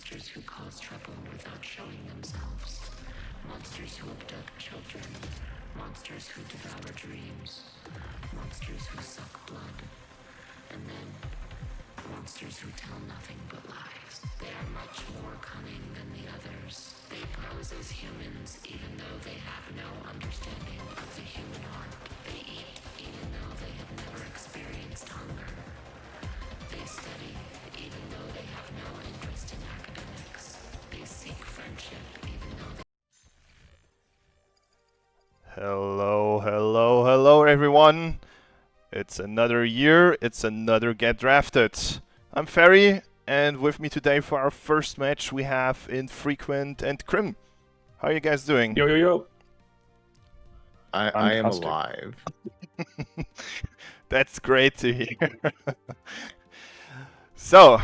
monsters who cause trouble without showing themselves, monsters who abduct children, monsters who devour dreams, monsters who suck blood, and then monsters who tell nothing but lies. They are much more cunning than the others. They pose as humans even though they have no understanding of the human heart. They eat even though they have never experienced hunger. They study even though they have no interest in academics. They seek friendship even though they... Hello everyone. It's another year, it's another Get Drafted. I'm Ferry, and with me today for our first match we have Infrequent and Krim. How are you guys doing? Yo. I am alive. That's great to hear. So,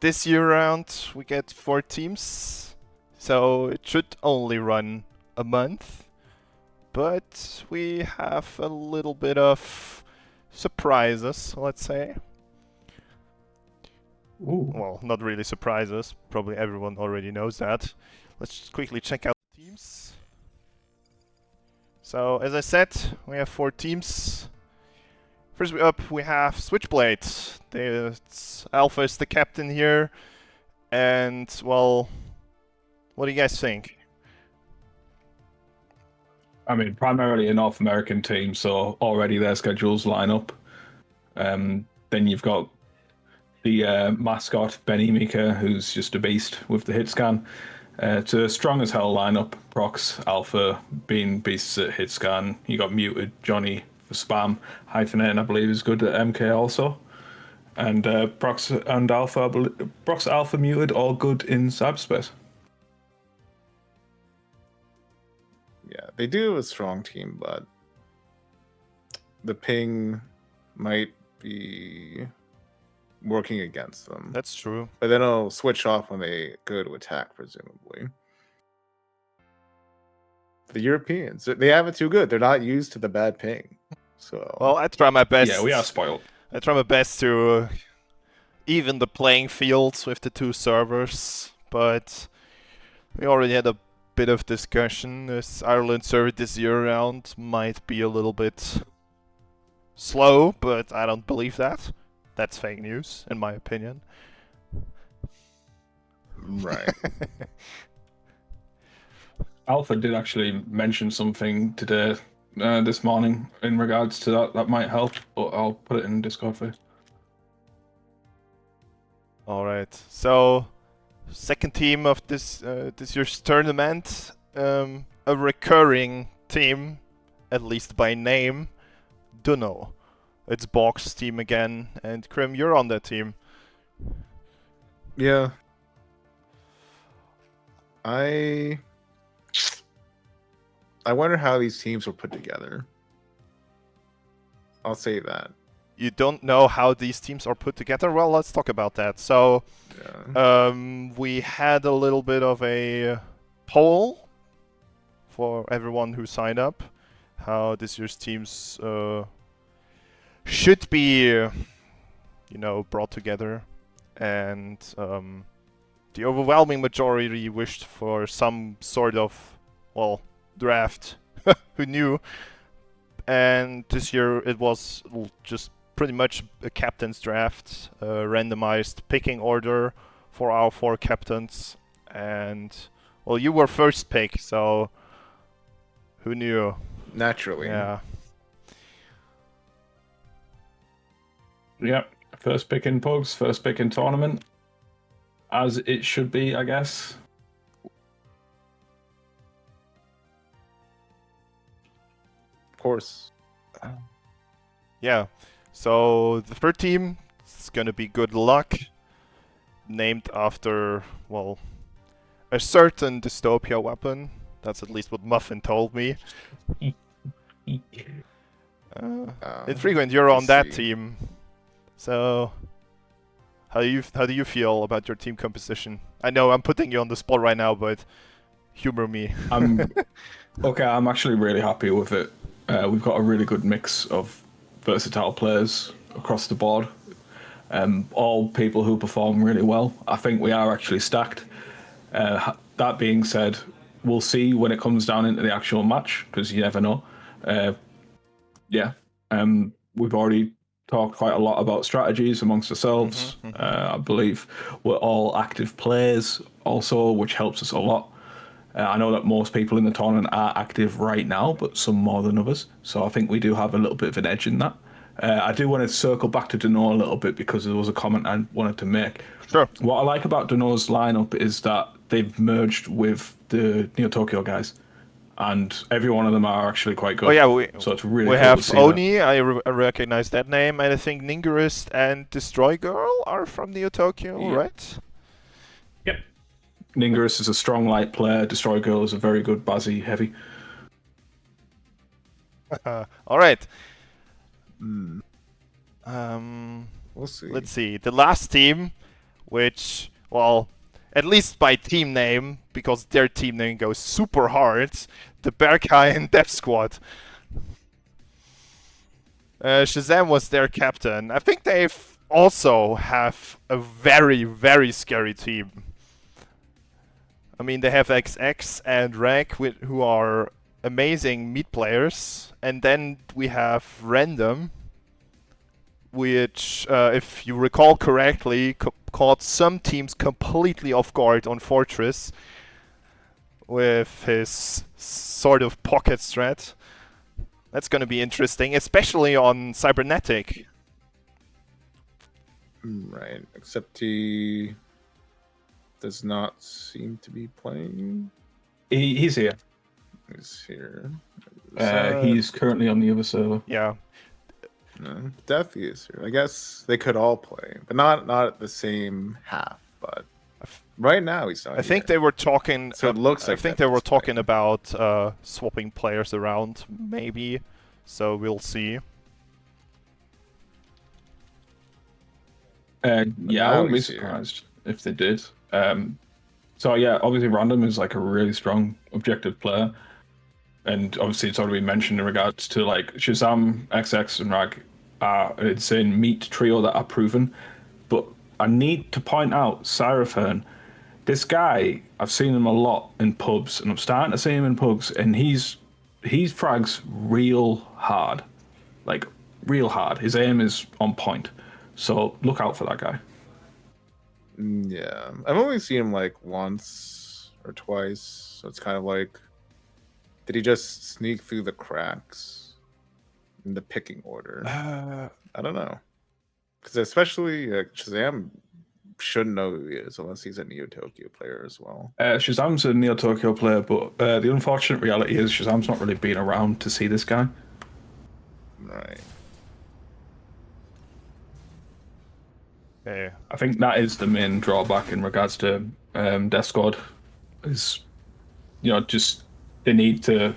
this year round we get 4 teams, so it should only run a month. but we have a little bit of surprises, let's say. Ooh. Well, not really surprises. Probably everyone already knows that. Let's just quickly check out the teams. So, as I said, we have 4 teams. First up, we have Switchblade. Alpha is the captain here. And, well, what do you guys think? I mean, primarily a North American team, so already their schedules line up. Then you've got the mascot, Benny Mika, who's just a beast with the hit scan. It's a strong as hell lineup. Prox, Alpha being beasts at hit scan. You got Muted, Johnny for spam. Hyphenate, I believe, is good at MK also. And Prox and Alpha, Prox, Alpha, Muted, all good in cyberspace. Yeah, they do have a strong team, but the ping might be working against them. That's true. But then it'll switch off when they go to attack, presumably. The Europeans, they have it too good. They're not used to the bad ping. So Well, I try my best. Yeah, we are spoiled. I try my best to even the playing fields with the 2 servers, but we already had a bit of discussion. This Ireland server this year round might be a little bit slow, but I don't believe that. That's fake news, in my opinion. right. Alpha did actually mention something today, this morning, in regards to that. That might help, but I'll put it in Discord for you. Alright, so second team of this year's tournament, a recurring team, at least by name, Dunno. It's Bog's team again, and Krim, you're on that team. Yeah. I wonder how these teams were put together. I'll say that. You don't know how these teams are put together? Well, let's talk about that. So, Yeah. we had a little bit of a poll for everyone who signed up, how this year's teams should be, brought together, and the overwhelming majority wished for some sort of, draft. Who knew? And this year it was just pretty much a captain's draft, randomized picking order for our 4 captains, and you were first pick, so who knew? Naturally. Yeah. Yep, first pick in Pugs, first pick in tournament, as it should be, I guess. Of course. Yeah. So the third team is gonna be GoodLuck, named after, a certain dystopia weapon. That's at least what Muffin told me. Infrequent, you're on that team. So, how do you feel about your team composition? I know I'm putting you on the spot right now, but humor me. Okay, I'm actually really happy with it. We've got a really good mix of versatile players across the board. All people who perform really well. I think we are actually stacked. That being said, we'll see when it comes down into the actual match, because you never know. We've already talked quite a lot about strategies amongst ourselves. I believe we're all active players also, which helps us a lot. I know that most people in the tournament are active right now, but some more than others. So I think we do have a little bit of an edge in that. I do want to circle back to dunno a little bit, because there was a comment I wanted to make. Sure. What I like about dunno's lineup is that they've merged with the Neo Tokyo guys, and every one of them are actually quite good. Oh yeah, so it's really we cool have to see Oni. I recognize that name, and I think Ningerist and Destroy Girl are from Neo Tokyo, Yeah. right? Yep. Ningerist is a strong light player. Destroy Girl is a very good Bazzy heavy. All right. We'll see. Let's see. The last team, which, at least by team name, because their team name goes super hard, the Berghain Deathsquad. Shazam was their captain. I think they also have a very, very scary team. I mean, they have XX and Rag, who are amazing meat players. And then we have Random, which, if you recall correctly, caught some teams completely off guard on Fortress with his sort of pocket strat. That's going to be interesting, especially on Cybernetic. Right, except he does not seem to be playing. He's here. He's here. He's currently on the other server. Yeah. No, Deathy is here. I guess they could all play, but not at the same half. But right now he's not. I think they were talking. So it looks like I think they were Deathy's talking playing. about swapping players around, maybe. So we'll see. Yeah, I now wouldn't be he's here. surprised if they did. So yeah, obviously Random is like a really strong objective player, and obviously it's already been mentioned in regards to like Shazam, XX, and Rag are an insane meat trio that are proven. But I need to point out Seraphon. This guy, I've seen him a lot in pubs, and I'm starting to see him in pubs, and he's frags real hard, like real hard. His aim is on point, so look out for that guy. Yeah, I've only seen him like once or twice, so it's kind of like, did he just sneak through the cracks in the picking order? I don't know, because especially Shazam shouldn't know who he is unless he's a Neo Tokyo player as well. Shazam's a Neo Tokyo player, but the unfortunate reality is Shazam's not really been around to see this guy. Right. Okay. I think that is the main drawback in regards to Deathsquad. Is, you know, just they need to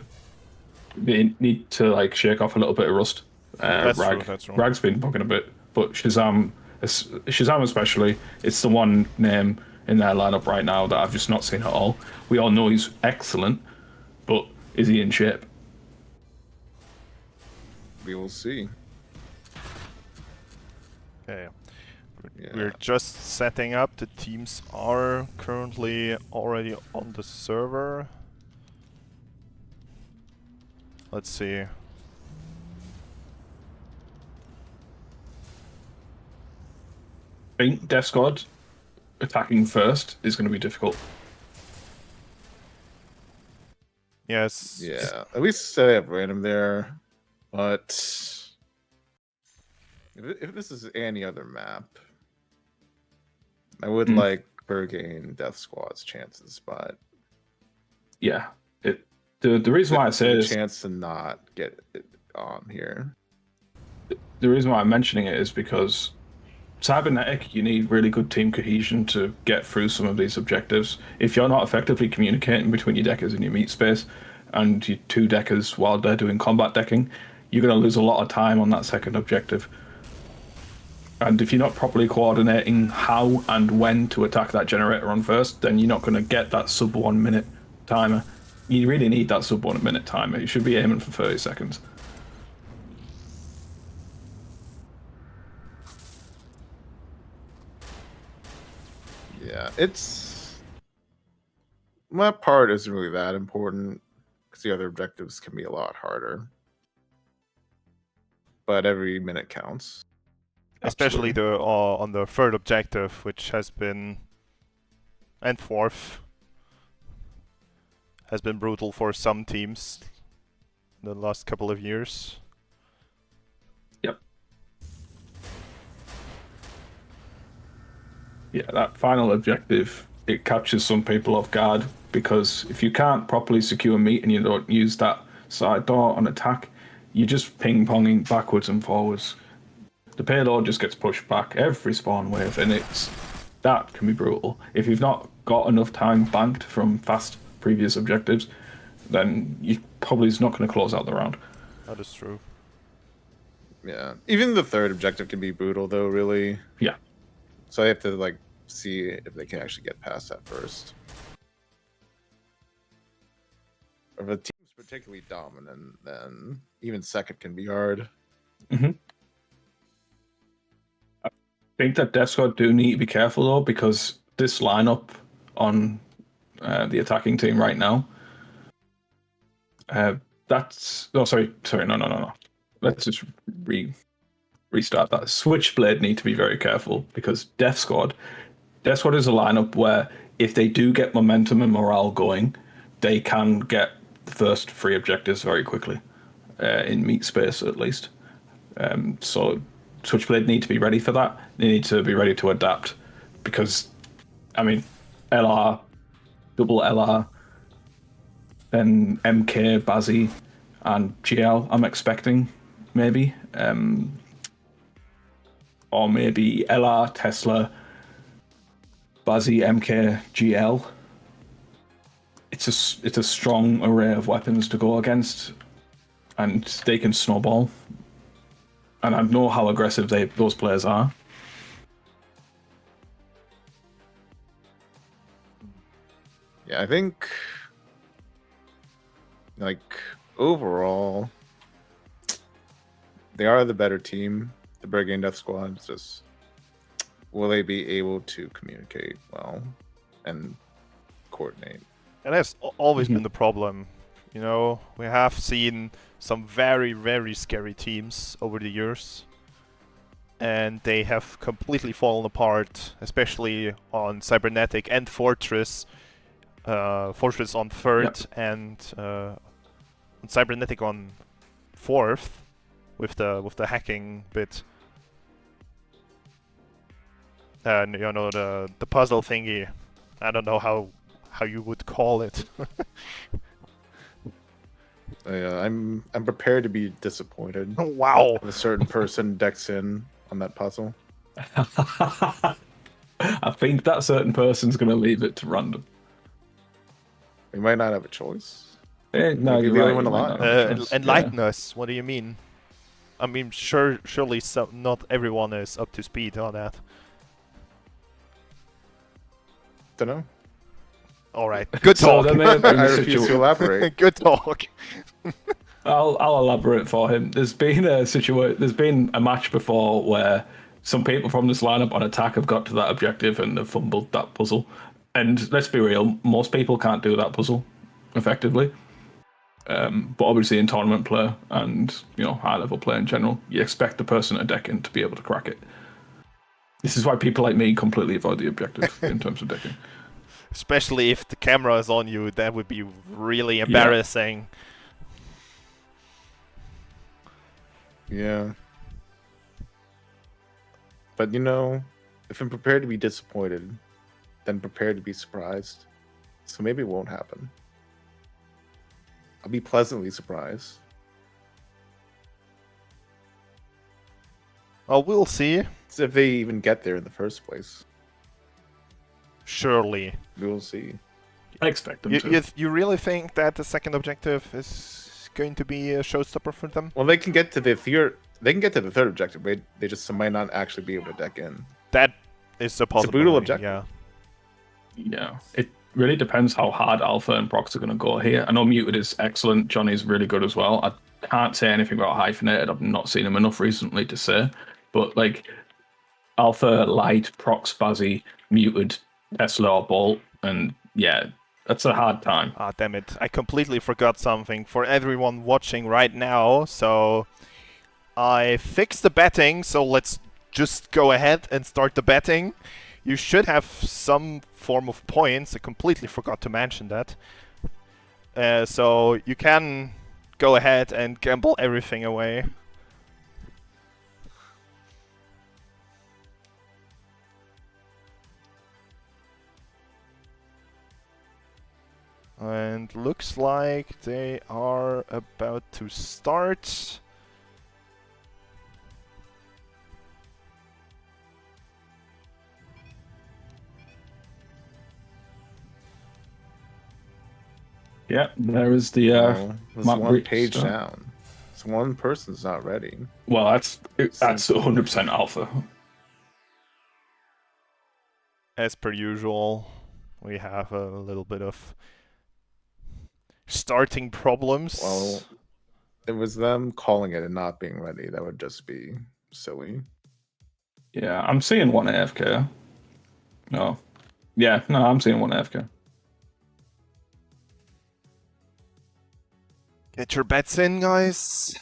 like shake off a little bit of rust. That's true, that's true. Rag's been bugging a bit, but Shazam especially, it's the one name in their lineup right now that I've just not seen at all. We all know he's excellent, but is he in shape? We will see. Okay. Yeah. We're just setting up. The teams are currently already on the server. Let's see. I think Deathsquad attacking first is going to be difficult. Yes. Yeah, at least they have random there, but if this is any other map, I would like Berghain Deathsquad's chances, but Yeah, the reason why I say the this, chance to not get it on here. the reason why I'm mentioning it is because Cybernetic, you need really good team cohesion to get through some of these objectives. If you're not effectively communicating between your deckers in your meat space and your two deckers while they're doing combat decking, you're going to lose a lot of time on that second objective. And if you're not properly coordinating how and when to attack that generator on first, then you're not going to get that sub 1 minute timer. You really need that sub 1 minute timer. You should be aiming for 30 seconds. Yeah, that part isn't really that important because the other objectives can be a lot harder. But every minute counts. Especially the on the third objective, which has been, and fourth, has been brutal for some teams in the last couple of years. Yep. Yeah, that final objective, it catches some people off guard because if you can't properly secure meat and you don't use that side door on attack, you're just ping-ponging backwards and forwards. The payload just gets pushed back every spawn wave, and that can be brutal. If you've not got enough time banked from fast previous objectives, then you probably is not going to close out the round. That is true. Yeah, even the third objective can be brutal, though. Really. Yeah. So I have to like see if they can actually get past that first. Or if a team's particularly dominant, then even second can be hard. I think that Deathsquad do need to be careful though, because this lineup on the attacking team right now, no. Let's just restart that. Switchblade need to be very careful, because Deathsquad is a lineup where if they do get momentum and morale going, they can get the first 3 objectives very quickly, in meat space at least. So Switchblade need to be ready for that. They need to be ready to adapt, because, I mean, LR, double LR, then MK, Bazzi, and GL I'm expecting, maybe. Or maybe LR, Tesla, Bazzi, MK, GL. It's a strong array of weapons to go against, and they can snowball. And I know how aggressive those players are. Yeah, I think, like, overall, they are the better team. The Berghain Deathsquad. It's just, will they be able to communicate well and coordinate? And that's always been the problem. You know, we have seen some very, very scary teams over the years, and they have completely fallen apart, especially on Cybernetic and Fortress. Fortress on 3rd, and on Cybernetic on 4th, with the hacking bit. You know, the puzzle thingy. I don't know how you would call it. I'm prepared to be disappointed. Wow. If a certain person decks in on that puzzle. I think that certain person's going to leave it to random. We might not have a choice. No, Maybe you're the right. only one alive. Enlighten us. What do you mean? I mean, surely not everyone is up to speed on that. Dunno. All right. Good talk. So I refuse to elaborate. Good talk. I'll elaborate for him. There's been a match before where some people from this lineup on attack have got to that objective and have fumbled that puzzle. And let's be real, most people can't do that puzzle effectively. But obviously in tournament play and, you know, high level play in general, you expect the person at decking to be able to crack it. This is why people like me completely avoid the objective in terms of decking. Especially if the camera is on you, that would be really embarrassing. Yeah. But, you know, if I'm prepared to be disappointed, then prepared to be surprised. So maybe it won't happen. I'll be pleasantly surprised. Well, we'll see. It's if they even get there in the first place. Surely. We will see. I expect them to. You really think that the second objective is going to be a showstopper for them? Well, they can get to the third. They can get to the third objective, but they just might not actually be able to deck in. That is a possibility. It's a brutal objective. Yeah. It really depends how hard Alpha and Prox are going to go here. I know Muted is excellent. Johnny's really good as well. I can't say anything about Hyphenated. I've not seen him enough recently to say. But, like, Alpha, Light, Prox, Bazzi, Muted, Tesla, or Bolt, and yeah, that's a hard time. Ah, damn it. I completely forgot something for everyone watching right now. So I fixed the betting, so let's just go ahead and start the betting. You should have some form of points. I completely forgot to mention that. So you can go ahead and gamble everything away. And looks like they are about to start. Yeah, there is the There's map one breach, page so- down. So one person's not ready. Well, that's 100% Alpha. As per usual, we have a little bit of starting problems. Well, it was them calling it and not being ready. That would just be silly. Yeah, I'm seeing one AFK. No. Yeah, no, I'm seeing one AFK. Get your bets in, guys.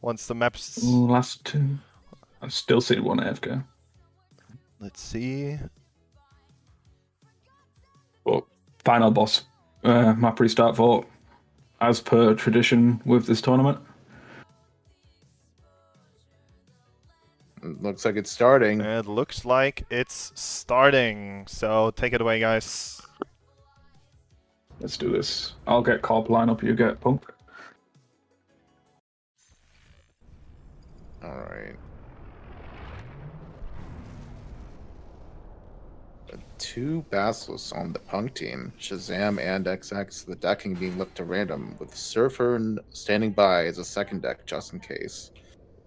Once the map's... Last two. I'm still seeing one AFK. Let's see. But final boss map restart vote, as per tradition with this tournament. It looks like it's starting. It looks like it's starting. So take it away, guys. Let's do this. I'll get Corp lineup, you get Pump. All right. Two Basilisks on the Punk team, Shazam and XX, the decking being left to random, with Surfer standing by as a second deck just in case.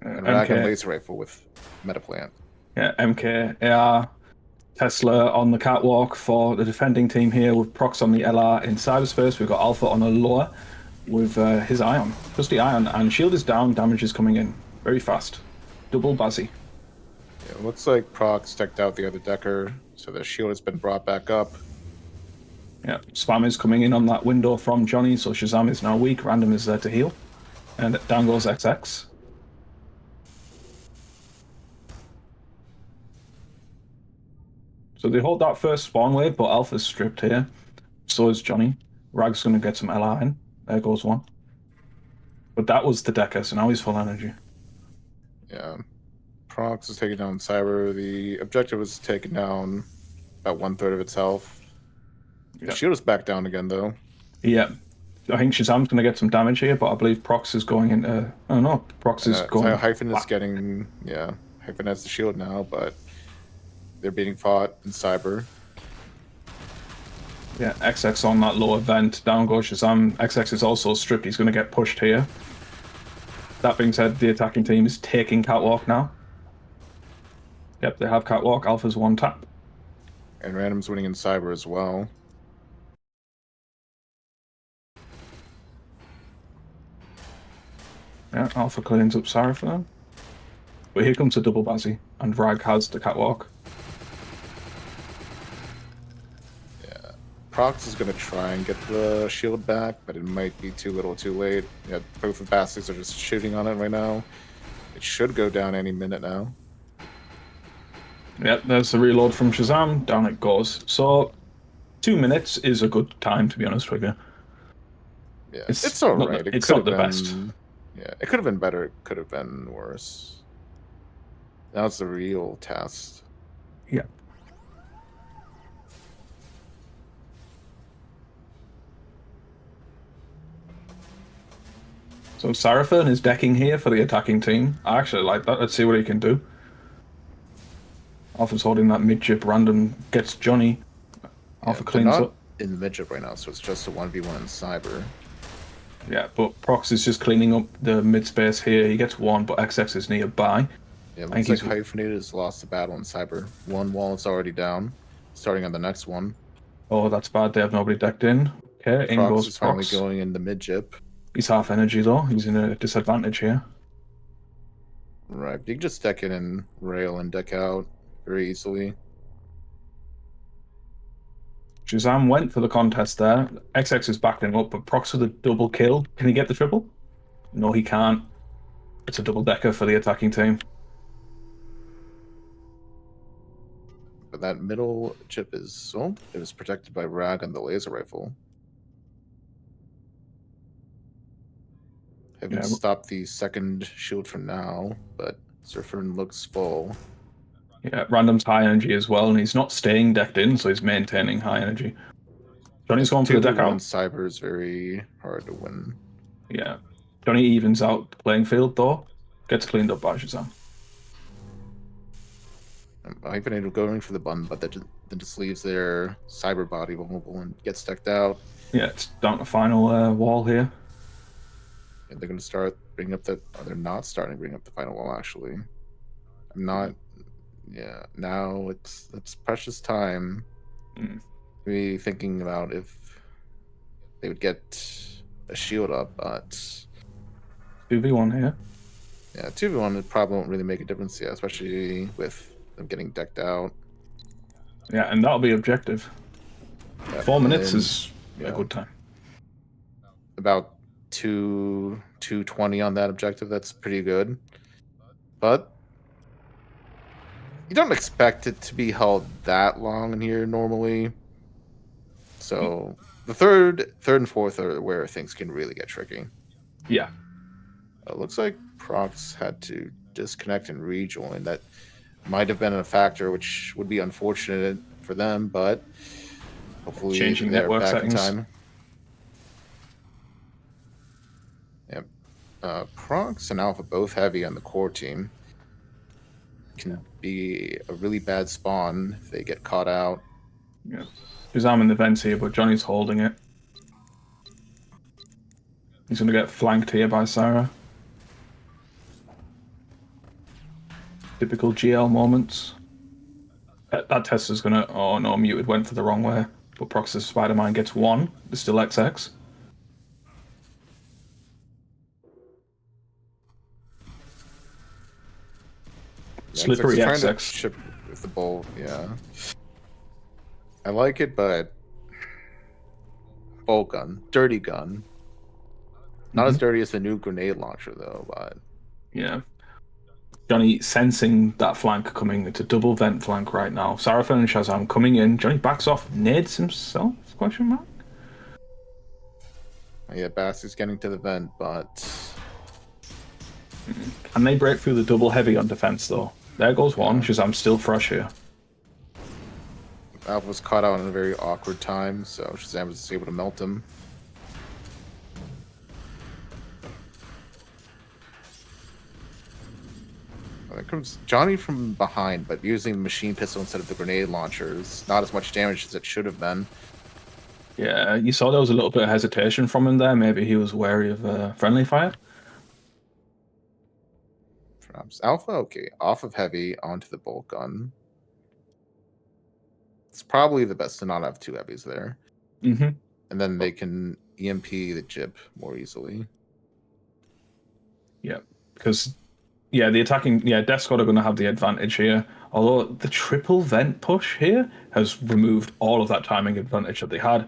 And Rag and Laser Rifle with Metaplant. Yeah, MK, AR, Tesla on the catwalk for the defending team here with Prox on the LR in cyberspace. We've got Alpha on a lower with his Ion. Just the Ion, and shield is down, damage is coming in very fast. Double Bazzy. Yeah, it looks like Prox decked out the other decker, so the shield has been brought back up. Yeah, Spam is coming in on that window from Johnny, so Shazam is now weak, Random is there to heal. And down goes XX. So they hold that first spawn wave, but Alpha's stripped here. So is Johnny. Rag's going to get some LR in. There goes one. But that was the decker, so now he's full energy. Yeah. Prox is taking down Cyber. The objective was taken down about 1/3 of its health. The shield is back down again, though. Yeah. I think Shazam's going to get some damage here, but I believe Prox is going into... Oh, no. Prox is going... So Hyphen is getting... Yeah. Hyphen has the shield now, but they're being fought in Cyber. Yeah, XX on that lower vent. Down goes Shazam. XX is also stripped. He's going to get pushed here. That being said, the attacking team is taking Catwalk now. Yep, they have Catwalk. Alpha's one tap. And Random's winning in Cyber as well. Yeah, Alpha cleans up Sarah for them. But here comes a double Bazzy, and Rag has the Catwalk. Yeah. Prox is going to try and get the shield back, but it might be too little too late. Yeah, both of the Bastards are just shooting on it right now. It should go down any minute now. Yep, there's the reload from Shazam. Down it goes. So, 2 minutes is a good time, to be honest with you. Yeah, it's alright. It's not the best. Yeah, it could have been better. It could have been worse. Now it's the real test. Yeah. So Seraphon is decking here for the attacking team. I actually like that. Let's see what he can do. Alpha's holding that mid-chip. Random gets Johnny. Alpha cleans up. In the mid-chip right now, so it's just a 1v1 in Cyber. Yeah, but Prox is just cleaning up the mid-space here. He gets one, but XX is nearby. Yeah, it looks like Hyphenated has lost the battle in Cyber. One wall is already down. Starting on the next one. Oh, that's bad. They have nobody decked in. Okay, in goes is finally going in the mid-chip. He's half energy, though. He's in a disadvantage here. Right, but you can just deck in and rail and deck out very easily. Shazam went for the contest there. XX is backing up, but Prox with a double kill. Can he get the triple? No, he can't. It's a double decker for the attacking team. But that middle chip is... Oh, it was protected by Rag on the laser rifle. Haven't stopped the second shield for now, but Surfer looks full. Yeah, Random's high energy as well, and he's not staying decked in, so he's maintaining high energy. Johnny's going for the deck out. Cyber is very hard to win. Yeah. Johnny evens out the playing field, though. Gets cleaned up by Shazam. Hyphenated going for the button, but that just leaves their Cyber body vulnerable and gets decked out. Yeah, it's down to final wall here. And they're going to start bringing up the... Oh, they're not starting to bring up the final wall, actually. I'm not... Yeah, now it's precious time to be thinking about if they would get a shield up, but 2v1 here. yeah, 2v1 it probably won't really make a difference, yeah, especially with them getting decked out. Yeah, and that'll be objective. Yeah, 4 minutes then, is a good time. About 220 on that objective. That's pretty good. But you don't expect it to be held that long in here normally. So the third and fourth are where things can really get tricky. Yeah. It looks like Prox had to disconnect and rejoin. That might have been a factor, which would be unfortunate for them, but hopefully Changing they're network back settings. in time. Yep. Prox and Alpha both heavy on the core team. Can be a really bad spawn if they get caught out. Yeah. Because I'm in the vents here, but Johnny's holding it. He's going to get flanked here by Sarah. Typical GL moments. That tester's going to... Oh no, muted went for the wrong way. But Prox's Spider-Man gets 1. There's still XX. Slippery Trying to XX. chip with the bolt, yeah. I like it, but bolt gun, dirty gun. Not as dirty as the new grenade launcher, though. But Yeah. Johnny sensing that flank coming. It's a double vent flank right now. Seraphim and Shazam coming in. Johnny backs off. Nades himself? Question mark? yeah, Basty's getting to the vent, but Can they break through the double heavy on defense, though? There goes one. Shazam's still fresh here. Alpha was caught out in a very awkward time, so Shazam was able to melt him. There comes Johnny from behind, but using the machine pistol instead of the grenade launchers. Not as much damage as it should have been. Yeah, you saw there was a little bit of hesitation from him there. Maybe he was wary of friendly fire. Drops Alpha, okay, off of heavy onto the bolt gun. It's probably the best to not have 2 heavies there. Mm-hmm. And then they can EMP the jib more easily. Yeah, because the attacking Deathsquad are going to have the advantage here. Although the triple vent push here has removed all of that timing advantage that they had.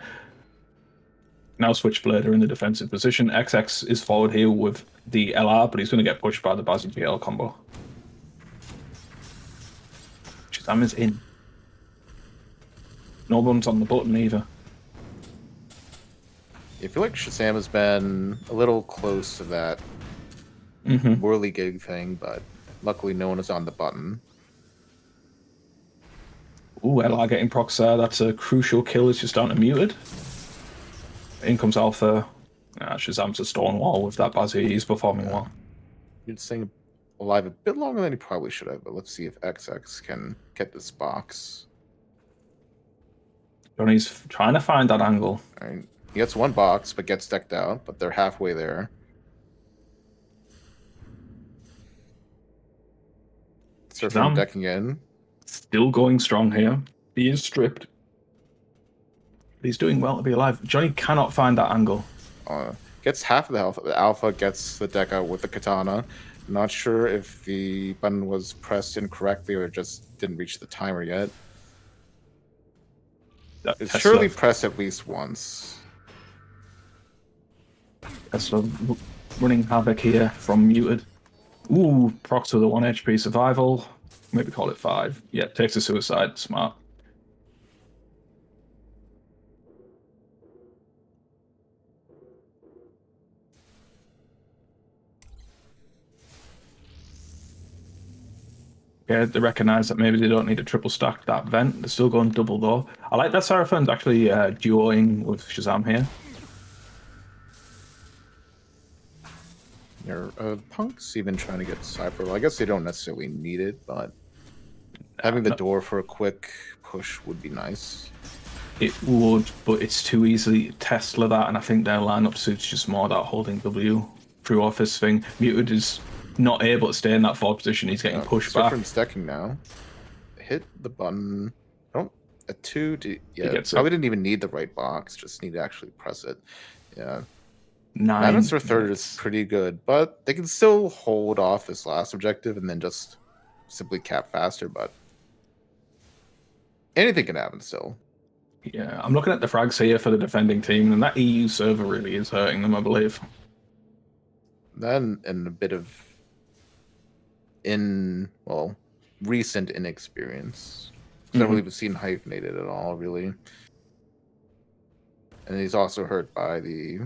Now Switchblade are in the defensive position. XX is forward here with the LR, but he's going to get pushed by the Bazzy GL combo. Shazam is in. No one's on the button either. I feel like Shazam has been a little close to that whirligig thing, but luckily no one is on the button. Ooh, LR getting procs there. That's a crucial kill. It's just down to muted. In comes Alpha. Shazam's a stonewall with that Bazzy. He's performing well. He's staying alive a bit longer than he probably should have, but let's see if XX can get this box. Johnny's trying to find that angle. All right. He gets 1 box, but gets decked out, but they're halfway there. Surfing decking in. Still going strong here. He is stripped. He's doing well to be alive. Johnny cannot find that angle. Gets half of the health. The Alpha gets the deck out with the katana. Not sure if the button was pressed incorrectly or just didn't reach the timer yet. It's surely pressed at least once. Tesla running havoc here from muted. Ooh, procs with a 1 HP survival. Maybe call it 5. Yeah, takes a suicide. Smart. Yeah, they recognise that maybe they don't need to triple stack that vent. They're still going double though. I like that Seraphim's actually duoing with Shazam here. Punk's even trying to get Cypher. Well, I guess they don't necessarily need it, but having the door for a quick push would be nice. It would, but it's too easily Tesla that, and I think their lineup suits just more that holding W through office thing. Muted is not able to stay in that forward position. He's getting pushed back. Stacking now. Hit the button. A 2 to gets probably it. didn't even need the right box, just need to actually press it. Yeah. 9 Madness for third minutes. is pretty good, but they can still hold off this last objective and then just simply cap faster, but anything can happen still. Yeah, I'm looking at the frags here for the defending team, and that EU server really is hurting them, I believe. Then and a bit of recent inexperience. He's not really seen hyphenated at all, really. And he's also hurt by the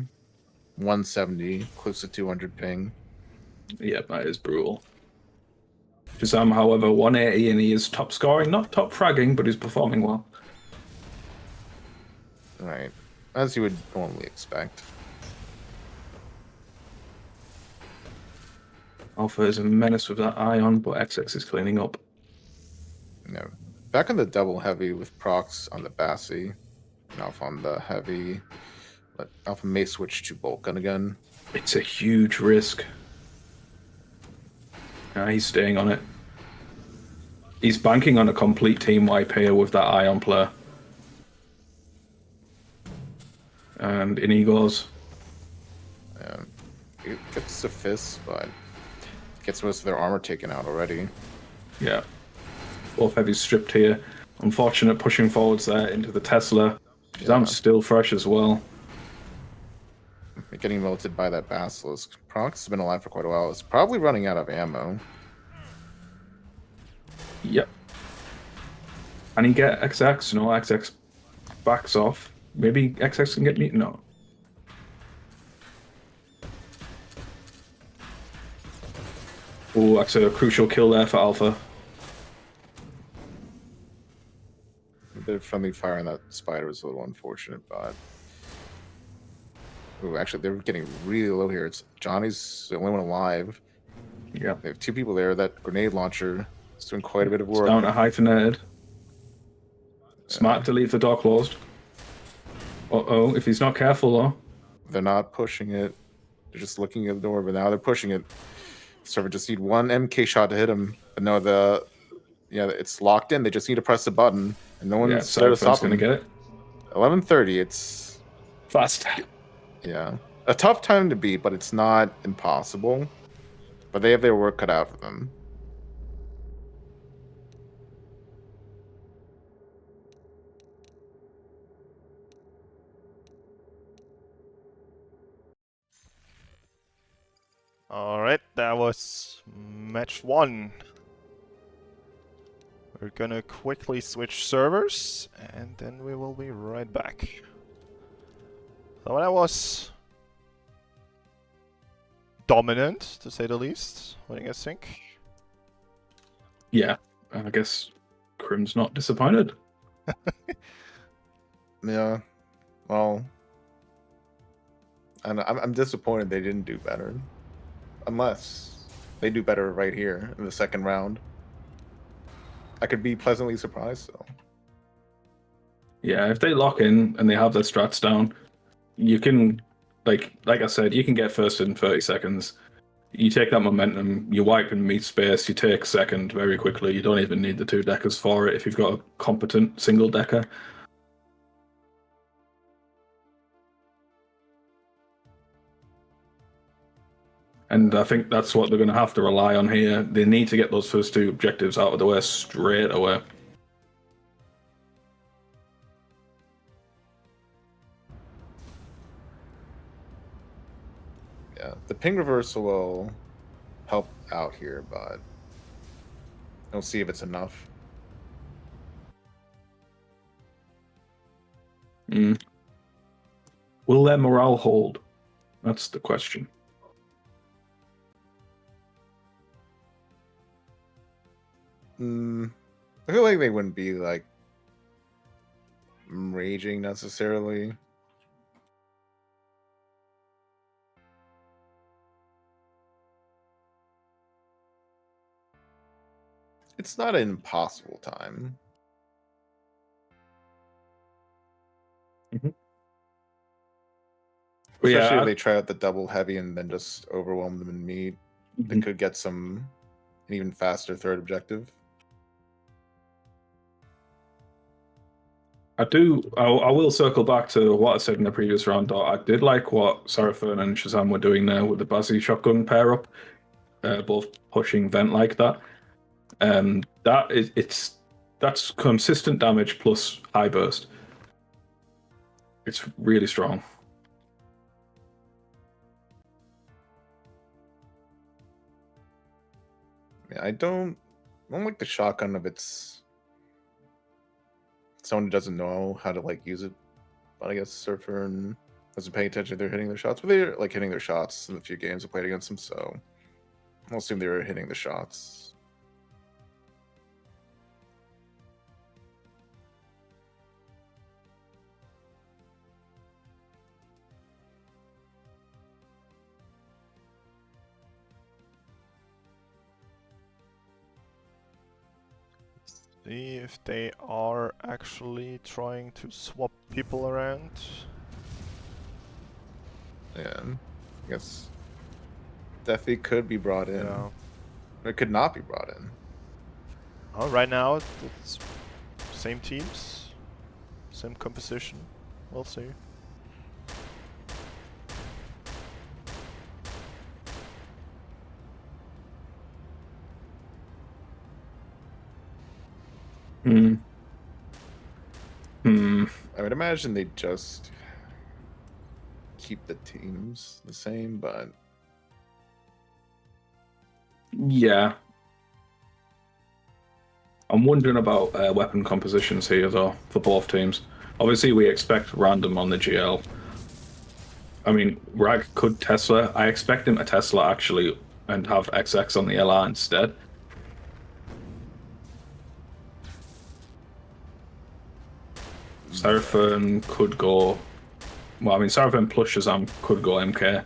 170, close to 200 ping. Yeah, that is brutal. Shazam, however, 180, and he is top scoring, not top fragging, but he's performing well. Right. As you would normally expect. Alpha is a menace with that ion, but XX is cleaning up. No. Back on the double heavy with procs on the Bassi, and Alpha on the heavy. But Alpha may switch to bolt gun again. It's a huge risk. He's staying on it. He's banking on a complete team wipe here with that ion player. And in he goes. It gets the fist, but gets most of their armor taken out already. Yeah. Both heavies stripped here. Unfortunate pushing forwards there into the Tesla. Shazam's still fresh as well. Getting melted by that Basilisk. Prox has been alive for quite a while. It's probably running out of ammo. Yep. Can he get XX? No, XX backs off. Maybe XX can get me? No. Oh, that's a crucial kill there for Alpha. A bit of friendly fire on that spider was a little unfortunate, but... Ooh, actually, they're getting really low here. It's Johnny's the only one alive. Yeah. They have 2 people there. That grenade launcher is doing quite a bit of work. It's down to hyphenated. Smart to leave the door closed. Uh-oh, if he's not careful, though. They're not pushing it. They're just looking at the door, but now they're pushing it. Server just need 1 MK shot to hit him. But no, it's locked in. They just need to press the button, and no one's there to stop them. Gonna get it. 11:30. It's Fast. Yeah, a tough time to beat, but it's not impossible. But they have their work cut out for them. Alright, that was match 1. We're gonna quickly switch servers, and then we will be right back. So that was dominant, to say the least. What do you guys think? Yeah, I guess Crim's not disappointed. Yeah, well, and I'm disappointed they didn't do better. Unless they do better right here in the second round. I could be pleasantly surprised, though. Yeah, if they lock in and they have their strats down, you can, like I said, you can get first in 30 seconds. You take that momentum, you wipe and meet space, you take second very quickly. You don't even need the 2 deckers for it if you've got a competent single decker. And I think that's what they're going to have to rely on here. They need to get those first 2 objectives out of the way straight away. Yeah, the ping reversal will help out here, but we'll see if it's enough. Will their morale hold? That's the question. I feel like they wouldn't be like raging necessarily. It's not an impossible time. Especially if they try out the double heavy and then just overwhelm them in meat. They could get an even faster third objective. I will circle back to what I said in the previous round, though. I did like what Seraphon and Shazam were doing there with the Bazzi shotgun pair up, both pushing vent like that. That's consistent damage plus high burst. It's really strong. Yeah, I don't like the shotgun if it's someone who doesn't know how to like use it. But I guess Surfer and doesn't pay attention if they're hitting their shots. But they're like hitting their shots in the few games I played against them, so I'll assume they were hitting the shots. See if they are actually trying to swap people around. And I guess Deathy could be brought in. Yeah. Or it could not be brought in. Oh, right now it's same teams, same composition. We'll see. I would imagine they just keep the teams the same, but Yeah. I'm wondering about weapon compositions here, though, for both teams. Obviously, we expect random on the GL. I mean, Rag could Tesla. I expect him to Tesla, actually, and have XX on the LR instead. Seraphon could go... Well, I mean, Seraphon plus Shazam could go MK.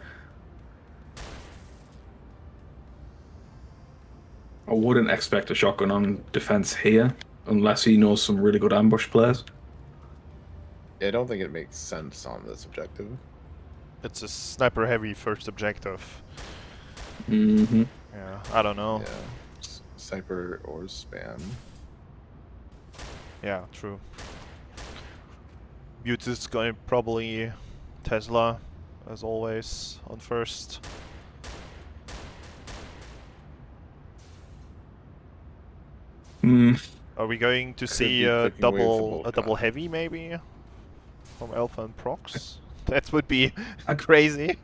I wouldn't expect a shotgun on defense here, unless he knows some really good ambush plays. I don't think it makes sense on this objective. It's a sniper heavy first objective. Mm-hmm. Yeah, I don't know. Yeah, sniper or spam. Yeah, true. Butte is going probably Tesla, as always, on first. Are we going to see a double heavy maybe from Alpha and Prox? That would be crazy.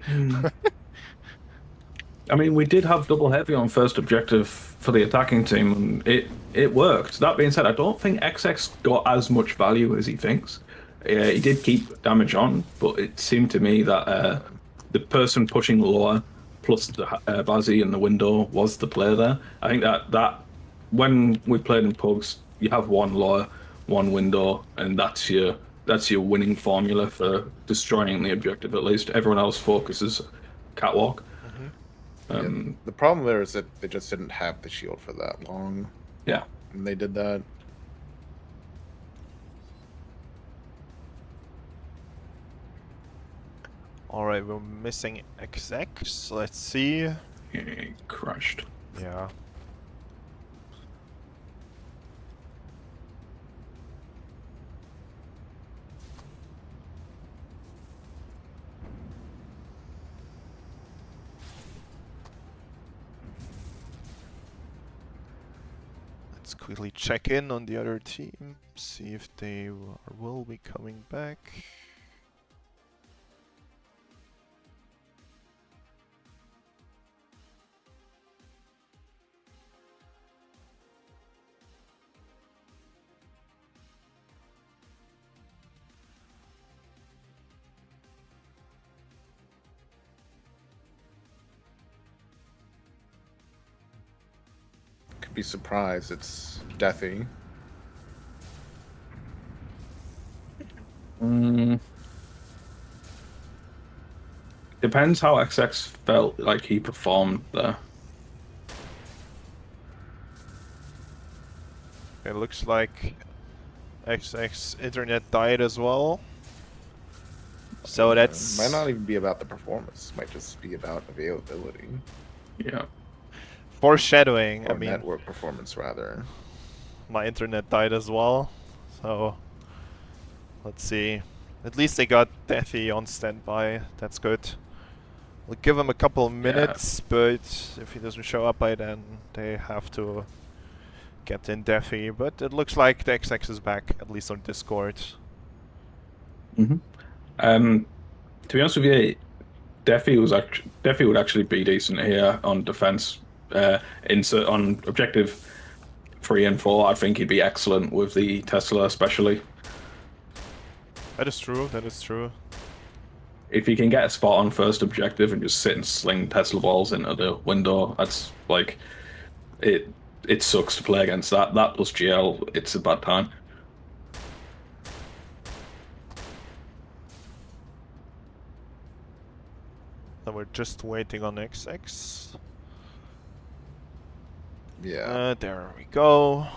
I mean, we did have double heavy on first objective for the attacking team, and it worked. That being said, I don't think XX got as much value as he thinks. He did keep damage on, but it seemed to me that the person pushing lower plus the Bazzi in the window was the play there. I think that when we played in pugs, you have one lower, one window, and that's your winning formula for destroying the objective. At least everyone else focuses catwalk. Yeah, the problem there is that they just didn't have the shield for that long. Yeah. And they did that. Alright, we're missing XX. Let's see. He crashed. Yeah. Let's quickly check in on the other team, see if they will be coming back. Be surprised it's Deathy. Depends how XX felt like he performed there. It looks like XX internet died as well. So that's... Might not even be about the performance. Might just be about availability. Yeah. Foreshadowing, Or I mean... network performance, rather. My internet died as well, so... Let's see. At least they got Deathy on standby. That's good. We'll give him a couple of minutes, but if he doesn't show up by then, they have to get in Deathy. But it looks like the XX is back, at least on Discord. To be honest with you, Deathy would actually be decent here on defense. Insert on objective 3 and 4. I think he'd be excellent with the Tesla, especially. That is true. That is true. If you can get a spot on first objective and just sit and sling Tesla balls into the window, that's like it. It sucks to play against that. That plus GL, it's a bad time. Then we're just waiting on XX. Yeah. There we go.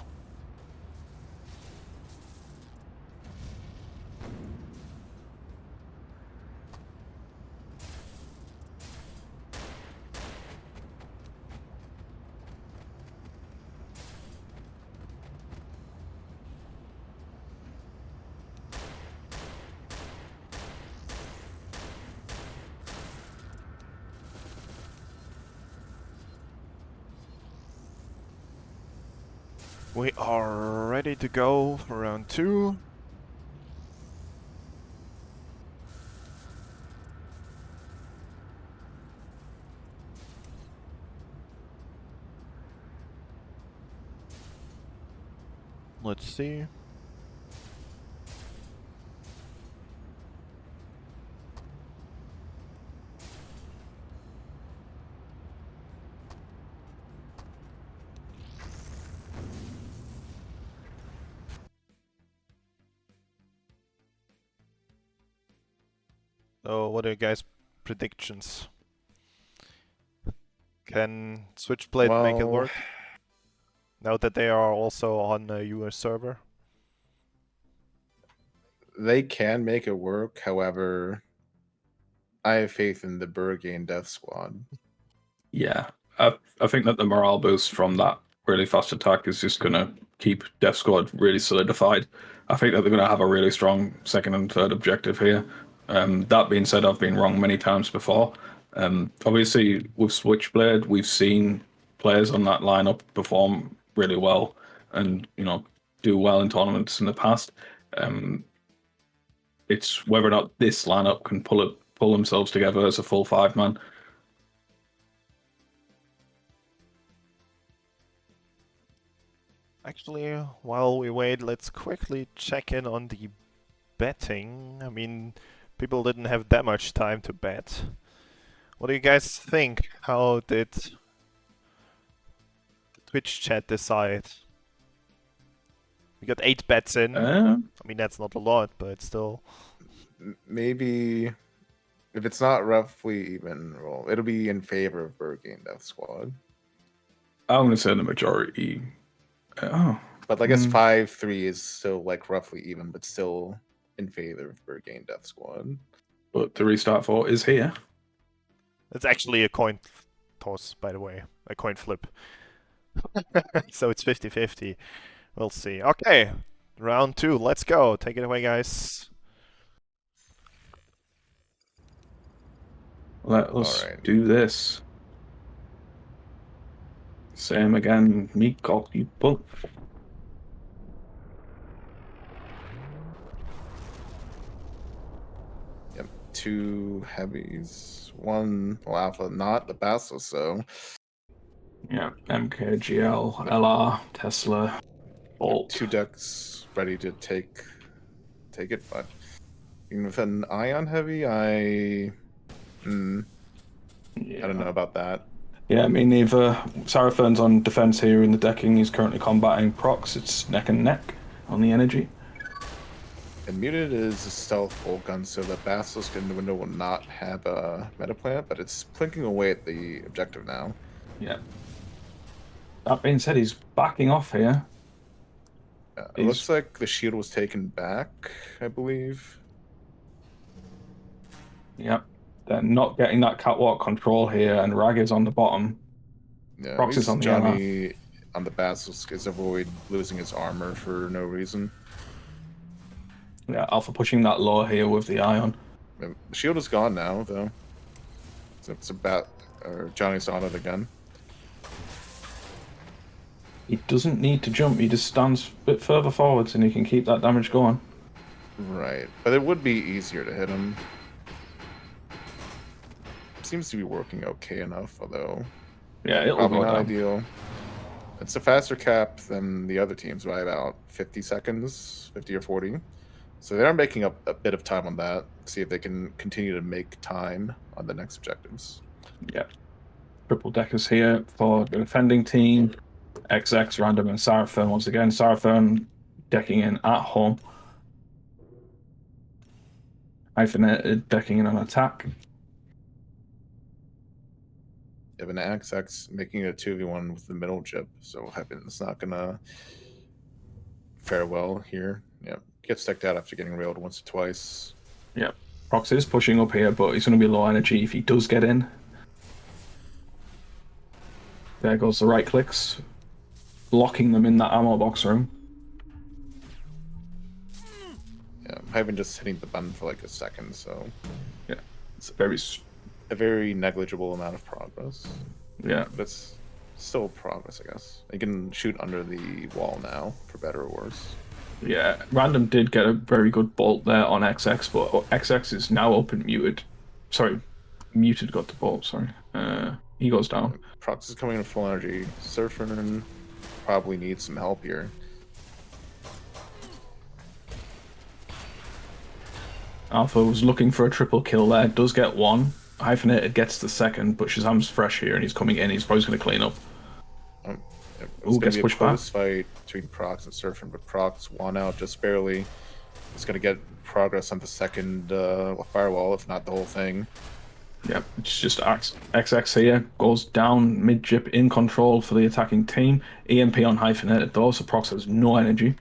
We are ready to go for round 2. Let's see. So, what are your guys' predictions? Can Switchblade make it work? Now that they are also on a US server? They can make it work, however, I have faith in the Berghain Deathsquad. Yeah, I think that the morale boost from that really fast attack is just going to keep Deathsquad really solidified. I think that they're going to have a really strong second and third objective here. That being said, I've been wrong many times before. Obviously, with Switchblade, we've seen players on that lineup perform really well and, you know, do well in tournaments in the past. It's whether or not this lineup can pull themselves together as a full 5-man. Actually, while we wait, let's quickly check in on the betting. I mean, people didn't have that much time to bet. What do you guys think? How did the Twitch chat decide? We got 8 bets in. I mean, that's not a lot, but still. Maybe if it's not roughly even roll, it'll be in favor of Berghain Deathsquad. I'm going to say the majority. But I guess 5-3 is still like roughly even, but still in favor of Berghain Deathsquad. But the restart 4 is here. It's actually a coin toss, by the way. A coin flip. So it's 50-50. We'll see. Okay, round 2. Let's go. Take it away, guys. Let us do this. Same again, me cock you both. Yep, 2 heavies, 1 alpha, not the Basel, so. Yeah, MKGL, LR, Tesla, Bolt. 2 decks ready to take it, but even with an Ion heavy, I don't know about that. Yeah, I mean, neither. Seraphon's on defense here in the decking. He's currently combating procs. It's neck and neck on the energy. And Muted is a stealth bolt gun, so the Basilisk in the window will not have a meta plant, but it's plinking away at the objective now. Yeah. That being said, he's backing off here. It looks like the shield was taken back, I believe. Yep. They're not getting that catwalk control here, and Rag is on the bottom. Yeah, Prox is on the Johnny on the Basilisk is avoid losing his armor for no reason. Yeah, Alpha pushing that low here with the Ion. The shield is gone now, though. So it's about Johnny's on it again. He doesn't need to jump. He just stands a bit further forwards and he can keep that damage going. Right, but it would be easier to hit him. Seems to be working okay enough, although Yeah, it'll probably go not down. ideal. It's a faster cap than the other teams by about 50 seconds, 50 or 40. So they are making up a bit of time on that. See if they can continue to make time on the next objectives. Yeah. Triple deckers here for the defending team. XX, Random, and Seraphim once again. Seraphim decking in at home. Hyphenated decking in on attack. You have an XX making it a 2v1 with the middle chip, so Heaven's not gonna fare well here. Yeah, gets decked out after getting railed once or twice. Yeah. Prox is pushing up here, but he's going to be low energy if he does get in. There goes the right clicks, locking them in that ammo box room. Yeah, I've been just hitting the button for like a second, so Yeah, it's very. a very negligible amount of progress. Yeah, But it's still progress, I guess. You can shoot under the wall now, for better or worse. yeah. Random did get a very good bolt there on XX, but XX is now up and muted. Sorry, muted got the bolt. Sorry, he goes down. Prox is coming in full energy. Surfer probably needs some help here. Alpha was looking for a triple kill there. Does get one. Hyphenated gets the second, but Shazam's fresh here and he's coming in. He's probably going to clean up. It's going gets to be a pushed back. close fight between Prox and Surfer, but Prox won out just barely. It's going to get progress on the second firewall, if not the whole thing. Yep, it's just XX here. Goes down mid-jip in control for the attacking team. EMP on Hyphenated though, so Prox has no energy.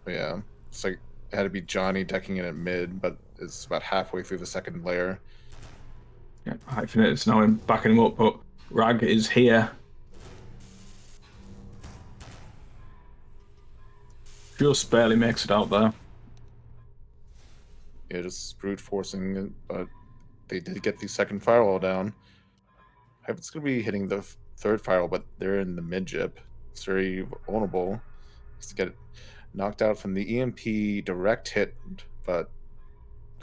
But yeah, it's like it had to be Johnny decking in at mid, but it's about halfway through the second layer. Yeah, Hyphenated's now backing him up, but Rag is here. Just barely makes it out there. Yeah, just brute forcing it, but they did get the second firewall down. It's going to be hitting the third firewall, but they're in the mid-jip. It's very vulnerable. Just get knocked out from the EMP direct hit, but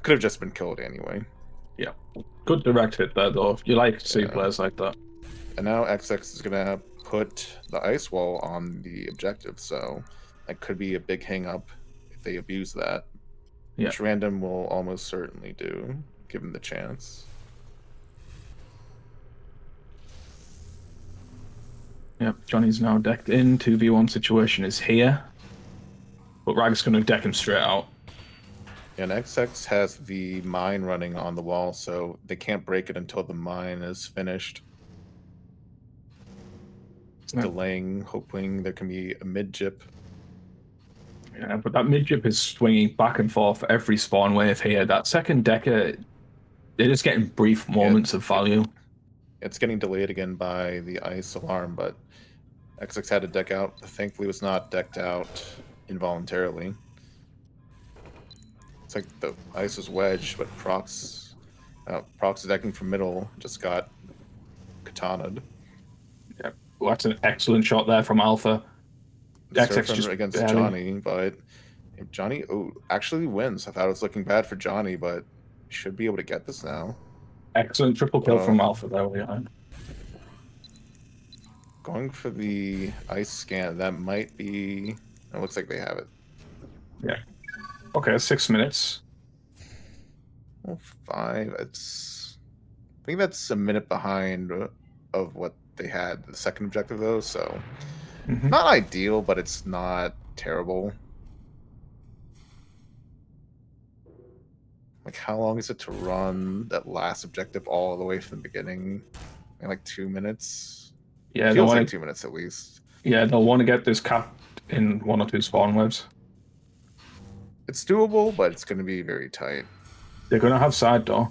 could have just been killed anyway. Yeah, good direct hit there though. You like to see players like that. And now XX is going to put the ice wall on the objective, so that could be a big hang-up if they abuse that. Yeah. Which Random will almost certainly do, given the chance. Yep, Johnny's now decked in. 2v1 situation is here. But Rag's going to deck him straight out. And XX has the mine running on the wall, so they can't break it until the mine is finished. It's delaying, hoping there can be a mid-jip. Yeah, but that mid-jip is swinging back and forth every spawn wave here. That second decker, they're just getting brief moments of value. It's getting delayed again by the ice alarm, but XX had to deck out. Thankfully, it was not decked out involuntarily. It's like the ice was wedged, but Prox is decking from middle, just got katana'd. Yeah, well, that's an excellent shot there from Alpha. XX just against barely. Johnny, but if Johnny actually wins. I thought it was looking bad for Johnny, but he should be able to get this now. Excellent triple kill from Alpha there. Yeah. Going for the ice scan, that might be... It looks like they have it. Yeah. Okay, 6 minutes. Well, 5. I think that's a minute behind of what they had the second objective, though, so... Not ideal, but it's not terrible. Like, how long is it to run that last objective all the way from the beginning? In like 2 minutes? Yeah, Feels like 2 minutes at least. Yeah, they'll want to get this capped in 1 or 2 spawn waves. It's doable, but it's going to be very tight. They're going to have side door.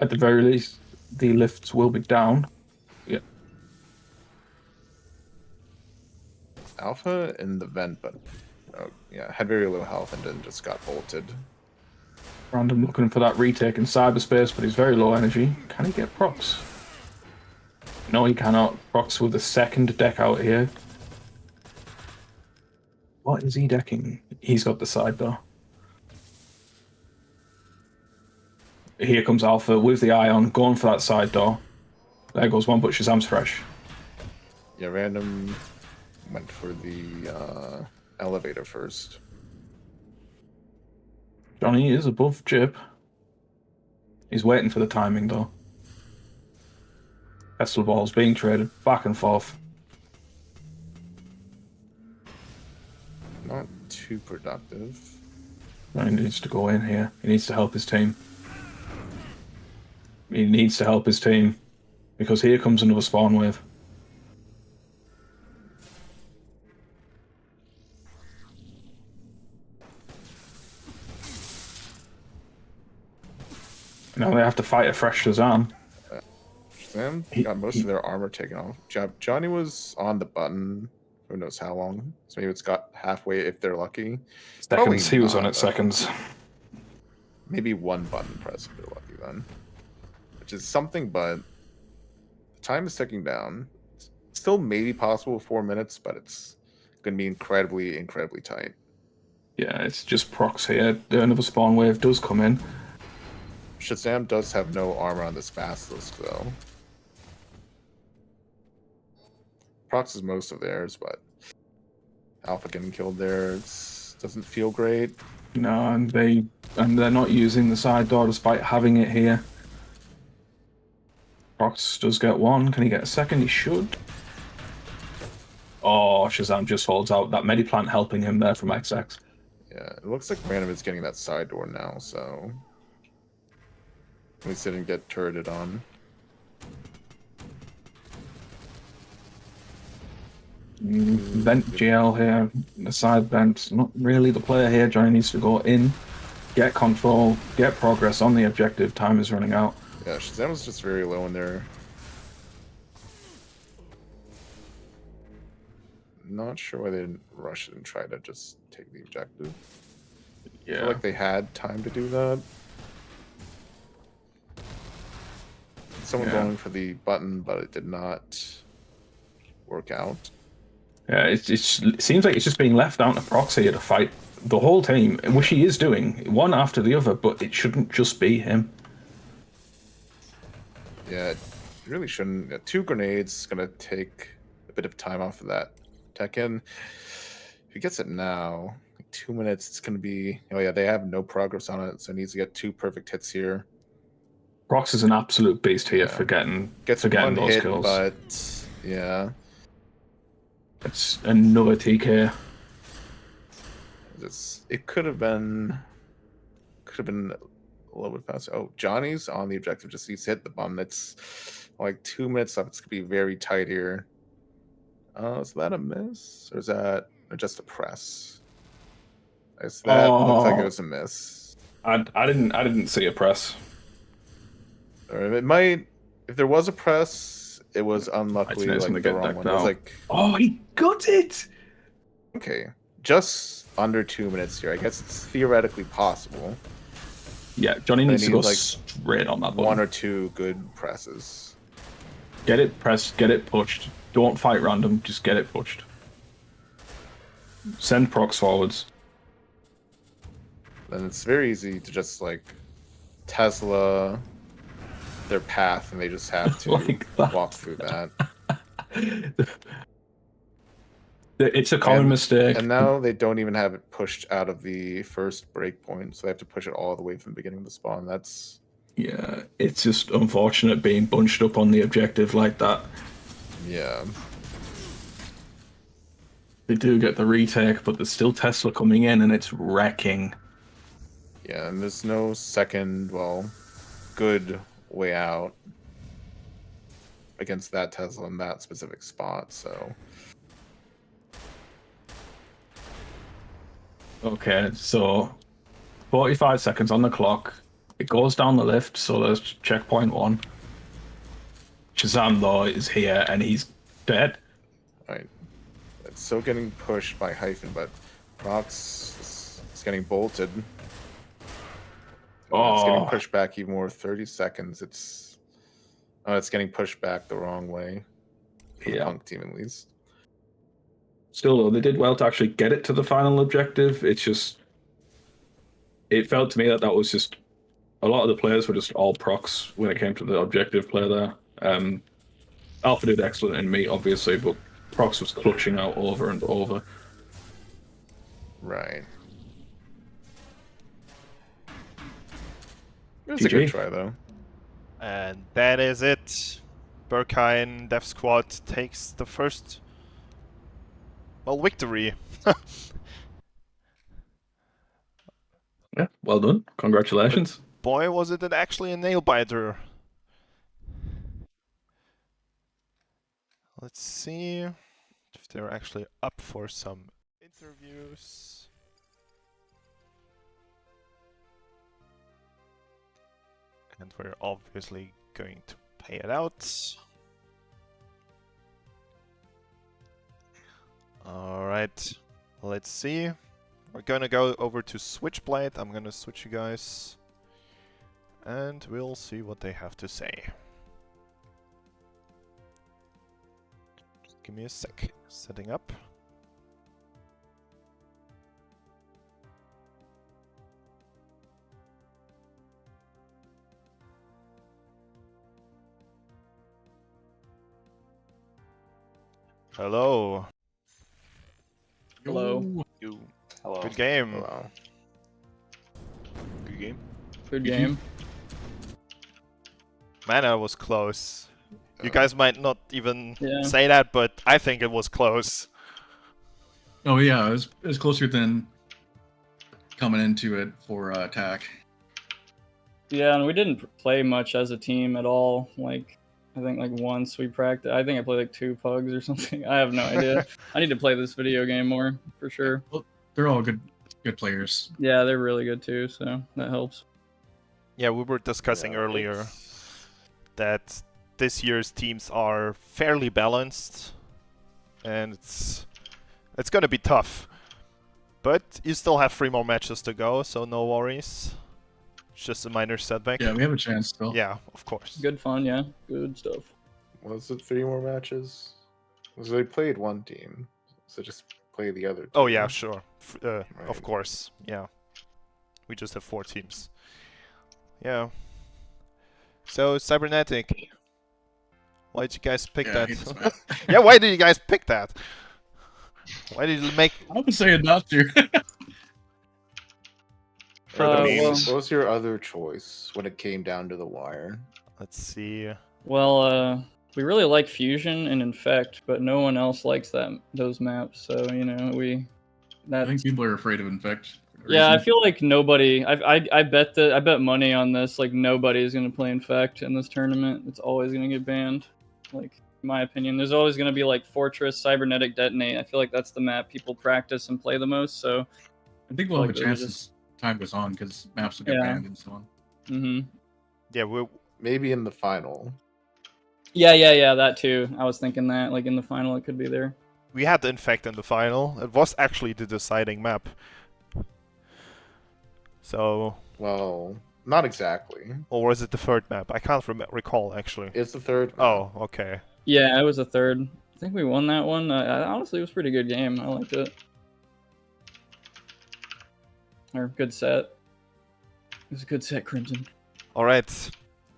At the very least, the lifts will be down. Yeah. Alpha in the vent, but Oh, yeah, had very low health and then just got bolted. Random looking for that retake in cyberspace, but he's very low energy. Can he get procs? No, he cannot. Procs with the second deck out here. What is he decking? He's got the side door. Here comes Alpha with the Ion, going for that side door. There goes one, but Shazam's fresh. Yeah, random went for the elevator first. Johnny is above Jib. He's waiting for the timing, though. Pestle balls being traded back and forth. Not too productive. Johnny needs to go in here. He needs to help his team. He needs to help his team. Because here comes another spawn wave. Now they have to fight a fresh Shazam. Shazam got most of their armor taken off. Johnny was on the button. Who knows how long? So maybe it's got halfway if they're lucky. Seconds. Probably He was not, on it though. seconds. Maybe one button press if they're lucky then. Which is something, but time is ticking down. It's still maybe possible 4 minutes, but it's going to be incredibly, incredibly tight. Yeah, it's just procs here. Another spawn wave does come in. Shazam does have no armor on this basilisk, though. Procs is most of theirs, but Alpha getting killed there doesn't feel great. No, and they're not using the side door despite having it here. Procs does get one. Can he get a second? He should. Oh, Shazam just holds out. That Mediplant helping him there from XX. Yeah, it looks like Random is getting that side door now, so at least they didn't get turreted on. Vent GL here. The side vent. Not really the player here. Johnny needs to go in, get control, get progress on the objective. Time is running out. Yeah, Shazam was just very low in there. Not sure why they didn't rush it and try to just take the objective. I feel like they had time to do that. Someone going for the button, but it did not work out. Yeah, it seems like it's just being left down to Proxy to fight the whole team, which he is doing, one after the other, but it shouldn't just be him. Yeah, it really shouldn't. 2 grenades is going to take a bit of time off of that Tekken. If he gets it now, like 2 minutes, it's going to be... Oh yeah, they have no progress on it, so it needs to get 2 perfect hits here. Prox is an absolute beast here for getting Gets for getting one those hit, kills. but yeah. It's another TK. It could have been a little bit faster. Oh, Johnny's on the objective. Just needs to hit the button. It's like 2 minutes left. It's gonna be very tight here. Is that a miss or is that just a press? Looks like it was a miss. I didn't see a press. Or it might. If there was a press, it was unluckily like the wrong one. It was like, oh, he got it. Okay, just under 2 minutes here. I guess it's theoretically possible. Yeah, Johnny needs to go like straight on that button. 1 or 2 good presses. Get it pressed, get it pushed. Don't fight random, just get it pushed. Send procs forwards. Then it's very easy to just like Tesla their path and they just have to Like that. walk through that. It's a common mistake. And now they don't even have it pushed out of the first breakpoint, so they have to push it all the way from the beginning of the spawn. That's... Yeah, it's just unfortunate being bunched up on the objective like that. Yeah. They do get the retake, but there's still Tesla coming in and it's wrecking. Yeah, and there's no second, well, good way out against that Tesla in that specific spot, so... Okay, so 45 seconds on the clock. It goes down the lift, so there's checkpoint 1. Shazam, though, is here and he's dead. Right. It's still getting pushed by Hyphen, but Prox is getting bolted. Oh, It's getting pushed back even more. 30 seconds. It's getting pushed back the wrong way. For the Punk team, at least. Still, though, they did well to actually get it to the final objective. It's just, it felt to me that was just a lot of the players were just all procs when it came to the objective play there. Alpha did excellent in meat, obviously, but procs was clutching out over and over. Right. It was a good try, though. And that is it. Berghain Deathsquad takes the first, well, victory. Yeah, well done. Congratulations. Boy, was it actually a nail biter. Let's see if they're actually up for some interviews. And we're obviously going to pay it out. Alright, let's see. We're gonna go over to Switchblade. I'm gonna switch you guys. And we'll see what they have to say. Just give me a sec. Setting up. Hello. Hello. You. Hello. Good game. Wow. Good game. Good game. Man, that was close. You guys might not even Yeah. say that, but I think it was close. Oh yeah, it was closer than coming into it for attack. Yeah, and we didn't play much as a team at all. Like, I think like once we practiced. I think I played like 2 pugs or something. I have no idea. I need to play this video game more for sure. Well, they're all good players. Yeah, they're really good too, so that helps. Yeah, we were discussing earlier that this year's teams are fairly balanced, and it's gonna be tough. But you still have 3 more matches to go, so no worries. It's just a minor setback. Yeah, we have a chance still. Yeah, of course. Good fun, yeah. Good stuff. Was it 3 more matches? Because they played one team, so just play the other. Oh yeah, sure. Of Right. course. Yeah. We just have 4 teams. Yeah. So Cybernetic, why did you guys pick Yeah, that? he just went. Yeah, why did you guys pick that? Why did you make? I would say not to. For the well- what was your other choice when it came down to the wire? Let's see. Well, we really like Fusion and Infect, but no one else likes those maps. So you know, I that think people are afraid of infect. for that Yeah, I reason. feel like nobody. I bet money on this. Like nobody's gonna play Infect in this tournament. It's always gonna get banned. Like in my opinion, there's always gonna be like Fortress, Cybernetic, Detonate. I feel like that's the map people practice and play the most. So, I think we'll have a like, those are chance just- as time goes on because maps will get Yeah. banned and so on. Yeah, we Maybe in the final. yeah, that too. I was thinking that like in the final it could be there. had the Infect in the final. It was actually the deciding map. So, Well, not exactly. or was it the 3rd map? I can't recall actually. It's the 3rd. Oh, okay. Yeah, it was a third. I think we won that one. Honestly, it was a pretty good game. I liked it. Or good set. It was a good set, Crimson. All right.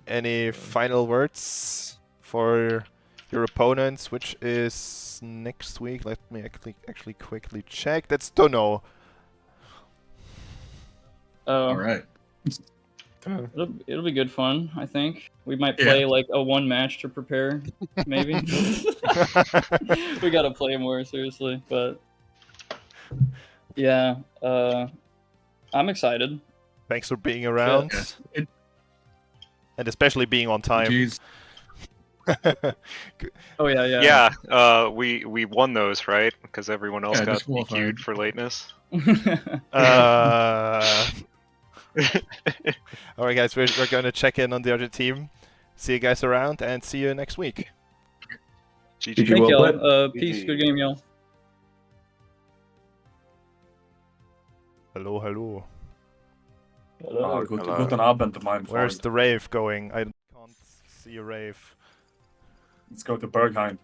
Any final words for your opponents, which is next week? Let me actually quickly check. That's dunno. All right. It'll be good fun, I think. We might play like a 1 match to prepare, maybe. We gotta play more seriously, but yeah, I'm excited. Thanks for being around, Yeah. and especially being on time. Jeez. Oh yeah. Yeah, we won those, right? Because everyone else Yeah, got disqualified. DQ'd for lateness. All right, guys, we're going to check in on the other team. See you guys around, and see you next week. GG. Did you Thank well y'all. played? Peace. Good game, y'all. Hello, hello. Guten Abend, mein Where's Freund. the rave going? I can't see a rave. Let's go to Berghain.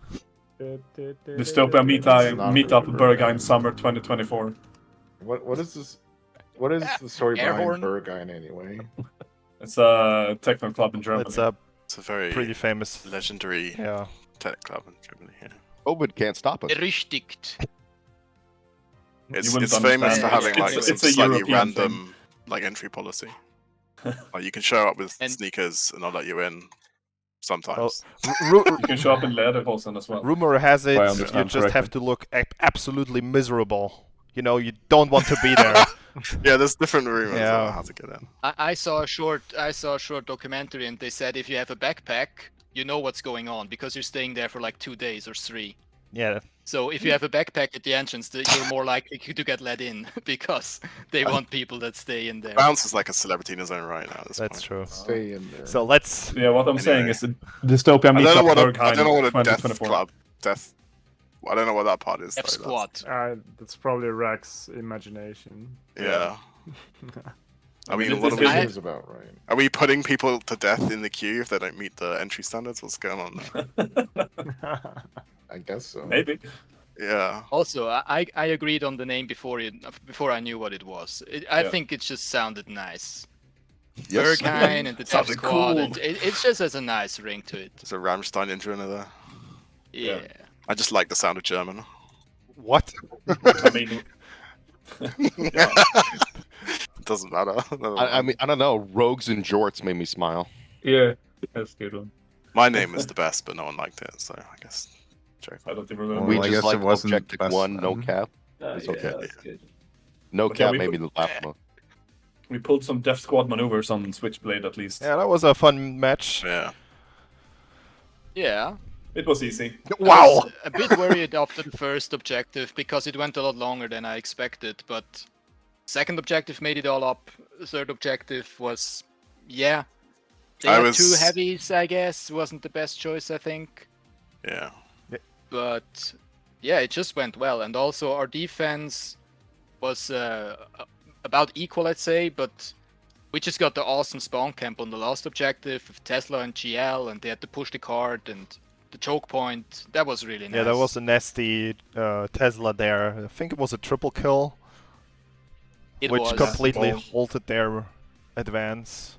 Dystopia It's meetup, not meetup really Berghain Berghain. summer 2024. What is this? What is the story behind Airborne. Berghain anyway? It's a techno club in Germany. It's a It's a very pretty famous. legendary Yeah. tech club in Germany. Yeah. COVID can't stop us. Berüchtigt. It's wouldn't famous for understand. having It's- like some it's a slightly European random like entry policy. Like you can show up with And- sneakers and I'll let you in sometimes. Ru- You can show up in Lederhosen as well. rumor has it If I you understand just have correctly. to look absolutely miserable. You know, you don't want to be there. Yeah, there's different rumors Yeah. about how to get in. I saw a short documentary, and they said if you have a backpack, you know what's going on because you're staying there for like 2 days or 3. Yeah. So if you have a backpack at the entrance, you're more likely to get let in because they want people that stay in there. Bounce is like a celebrity in his own right now. At this That's point. true. Stay in there. So let's. Yeah, what I'm saying Anyway. is the Dystopia I don't know meetup what a, Berghain I don't know what a death 2024. club death. I don't know what that part is. though, Deathsquad. That's probably Rax's imagination. Yeah. I mean, It's- what are it's we, I- Is about right. are we putting people to death in the queue if they don't meet the entry standards? What's going on there? I guess so. Maybe. Yeah. Also, I agreed on the name before I knew what it was. I Yeah. think it just sounded nice. Yes. Berghain and the Sounded Deathsquad. cool. And it just has a nice ring to it. There's a Rammstein intro in there. Yeah. I just like the sound of German. What? I mean, yeah. Doesn't matter. I mean, I don't know. Rogues and jorts made me smile. Yeah, that's a good one. My name is the best, but no one liked it, so I guess. Joke. I don't even remember. Well, We I just guess like it wasn't Objective best One, no then. cap. Yeah, It's okay. that's good. No Okay, cap we- made me laugh most. We pulled some Death Squad maneuvers on Switchblade at least. Yeah, that was a fun match. Yeah. Yeah. It was easy. I was a bit worried after the first objective because it went a lot longer than I expected, but second objective made it all up. Third objective was, yeah. They I had was- 2 heavies, I guess. Wasn't the best choice, I think. Yeah. But yeah, it just went well. And also our defense was about equal, let's say, but we just got the awesome spawn camp on the last objective with Tesla and GL, and they had to push the cart and the choke point. That was really nice. Yeah, there was a nasty Tesla there. I think it was a triple kill, It which was. completely Balls. halted their advance.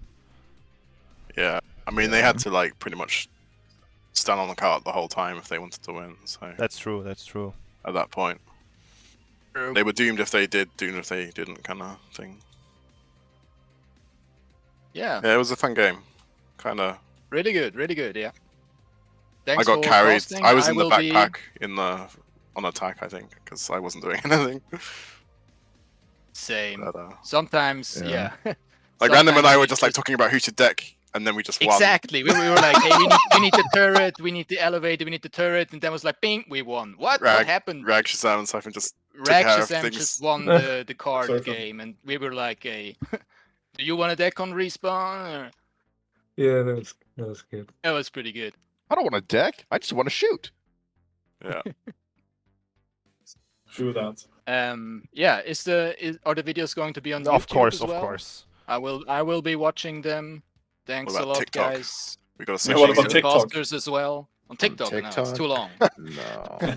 Yeah. I mean, they had to like pretty much stand on the cart the whole time if they wanted to win. So That's true. That's true. at that point, they were doomed if they did, doomed if they didn't, kind of thing. Yeah, Yeah, it was a fun game. Kind of. really good, yeah. I Thanks got for carried. casting. I was in the will be- backpack on attack, I think, because I wasn't doing anything. Same. But, Sometimes, Yeah. yeah. like Random and I Sometimes were we just like talking about who should deck, and then we just won. Exactly. We were like, hey, we need the turret, we need the elevator, we need the turret, and then was like, bing, we won. What happened? Rag, Shazam, and Siphon just took Rag care of Shazam things. just won the card Surfer. game, and we were like, hey, do you want a deck on respawn? Or... Yeah, that was good. That was pretty good. I don't want a deck. I just want to shoot. Yeah. True that. Yeah. Are the videos going to be on YouTube Of course, as of well? course. I will be watching them. Thanks What a about lot, TikTok? guys. We got to Yeah, switch what things about up. TikTok? Imposters as well. On TikTok, no, it's TikTok? too long. No.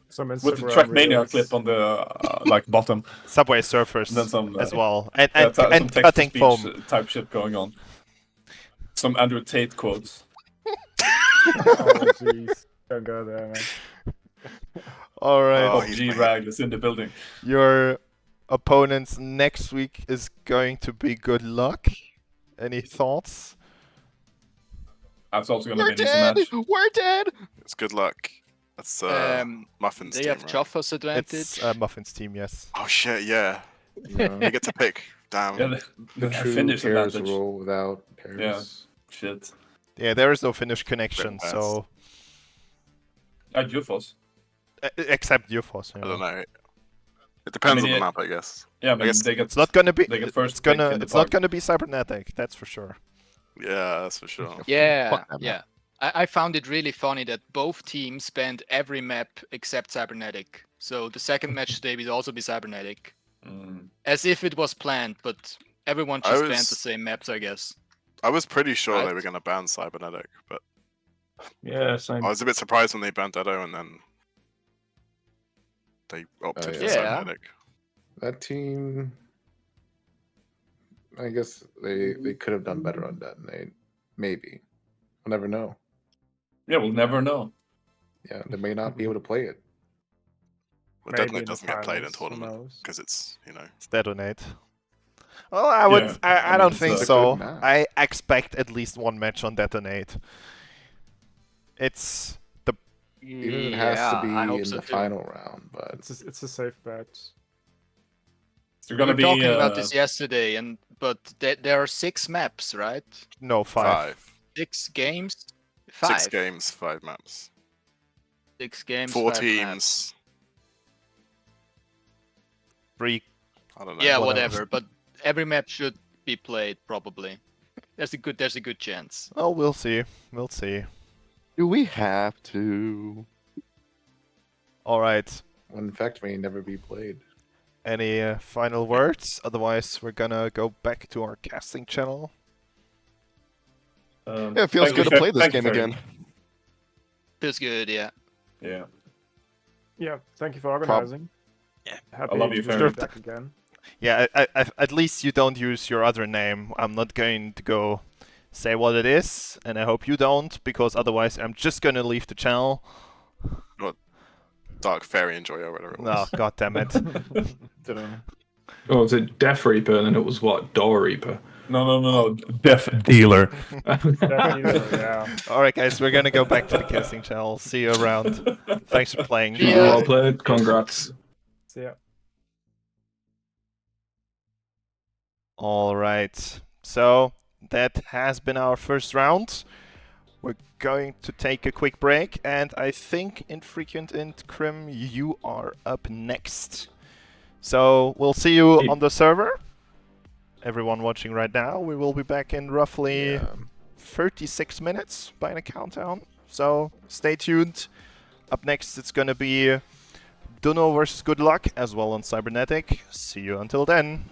Some With the Instagram Trackmania reels. clip on the like bottom, Subway Surfers and then some as well, and some and text-to-speech cutting foam. type shit going on. Some Andrew Tate quotes. Oh jeez, don't go there, man. All right, Oh, Oh, he's G my- Rag is in the building. your opponents next week is going to be GoodLuck. Any thoughts? That's also gonna We're be an easy dead. match. We're dead. It's good luck. That's Muffin's They team, have right? Joffa's advantage. It's Muffin's team, yes. Oh shit, yeah. No. You get to pick. Damn. Yeah, The the true finish Paris advantage. rule without Paris. Yeah. Shit. Yeah, there is no Finnish connection, pass. so Jufos. except UFOs. I don't know. It depends on the map, I guess. Yeah, I mean, guess they get It's not gonna be. They get first It's pick gonna. in the It's not park. gonna be cybernetic. That's for sure. Yeah, that's for sure. Yeah, Fuck that yeah. I found it really funny that both teams banned every map except cybernetic. So the second match today will also be cybernetic. As if it was planned, but everyone I just banned was- the same maps, I guess. I was pretty sure they Right. were going to ban Cybernetic, but Yeah, same. I was a bit surprised when they banned Edo and then they opted for Yeah. Cybernetic. That team, I guess they could have done better on Detonate. Maybe. We'll never know. Yeah, we'll never know. Yeah, they may not be able to play it. Well, Maybe Detonate in the doesn't get played in finals, who tournament knows? because it's, It's Detonate. Well, I would. Yeah, I I don't mean, think it's a so. good map. I expect at least one match on Detonate. It's the. Even if it has to be I hope in so the too. final round, but It's a safe bet. They're gonna We were be talking about this yesterday, but there are 6 maps, right? No, 5. 6 games. 5. 6 games, 5 maps. 6 games. 4 5 teams. maps. 3. I don't know. Yeah, whatever. whatever. But every map should be played probably. There's a good chance. Oh, we'll see. We'll see. Do we have to? All right. one in fact may never be played. Any final words? Otherwise, we're gonna go back to our casting channel. Yeah, it feels thank good you, to play this thank you, game Ferry. again. Feels good, yeah. Yeah. Yeah, thank you for organizing. Yeah. Happy love you, to be Ferry. back again. Yeah, at least you don't use your other name. I'm not going to go say what it is, and I hope you don't, because otherwise I'm just gonna leave the channel. Dark Fairy Enjoyer or whatever it No, was. god damn it. Oh, was it Death Reaper? And then it was what? Door Reaper. No. Death Dealer. Yeah. Alright guys, we're gonna go back to the casting channel. See you around. Thanks for playing. Yeah. Well played. Congrats. See ya. Alright, so that has been our first round. We're going to take a quick break, and I think Infrequent and Krim, you are up next. So we'll see you on the server. Everyone watching right now, we will be back in roughly 36 minutes by the countdown. So stay tuned. Up next, it's gonna be Dunno versus GoodLuck as well on Cybernetic. See you until then.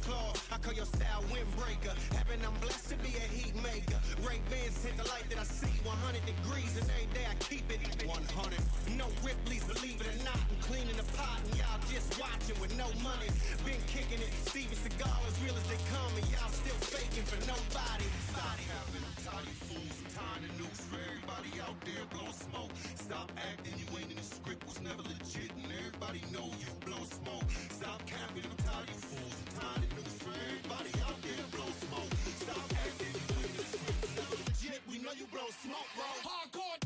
claw. I call your style windbreaker. Heaven, I'm blessed to be a heat maker. Ray-Bans hit the light that I see. 100 degrees and every day I keep it 100. No Ripley's, believe it or not. I'm cleaning the pot and y'all just watching with no money. Been kicking it. Steven Seagal as real as they come and y'all still faking for nobody. Stop having them tired of fools and tying the noose for everybody out there blowing smoke. Stop acting, you ain't in the script, was never legit, and everybody know you blow smoke. Stop capping, I'm tired of you fools and tying the noose for everybody out there blow smoke. Stop acting, you ain't in the script, was never legit, we know you blow smoke, bro. Hardcore.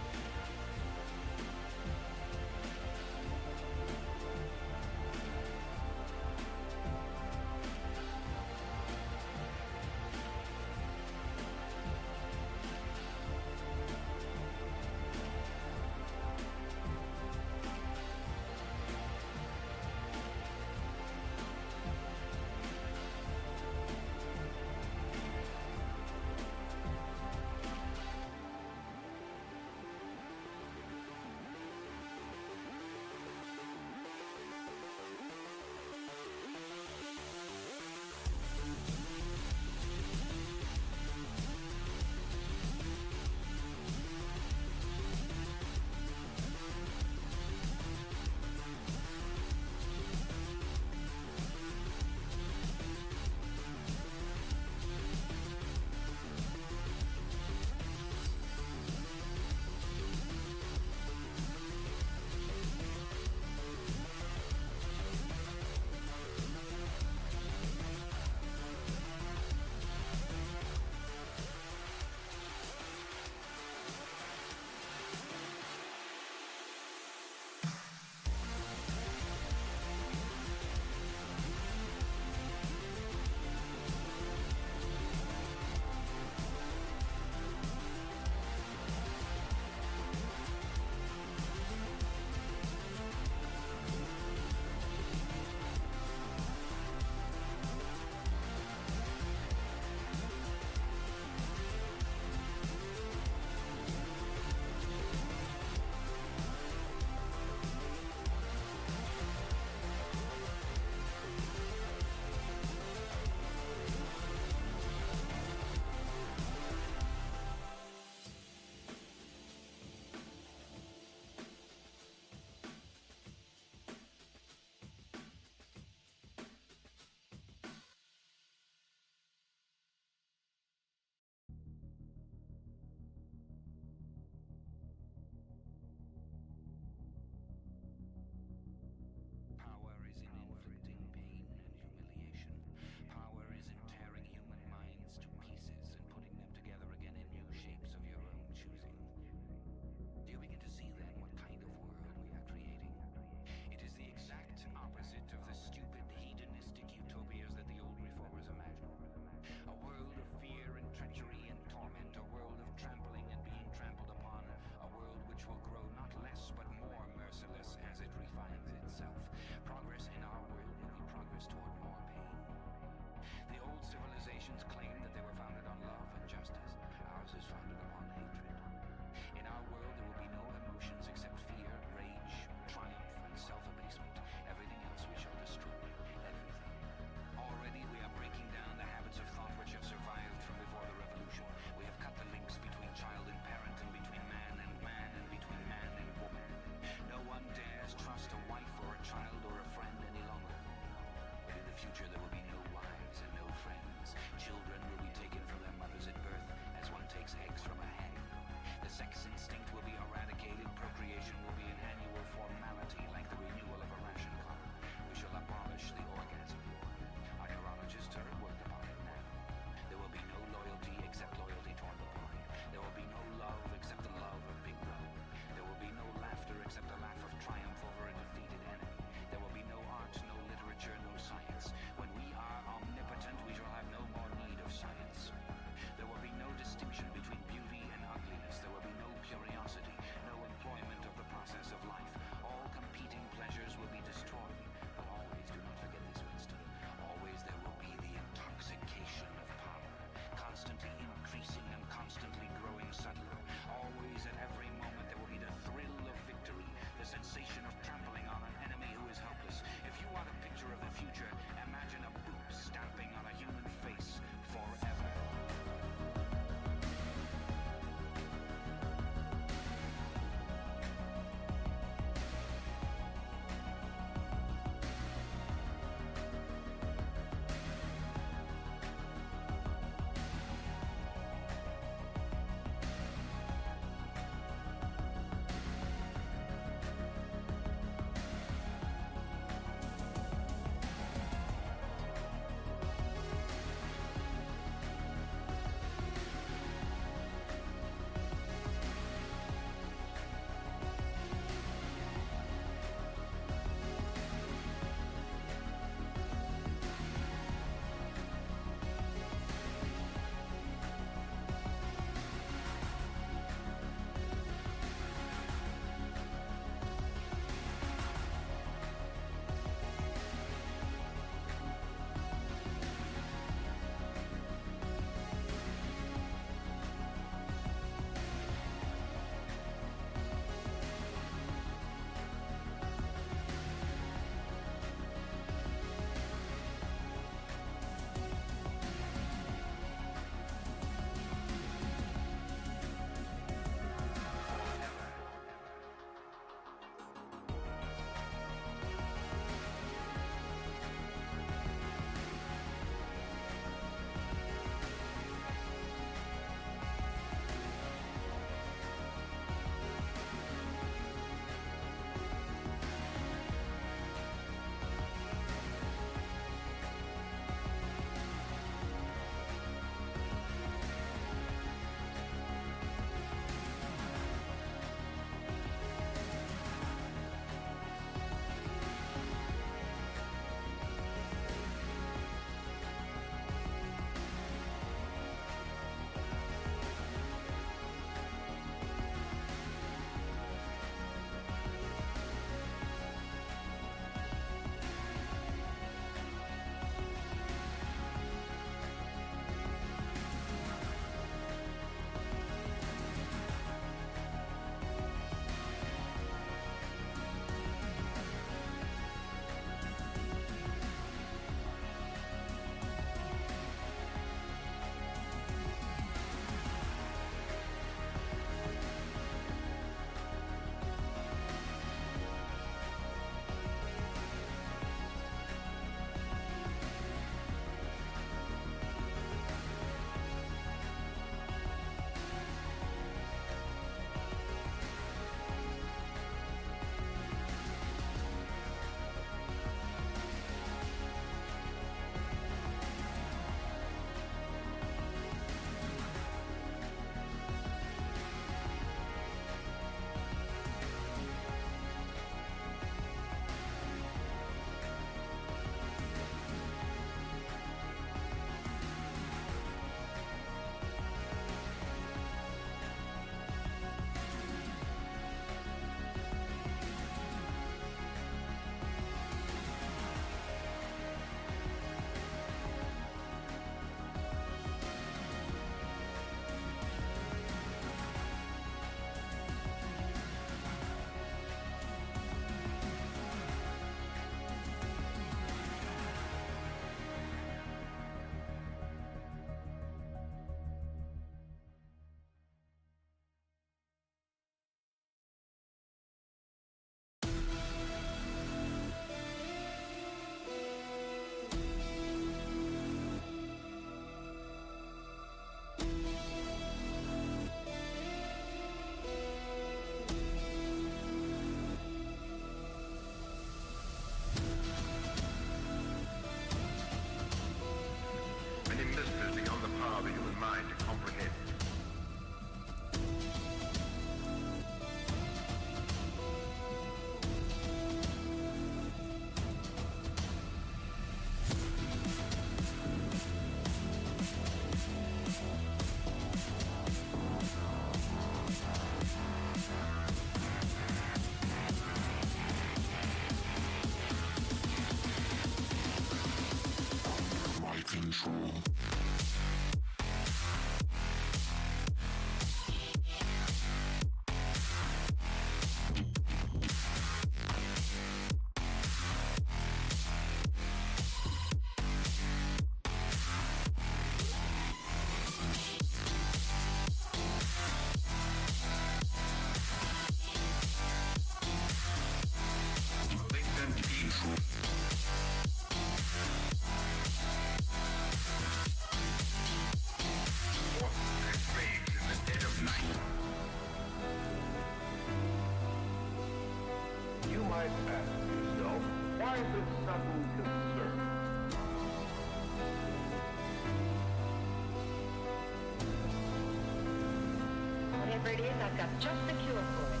whatever it is, I've got just the cure for it.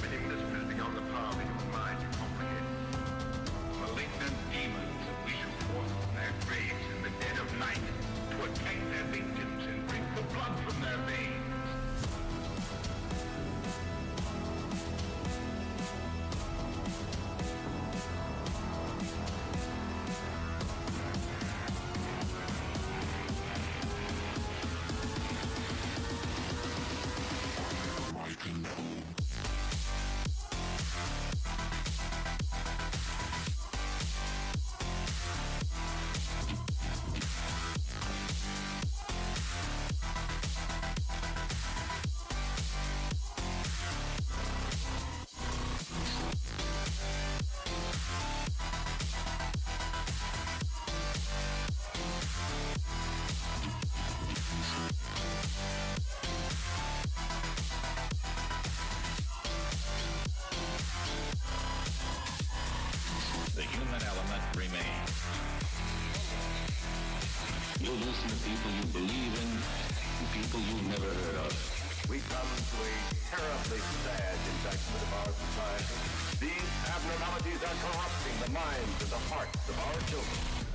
Many mysteries beyond the power of human mind to comprehend. Malignant demons that we shall forth from their graves in the dead of night to attack their victims and drink the blood from their veins. The human element remains. You listen to people you believe in, and people you've never heard of. We come to a terribly sad indictment of our society. These abnormalities are corrupting the minds and the hearts of our children.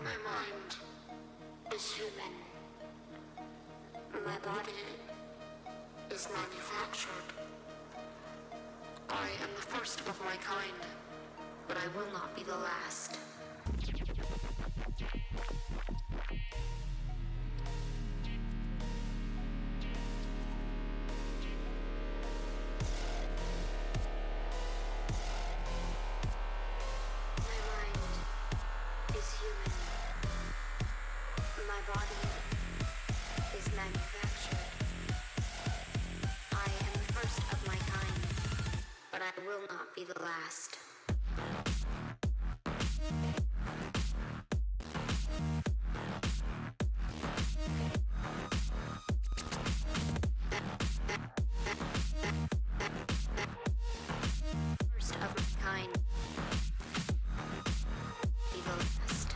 My mind is human. My body is manufactured. I am the first of my kind, but I will not be the last. My mind is human. My body is manufactured. I am the first of my kind, but I will not be the last. First of my kind, be the last.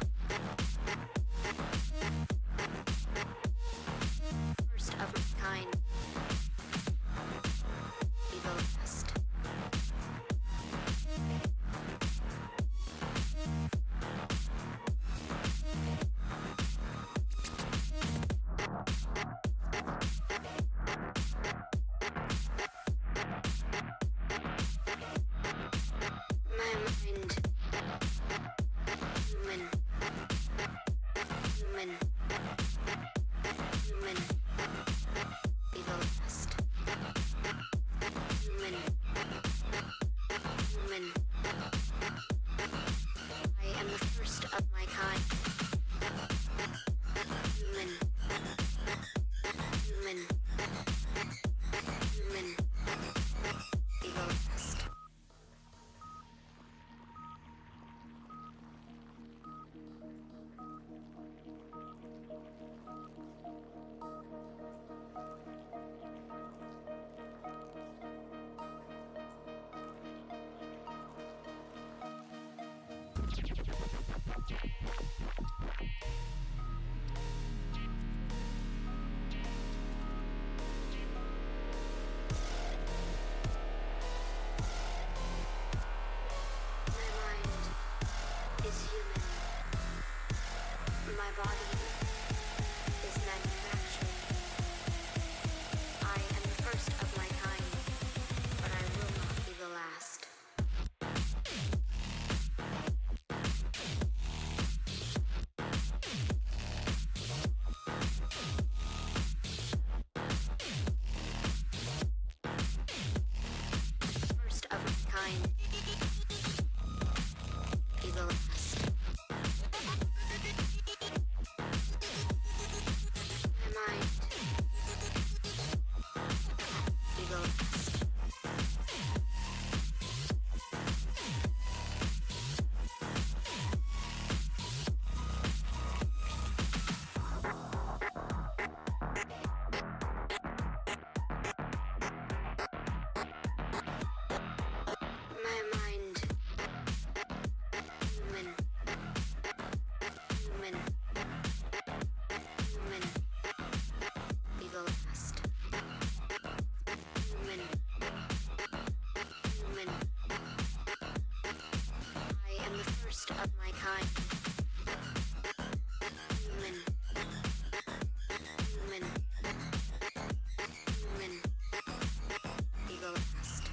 First of my kind, be the last. My mind, human, human, human, be the last. Human, human, I am the first of my kind. Human, human, human, be the last. My mind is human. My body is manufactured. I am the first of my kind, but I will not be the last. mind. Be the last. My mind. Be the last. My mind. Human. Human. Human. Be the last. Human. Human. I am the first of my kind. Human. Human. Human. Be the last.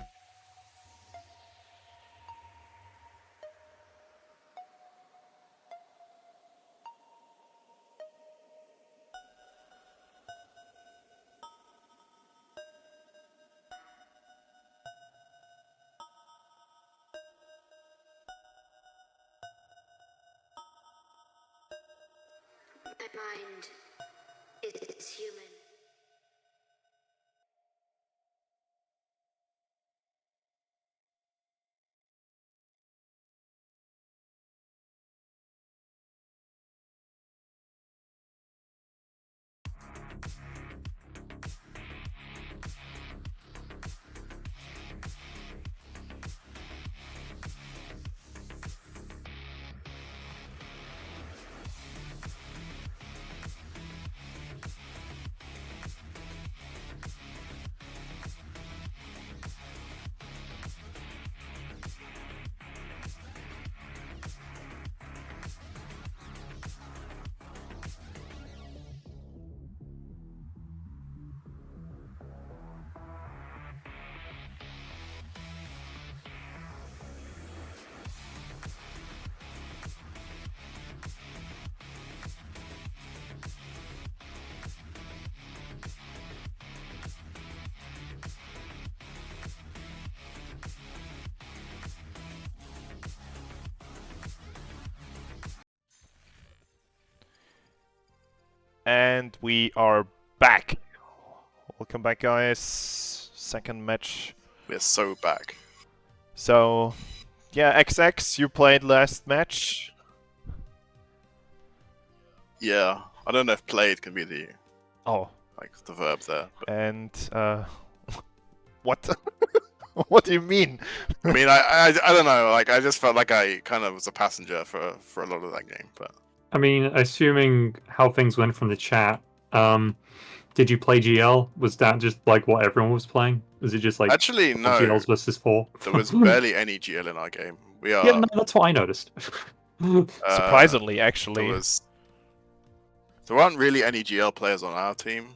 My mind is human. And we are back. Welcome back, guys. Second match. We're so back. So, yeah, XX, you played last match. Yeah, I don't know if played can be the the verb there. But... And what? What do you mean? I mean, I don't know. Like, I just felt like I kind of was a passenger for a lot of that game. But I mean, assuming how things went from the chat, did you play GL? Was that just like what everyone was playing? Was it just like actually no, GLs versus 4? There was barely any GL in our game. We are. Yeah, no, that's what I noticed. Surprisingly, actually, there aren't really any GL players on our team,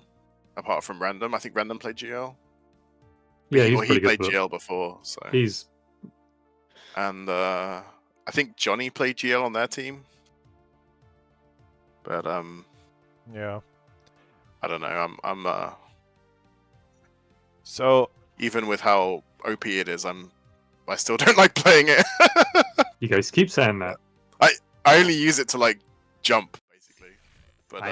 apart from Random. I think Random played GL. Yeah, he pretty played good GL before, so he's. And I think Johnny played GL on their team, but yeah, I don't know. I'm so even with how OP it is, I still don't like playing it. You guys keep saying that. I only use it to like jump basically, but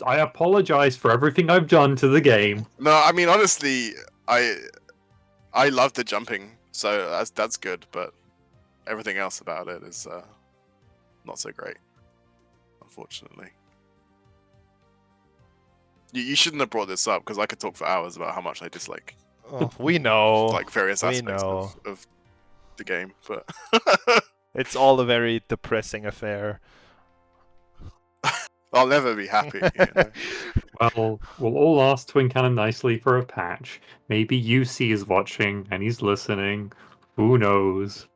I apologize for everything I've done to the game. no, I mean honestly, I love the jumping, so that's good, but everything else about it is not so great, unfortunately. You shouldn't have brought this up because I could talk for hours about how much I dislike. Oh, we know. Like various We aspects know. of the game, but it's all a very depressing affair. I'll never be happy. You know? Well, we'll all ask Twin Cannon nicely for a patch. Maybe UC is watching and he's listening. Who knows?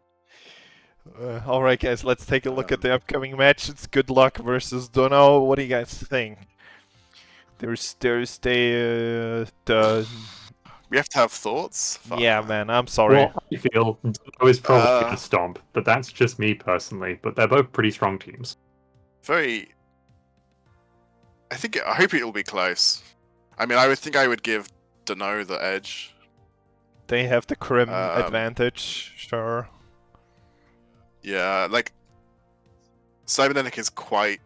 Alright, guys, let's take a look at the upcoming match. It's GoodLuck versus Dunno. What do you guys think? There's the we have to have thoughts. Fuck. Yeah, man, I'm sorry. Well, I feel Dunno is probably going to stomp, but that's just me personally. But they're both pretty strong teams. I hope it will be close. I mean, I would think I would give Dunno the edge, They have the Crim advantage, sure. Yeah, like Cybernetic is quite.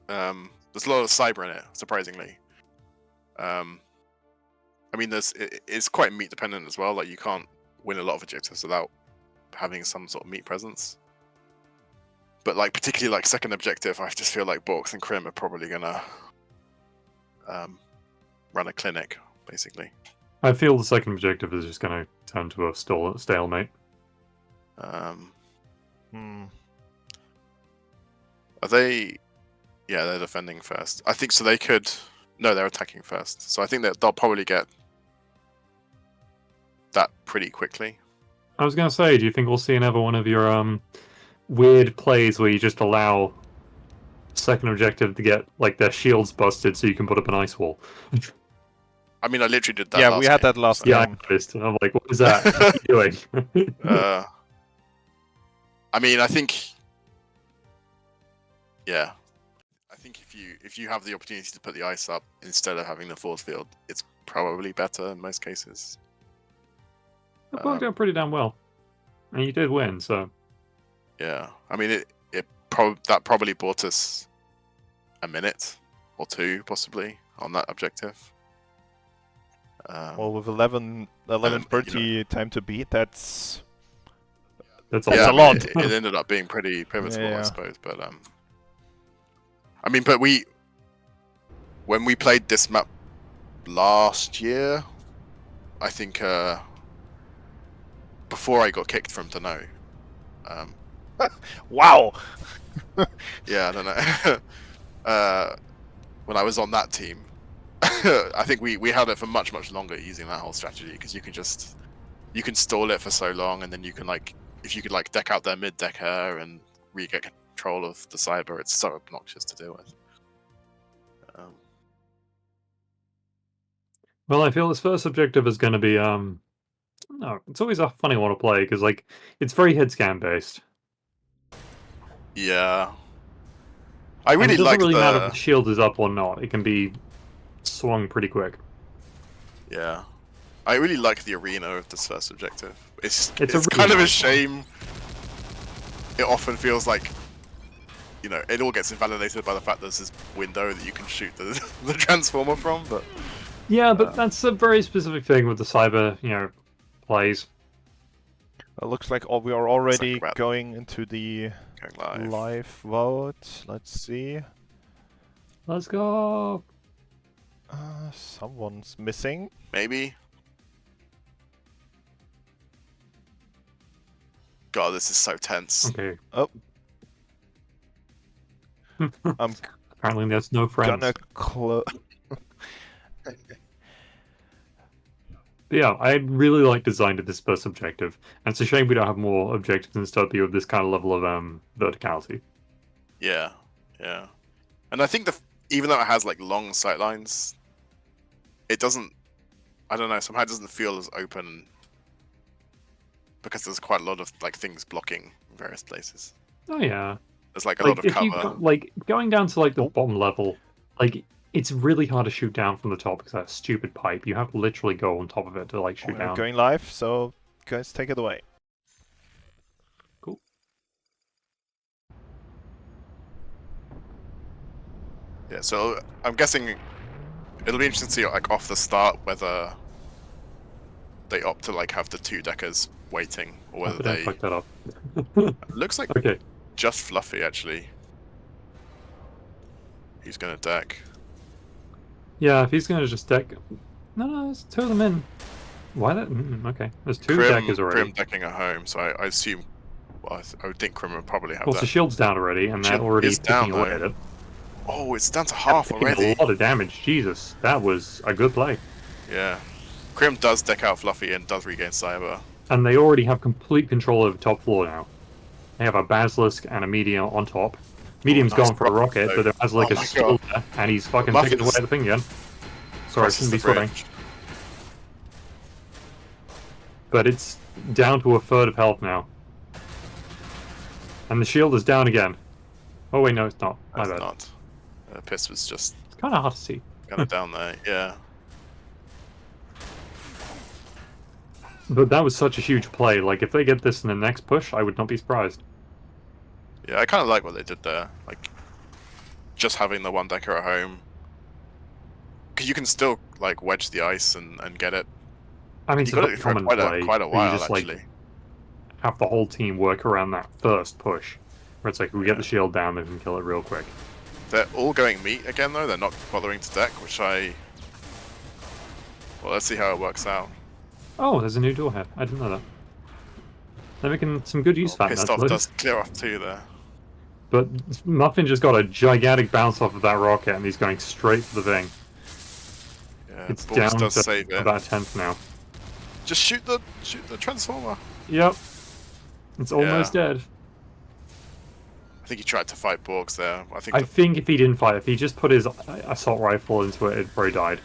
There's a lot of cyber in it, surprisingly. I mean, it's quite meat dependent as well. Like you can't win a lot of objectives without having some sort of meat presence. But like particularly like second objective, I just feel like Borks and Crim are probably gonna run a clinic, basically. I feel the second objective is just going to turn to a stalemate. Are they? Yeah, they're defending first. I think so. They could. No, they're attacking first. So I think that they'll probably get that pretty quickly. I was going to say, do you think we'll see another one of your weird plays where you just allow second objective to get like their shields busted so you can put up an ice wall? I mean, I literally did that. Yeah, we had that last Yeah, I game. noticed. I'm like, what was that? What are you doing? I mean, I think. Yeah, I think if you have the opportunity to put the ice up instead of having the force field, it's probably better in most cases. It worked out pretty damn well, and you did win. So. Yeah, I mean, that probably bought us a minute or two, possibly, on that objective. Well, with 11:30 time to beat, that's a a lot. It ended up being pretty pivotal, Yeah. I suppose. But I mean, when we played this map last year, I think before I got kicked from dunno. Wow. Yeah, I don't know. When I was on that team, I think we held it for much longer using that whole strategy because you can stall it for so long, and then you can if you could deck out their mid decker and re-get control of the cyber, it's so obnoxious to deal with. Well, I feel this first objective is going to be no, it's always a funny one to play because it's very head scan based. Yeah, I And really it doesn't like really the. matter if the shield is up or not. It can be swung pretty quick. Yeah, I really like the arena of this first objective. It's It's a kind really of a nice shame. It often feels like, it all gets invalidated by the fact there's this window that you can shoot the transformer from. But Yeah, but that's a very specific thing with the cyber, plays. It looks like we are already going into the live vote. Let's see. Let's go. Someone's missing. maybe. God, this is so tense. Okay. Oh. I'm Apparently, there's no friends. gonna close. Yeah, I really like design to this first objective, and it's a shame we don't have more objectives in Stopia with this kind of level of verticality. Yeah, yeah. And I think even though it has long sight lines, it doesn't. I don't know. Somehow it doesn't feel as open because there's quite a lot of things blocking in various places. Oh yeah. There's a lot of if cover. you going down to the bottom level, it's really hard to shoot down from the top because that stupid pipe. You have to literally go on top of it to shoot We're down. going live, so guys, take it away. Cool. Yeah, so I'm guessing it'll be interesting to see off the start whether they opt to have the two deckers waiting or whether Don't they. fuck that up. Looks like Okay. just Fluffy actually. He's gonna deck. Yeah, if he's gonna just deck. No, there's two of them in. Why that? Okay, there's two deckers already. Crim decking a home, so I assume. Well, I would think Crim would probably have Well, that. the shield's down already, and they're Shield already is down, picking away though. at it. Oh, it's down to half Taking already. A lot of damage. Jesus, that was a good play. Yeah. Crim does deck out Fluffy and does regain Cyber. And they already have complete control over top floor now. They have a Basilisk and a Medium on top. Medium's nice gone for a block, rocket, though. but there has Oh a my skill God. there, and he's fucking Muffins. taking away the thing again. Sorry, I shouldn't be sweating. bridge. But it's down to a third of health now. And the shield is down again. Oh wait, no, it's not. My It's bad. not. Piss was just It's kind of hard to see. kind of down there. Yeah. But that was such a huge play. Like, if they get this in the next push, I would not be surprised. Yeah, I kind of like what they did there. Like, just having the one decker at home. Because you can still, like, wedge the ice and get it. I mean, You it's got a it for common quite play, a where you while, just, actually. like, have the whole team work around that first push. Where it's like, we get the shield down, they can kill it real quick. They're all going meat again, though. They're not bothering to deck, which I... Well, let's see how it works out. Oh, there's a new door here. I didn't know that. They're making some good use of that. Pissed off does clear off 2 there. But Muffin just got a gigantic bounce off of that rocket, and he's going straight for the thing. Yeah, It's Borks down does to save it. about a 10th now. Just shoot the transformer. Yep. It's almost dead. I think he tried to fight Borks there. I think if he didn't fight, if he just put his assault rifle into it, it probably died.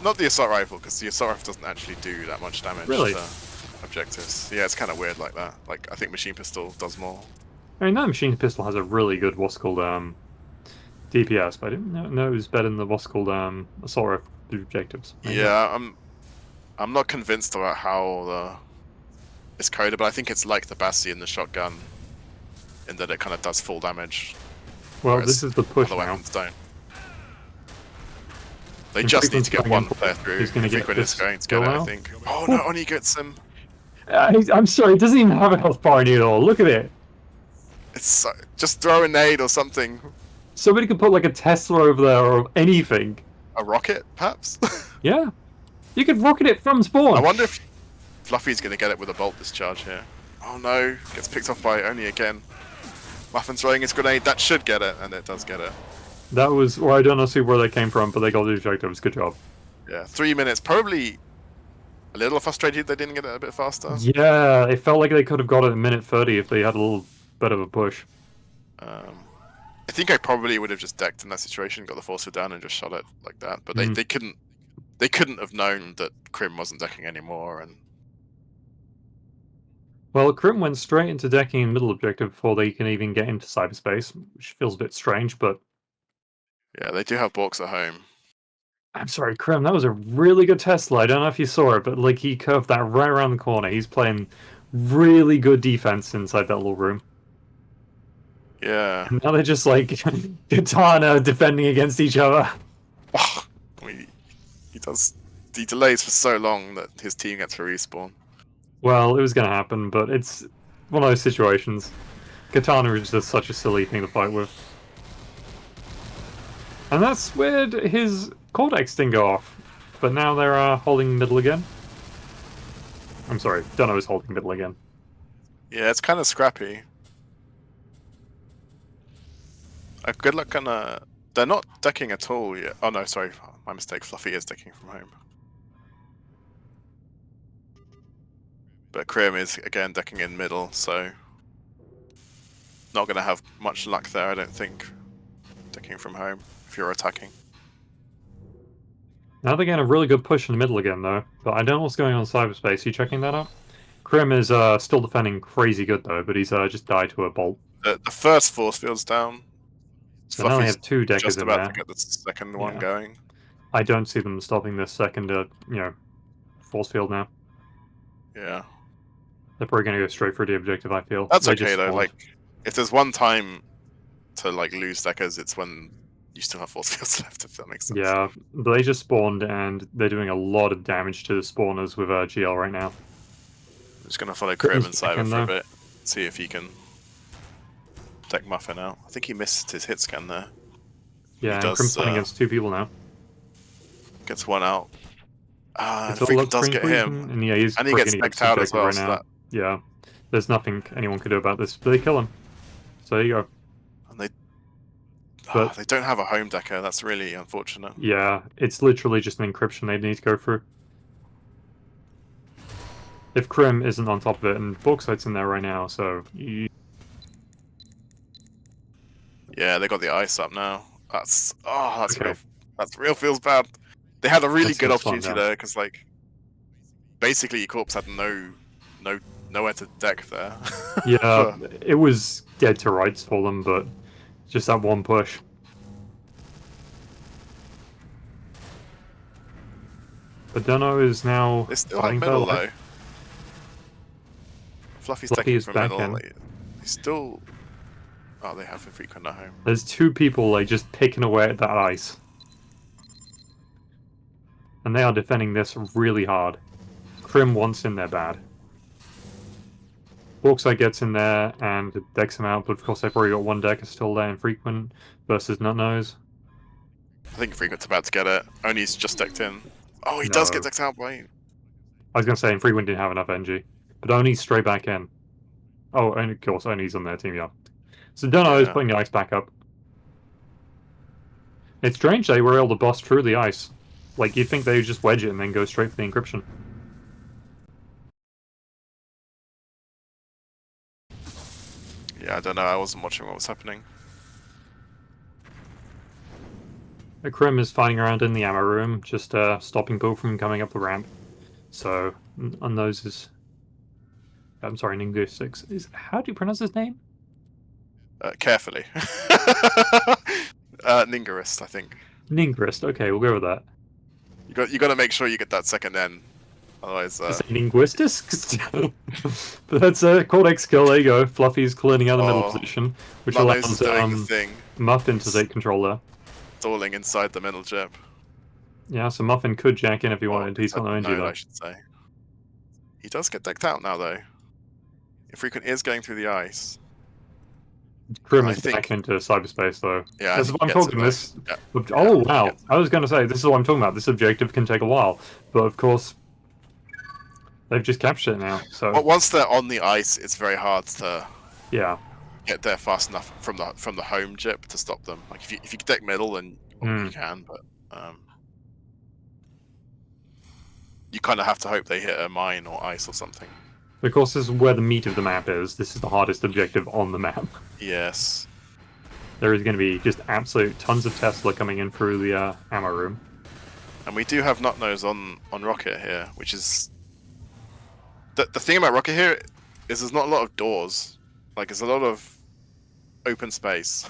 Not the assault rifle, because the assault rifle doesn't actually do that much damage Really? to objectives. Yeah, it's kind of weird like that. Like, I think machine pistol does more. I mean, that machine pistol has a really good what's called DPS, but I didn't know it was better than the what's called assault rifle objectives. Maybe. Yeah, I'm not convinced about how it's coded, but I think it's like the Bassi and the shotgun, in that it kind of does full damage. Well, this is the push other now. weapons don't. They And just need to get Frequent's one player through. He's gonna get Frequent is this going to get it, skill I think. Oh no, Oni gets him. I'm sorry, it doesn't even have a health bar anymore. Look at it. It's just throw a nade or something. Somebody could put like a Tesla over there or anything. A rocket, perhaps? Yeah. You could rocket it from spawn. I wonder if Fluffy's going to get it with a bolt discharge here. Oh no, gets picked off by Oni again. Muffin's throwing his grenade, that should get it, and it does get it. That was, well, I don't know where they came from, but they got the objectives. Good job. Yeah, 3 minutes. Probably a little frustrated they didn't get it a bit faster. Yeah, it felt like they could have got it in minute 30 if they had a little bit of a push. I think I probably would have just decked in that situation, got the force field down and just shot it like that. But they couldn't have known that Crim wasn't decking anymore. And Well, Crim went straight into decking in middle objective before they can even get into cyberspace, which feels a bit strange, but yeah, they do have Borks at home. I'm sorry, Crim, that was a really good Tesla. I don't know if you saw it, but like he curved that right around the corner. He's playing really good defense inside that little room. Yeah. And now they're just like Katana defending against each other. I mean, he delays for so long that his team gets to respawn. Well, it was going to happen, but it's one of those situations. Katana is just such a silly thing to fight with. And that's where his Cortex didn't go off. But now they're holding middle again. I'm sorry, Dunno is holding middle again. Yeah, it's kind of scrappy. Good luck on they're not decking at all yet. Oh no, sorry, my mistake. Fluffy is decking from home. But Krim is again decking in middle, so not going to have much luck there, I don't think. Decking from home if you're attacking. Now they're getting a really good push in the middle again, though. But I don't know what's going on in cyberspace. You checking that out? Krim is still defending crazy good, though, but he's just died to a bolt. The first force field's down. So now they have 2 deckers just in about there. to get the second one going. I don't see them stopping this second, force field now. Yeah. They're probably going to go straight for the objective, I feel. That's They okay, just though. spawned. Like, if there's one time to, like, lose deckers, it's when you still have force fields left, if that makes sense. Yeah, but they just spawned, and they're doing a lot of damage to the spawners with GL right now. I'm just going to follow Krim and Cyber second, for a though. bit. See if he can deck Muffin out. I think he missed his hit scan there. Yeah, and Crim's playing against 2 people now. Gets one out. It's The all Freakin' luck does screen get for him. him, and yeah, he's And he gets freaking decked out as subjective well, right so now. that... Yeah, there's nothing anyone can do about this, but they kill him. So there you go. And they... But- they don't have a home decker, that's really unfortunate. Yeah, it's literally just an encryption they need to go through. If Krim isn't on top of it, and Borksight's in there right now, so... Yeah, they got the ice up now. That's Okay. real feels bad. They had a really Let's good just find opportunity out. there because like basically your corpse had nowhere to deck there. Yeah, it was dead to rights for them, but just that one push. But dunno is now They still have fighting for middle their though. life. Fluffy's Fluffy taking is from back middle. in. Like, he's still. Oh, they have infrequent at home. There's two people like just picking away at that ice. And they are defending this really hard. Crim wants in there bad. Borkside gets in there and decks him out, but of course they've already got one deck still there infrequent versus Nutnose. I think Frequent's about to get it. Only's just decked in. Oh, he No. does get decked out by. I was going to say infrequent didn't have enough NG, but Only's straight back in. Oh, and of course Only's on their team, yeah. So Dunno is putting the ice back up. It's strange they were able to bust through the ice. Like, you'd think they would just wedge it and then go straight for the encryption. Yeah, I don't know. I wasn't watching what was happening. Crim is fighting around in the ammo room, just stopping people from coming up the ramp. So, on those is... I'm sorry, Linguistics. How do you pronounce his name? Carefully. Ningarist, I think. Ningrist, okay, we'll go with that. You got to make sure you get that second N. Otherwise, Linguistics? But that's a Cortex skill, there you go. Fluffy's clearing out the middle position, which Nutnose allows is doing the thing. Muffin to take control there. Stalling inside the middle jib. Yeah, so Muffin could jack in if he wanted. He's got no energy though. I should say. He does get decked out now, though. Infrequent is going through the ice. Crim is back into cyberspace, though. Yeah, this is what I'm talking about. Oh, wow. I was going to say, this is what I'm talking about. This objective can take a while. But, of course, they've just captured it now. So But once they're on the ice, it's very hard to get there fast enough from the home jib to stop them. Like, if you deck middle, then you can, but you kind of have to hope they hit a mine or ice or something. Of course, this is where the meat of the map is. This is the hardest objective on the map. Yes. There is going to be just absolute tons of Tesla coming in through the ammo room. And we do have Nutnose on Rocket here, which is... The thing about Rocket here is there's not a lot of doors. Like, there's a lot of open space.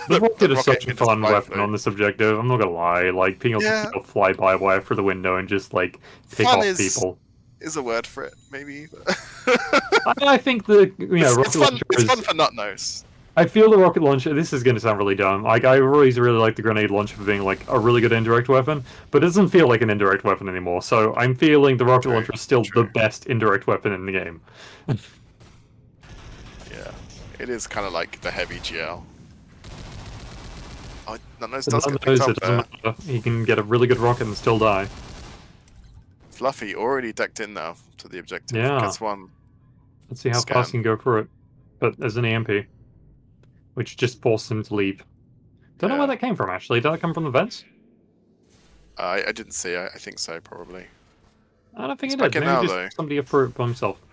The Rocket is such a fun weapon on this objective, I'm not going to lie. Like, being able to fly by wire through the window and just, like, pick off people. Is a word for it, maybe. I think the rocket launcher it's fun for Nutnose. I feel the rocket launcher. This is going to sound really dumb. Like I always really like the grenade launcher for being like a really good indirect weapon, but it doesn't feel like an indirect weapon anymore. So I'm feeling the rocket launcher is still the best indirect weapon in the game. Yeah, it is kind of like the heavy GL. Oh, Nutnose does get picked up there. Matter. He can get a really good rocket and still die. Fluffy already decked in now to the objective. Yeah. Gets one. Let's see how fast he can go through it. But there's an EMP, which just forced him to leave. Don't know where that came from, actually. Did that come from the vents? I didn't see. I think so, probably. I don't think It's it did. back in Maybe now, just though. somebody threw it by himself.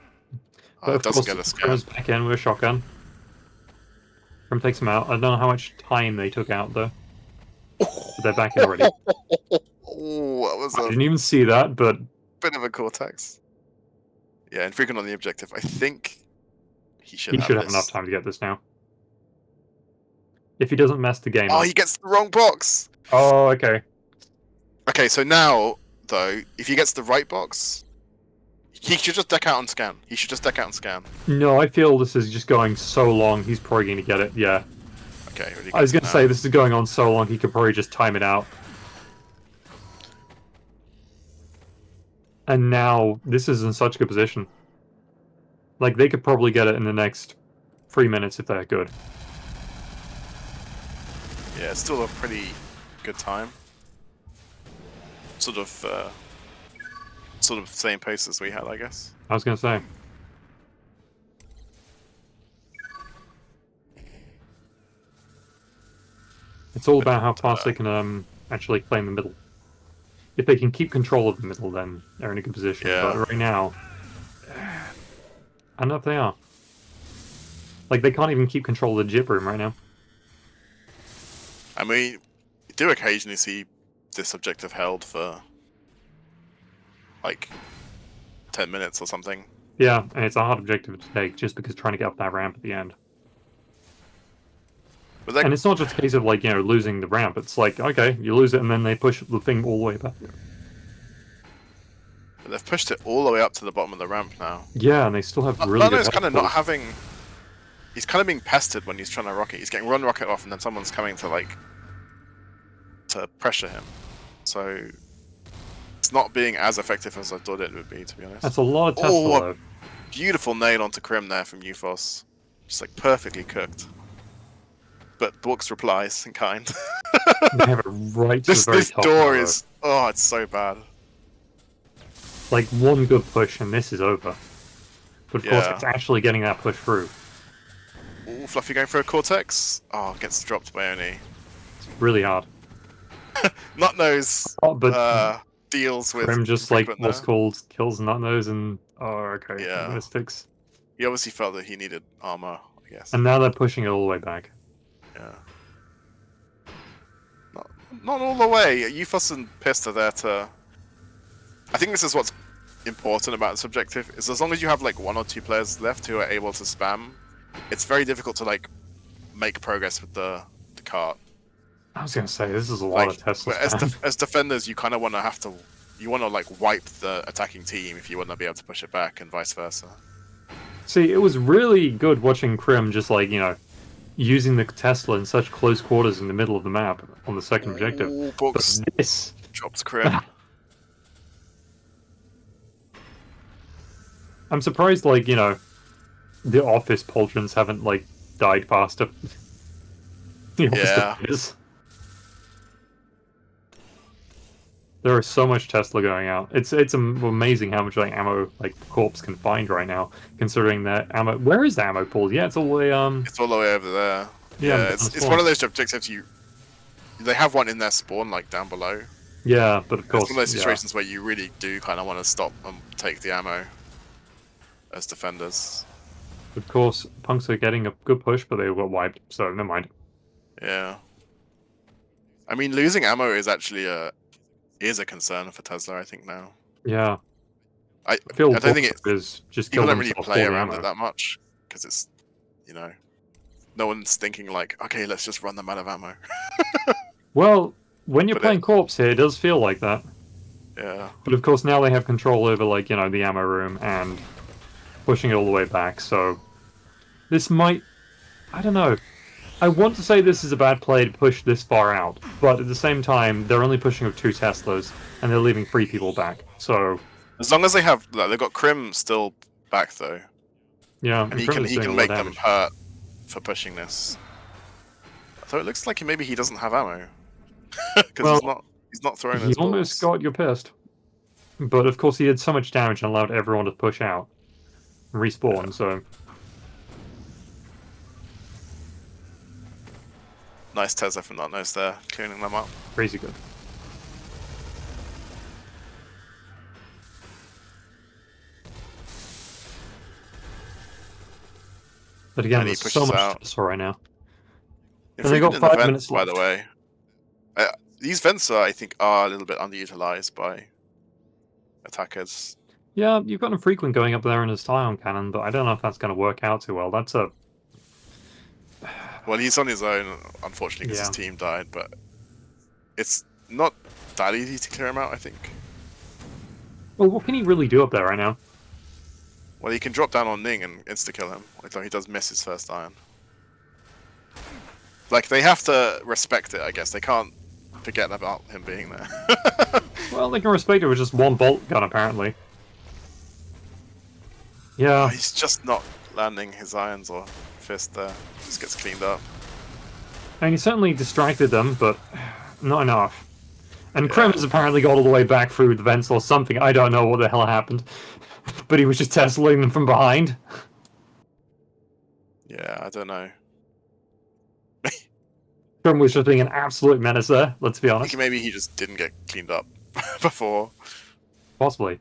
But It of doesn't course, get a scan. Comes back in with a shotgun. Grim takes him out. I don't know how much time they took out, though. But they're back in already. Oh, that was I didn't even see that, but... bit of a Cortex. Yeah, infrequent on the objective. I think he should have enough time to get this now. If he doesn't mess the game up. Oh, he gets the wrong box! Oh, okay. Okay, so now, though, if he gets the right box, he should just deck out and scan. He should just deck out and scan. No, I feel this is just going so long, he's probably going to get it, yeah. Okay, I was going to say, this is going on so long, he could probably just time it out. And now, this is in such a good position. Like, they could probably get it in the next 3 minutes if they're good. Yeah, it's still a pretty good time. Sort of same pace as we had, I guess. I was going to say. It's all about how fast they can actually claim the middle. If they can keep control of the middle, then they're in a good position. Yeah. But right now, I don't know if they are. Like, they can't even keep control of the jib room right now. I mean, you do occasionally see this objective held for, like, 10 minutes or something. Yeah, and it's a hard objective to take just because trying to get up that ramp at the end. But and it's not just a case of, like, losing the ramp. It's like, okay, you lose it and then they push the thing all the way back. They've pushed it all the way up to the bottom of the ramp now. Yeah, and they still have really good Dunno's kind of not health having... He's kind of being pestered when he's trying to rocket. He's getting run rocket off, and then someone's coming to, like... to pressure him. So... It's not being as effective as I thought it would be, to be honest. That's a lot of Tesla, Oh, though. a beautiful nail onto Krim there from Euphos. Just, like, perfectly cooked. But Bork's replies in kind. They have it right to This the very top door now, is... Oh, it's so bad. like one good push and this is over. But of course, Yeah. it's actually getting that push through. Ooh, Fluffy going for a Cortex. Oh, gets dropped by Oni. It's really hard. Nut Nose But deals with Krim just like Frequent what's there. called kills Nutnose and okay, Yeah. Mystics. He obviously felt that he needed armor, I guess. And now they're pushing it all the way back. Yeah. Not all the way. Euphos and Pist are there to... I think this is what's important about this objective, is as long as you have like 1 or 2 players left who are able to spam, it's very difficult to like make progress with the cart. I was gonna say this is a lot of Tesla spam. As defenders, you kind of want to you want to like wipe the attacking team if you want to be able to push it back, and vice versa. See, it was really good watching Krim just like, you know, using the Tesla in such close quarters in the middle of the map on the second objective. Ooh, But Books this drops Krim. I'm surprised, like, you know, the office pauldrons haven't, like, died faster. The office Yeah. defenders. There is so much Tesla going out. It's amazing how much like ammo like Corpse can find right now, considering that ammo. Where is the ammo pool? Yeah, it's all the way It's all the way over there. Yeah, it's one of those objectives they have one in their spawn like down below. Yeah, but of course, it's one of those situations where you really do kind of want to stop and take the ammo as defenders. Of course, punks are getting a good push, but they got wiped, so never mind. Yeah. I mean, losing ammo is actually a concern for Tesla, I think now. Yeah. I feel don't think is just people kill don't really themselves play for the around ammo. it that much because it's, you know, no one's thinking like, okay, let's just run them out of ammo. Well, when you're But playing Corpse here, it does feel like that. Yeah. But of course, now they have control over, like, you know, the ammo room and pushing it all the way back, so this might... I don't know. I want to say this is a bad play to push this far out, but at the same time, they're only pushing with 2 Teslas, and they're leaving 3 people back, so... As long as they have, like, they've got Krim still back though. Yeah, and he Krim can is doing a lot make of them damage. hurt for pushing this. So it looks like maybe he doesn't have ammo because he's not throwing He those almost balls. got you pissed. But of course he did so much damage and allowed everyone to push out. And respawn, so... Nice Tesla from Not Nose there, cleaning them up. Crazy good. But again, And he there's so pushes much out. Tesla right now. If And they we got get in the 5 vents, minutes by left. the way. These vents are, I think, are a little bit underutilized by attackers. Yeah, you've got a frequent going up there in his Scion cannon, but I don't know if that's going to work out too well. That's a... Well, he's on his own, unfortunately, because his Yeah. team died, but it's not that easy to clear him out, I think. Well, what can he really do up there right now? Well, he can drop down on Ning and insta-kill him, although he does miss his first iron. Like, they have to respect it, I guess. They can't forget about him being there. Well, they can respect it with just 1 bolt gun, apparently. Yeah. He's just not landing his irons or fist there. Just gets cleaned up. I mean, he certainly distracted them, but not enough. And Krim has apparently got all the way back through the vents or something. I don't know what the hell happened. But he was just Teslaing them from behind. Yeah, I don't know. Krim was just being an absolute menace there, let's be I honest. think maybe he just didn't get cleaned up before. Possibly.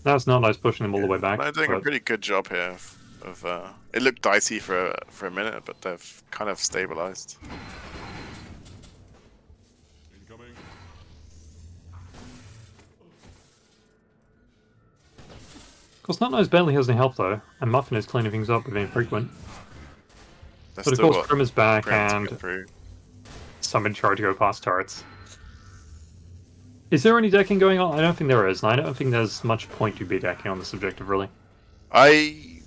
That's not nice pushing them all the way back. They're doing a but- pretty good job here. It looked dicey for a minute, but they've kind of stabilized. Of course, Nut Nose barely has any health though, and Muffin is cleaning things up with infrequent. They've But of still course, got Krim is back Krim to and get through. some in charge to go past turrets. Is there any decking going on? I don't think there is, and I don't think there's much point to be decking on this objective, really. I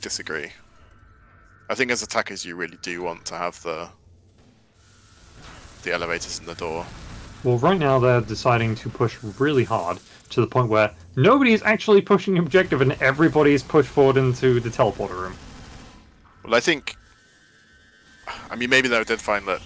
disagree. I think as attackers, you really do want to have the elevators in the door. Well, right now they're deciding to push really hard to the point where nobody is actually pushing the objective and everybody is pushed forward into the teleporter room. Well, I think... I mean, maybe they did find that...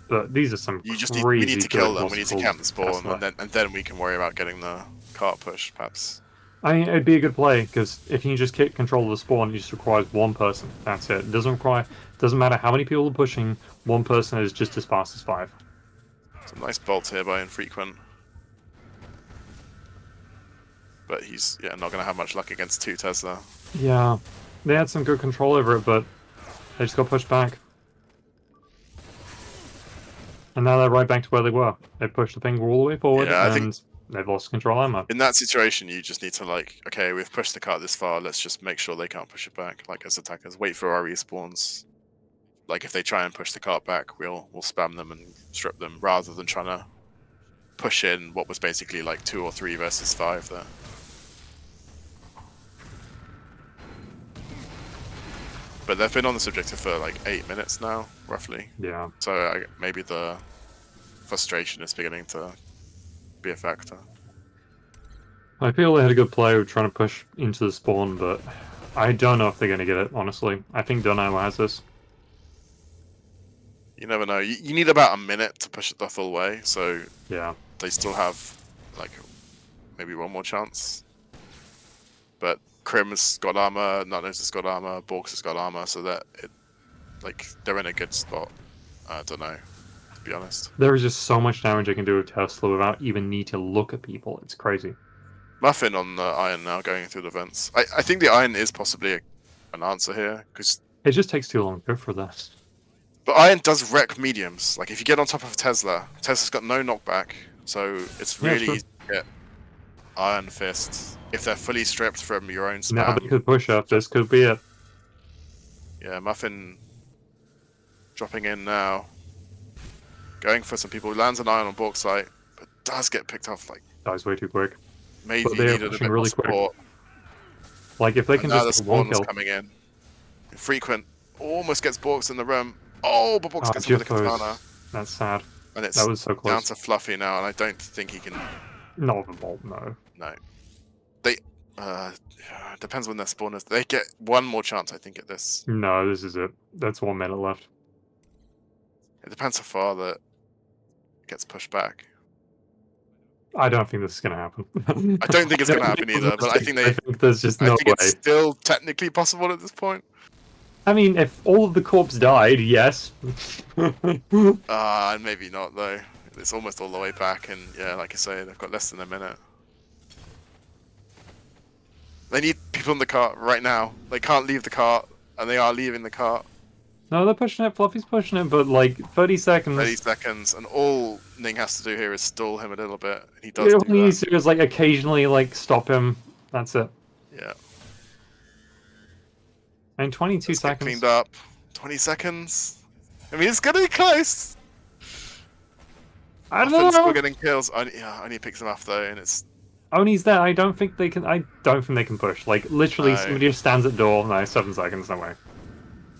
But these are some You just crazy we need to kill them, we need to multiple camp the spawn, Tesla. and then we can worry about getting the cart pushed, perhaps. I mean, it'd be a good play, because if you just get control of the spawn, it just requires one person. That's it. It doesn't matter how many people are pushing, one person is just as fast as 5. Some nice bolts here by Infrequent. But he's not going to have much luck against 2 Tesla. Yeah, they had some good control over it, but they just got pushed back. And now they're right back to where they were. They pushed the finger all the way forward, Yeah, I and they've lost control ammo. In that situation, you just need to, like, okay, we've pushed the cart this far, let's just make sure they can't push it back, like, as attackers. Wait for our respawns. Like, if they try and push the cart back, we'll spam them and strip them, rather than trying to push in what was basically, like, 2 or 3 versus 5 there. But they've been on this objective for, like, 8 minutes now, roughly. Yeah. So maybe the frustration is beginning to be a factor. I feel they had a good play of trying to push into the spawn, but I don't know if they're going to get it, honestly. I think dunno has this. You never know. You need about a minute to push it the full way, so yeah, they still have, like, maybe one more chance. But Krim's got armor, Nutnose has got armor, Borks has got armor, so that they're in a good spot. I don't know, to be honest. There is just so much damage I can do with Tesla without even need to look at people. It's crazy. Muffin on the iron now, going through the vents. I think the iron is possibly an answer here, because it just takes too long to go for that. But iron does wreck mediums. Like, if you get on top of Tesla's got no knockback, so it's really easy to get iron fists if they're fully stripped from your own spam. Now they could push up. This could be it. Yeah, Muffin dropping in now. Going for some people. Lands an iron on Bauxite, but does get picked off. Like, dies way too quick. Maybe but they are needed a pushing bit really more support. quick. Like, if they can now just the get one spawn's kill. coming in. Frequent almost gets Borks in the room. Oh, but Borks gets him with the katana. That's sad. And it's that was so close. down to Fluffy now, and I don't think he can... Not the bolt, no. No. They... depends when their spawn is. They get one more chance, I think, at this. No, this is it. That's 1 minute left. It depends how far that gets pushed back. I don't think this is going to happen. I don't think it's going to happen either, but I think there's just no way. it's still technically possible at this point. I mean, if all of the corps died, yes. Maybe not, though. It's almost all the way back, and yeah, like I say, they've got less than a minute. They need people in the cart right now. They can't leave the cart, and they are leaving the cart. No, they're pushing it. Fluffy's pushing it, but like 30 seconds. 30 seconds, and all Ning has to do here is stall him a little bit. And he does. All he needs to do is like occasionally like stop him. That's it. Yeah. And 22 seconds. Cleaned up. 20 seconds. I mean, it's gonna be close. I don't know. Still getting kills. Only picks him off though, and it's. Only's there. I don't think they can. I don't think they can push. Like literally, somebody just stands at door. No, 7 seconds. No way.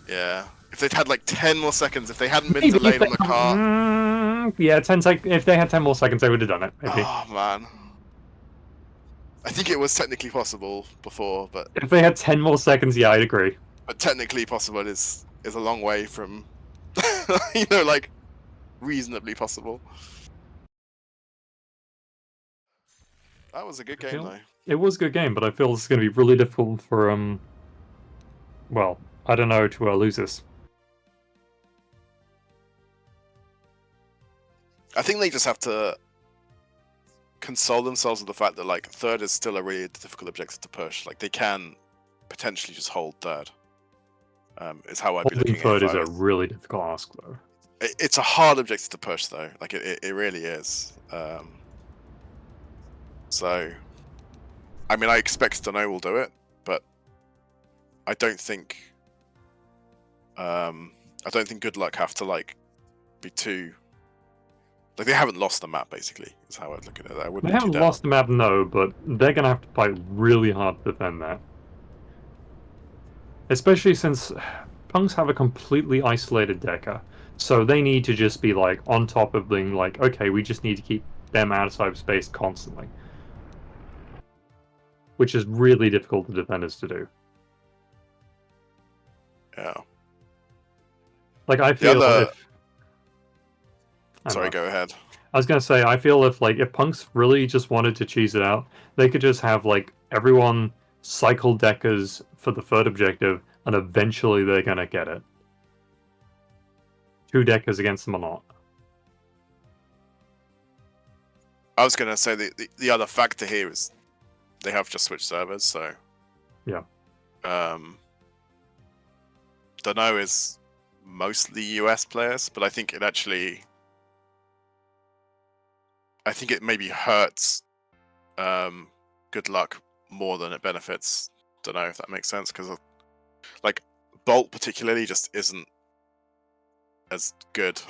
Yeah. If they'd had like 10 more seconds, if they hadn't been delayed on the cart. Yeah, 10 seconds. If they had 10 more seconds, they would have done it. Maybe. Oh man. I think it was technically possible before, but if they had 10 more seconds, yeah, I'd agree. But technically possible is a long way from, like reasonably possible. That was a good game though. It was a good game, but I feel it's going to be really difficult for well, I don't know, to lose this. I think they just have to console themselves with the fact that like third is still a really difficult objective to push. Like they can potentially just hold third. Is how I'd be looking at it. Third is a really difficult ask though. It's a hard objective to push though. Like it really is. So, I mean, I expect dunno will do it, but I don't think GoodLuck have to like be too Like they haven't lost the map, basically. Is how I'd look at it. I wouldn't They be too haven't down. lost the map, no, but they're gonna have to fight really hard to defend that. Especially since Punks have a completely isolated Decker, so they need to just be like on top of being like, okay, we just need to keep them out of cyberspace constantly, which is really difficult for defenders to do. Yeah. Like I feel if... Sorry, go ahead. I was gonna say, I feel if Punks really just wanted to cheese it out, they could just have like everyone cycle Deckers for the third objective, and eventually they're gonna get it. 2 Deckers against them or not. I was gonna say the other factor here is they have just switched servers, so yeah. Dunno is mostly US players, but I think it maybe hurts GoodLuck more than it benefits. Don't know if that makes sense, because like Bolt particularly just isn't as good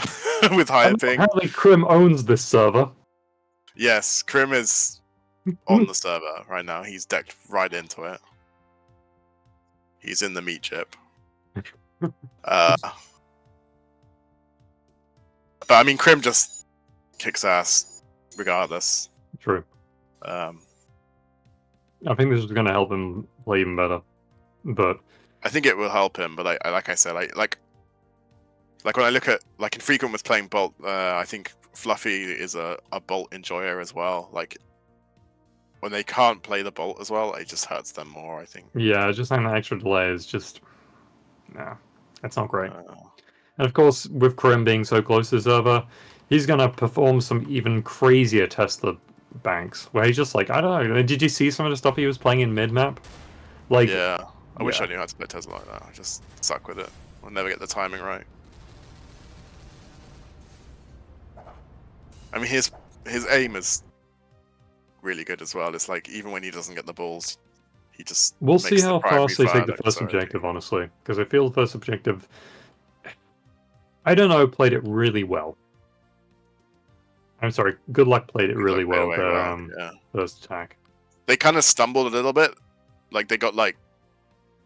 with higher ping. Apparently Crim owns this server. Yes, Crim is on the server right now. He's decked right into it. He's in the meat chip. But I mean, Crim just kicks ass regardless. True. I think this is going to help him play even better. But I think it will help him. But like I said, like when I look at like Infrequent was playing Bolt, I think Fluffy is a Bolt enjoyer as well. Like when they can't play the Bolt as well, it just hurts them more, I think. yeah, just having that extra delay is just that's not great. And of course, with Crim being so close to the server, he's gonna perform some even crazier Tesla banks, where he's just like, I don't know. Did you see some of the stuff he was playing in mid map? Like, yeah, I wish I knew how to play Tesla like that. I just suck with it. I'll never get the timing right. I mean, his aim is really good as well. It's like even when he doesn't get the balls, he just we'll see how fast they take the look first so objective, honestly, because I feel the first objective, I don't know, played it really well. I'm sorry, GoodLuck played it really well. Yeah. First attack. They kind of stumbled a little bit. Like they got like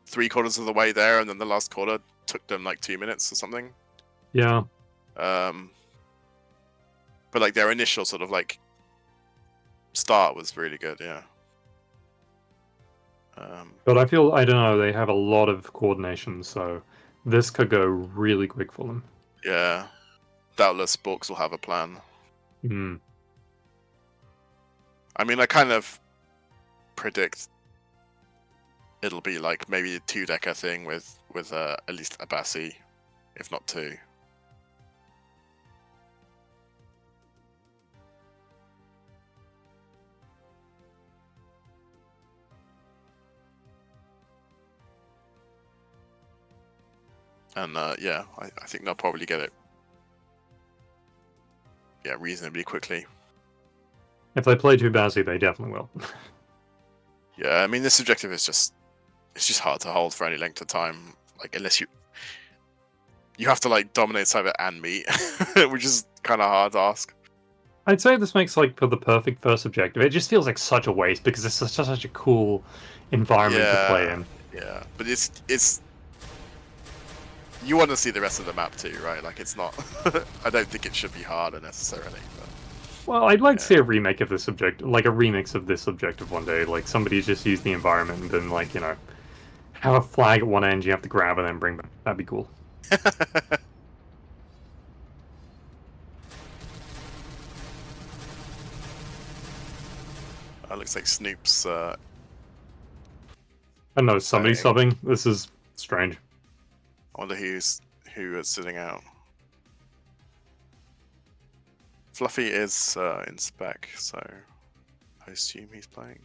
3/4 of the way there, and then the last quarter took them like 2 minutes or something. Yeah. But like their initial sort of like start was really good. Yeah. But I don't know, they have a lot of coordination, so this could go really quick for them. Yeah. Doubtless Borks will have a plan. I mean, I kind of predict it'll be like maybe a 2-decker thing with at least a Bassi, if not 2. And yeah, I think they'll probably get it. Yeah, reasonably quickly. If they play too Bassi, they definitely will. Yeah, I mean this objective is just hard to hold for any length of time. Like unless you have to like dominate cyber and meet, which is kind of hard to ask. I'd say this makes like for the perfect first objective. It just feels like such a waste because it's such a cool environment to play in. Yeah, but it's you want to see the rest of the map too, right? Like it's not. I don't think it should be harder necessarily. But... Well, I'd like to see a remake of this objective, like a remix of this objective one day. Like somebody just used the environment and then like have a flag at one end you have to grab and then bring back. That'd be cool. Looks like Snoop's. I don't know, somebody's subbing. This is strange. I wonder who is sitting out. Fluffy is in spec, so I assume he's playing.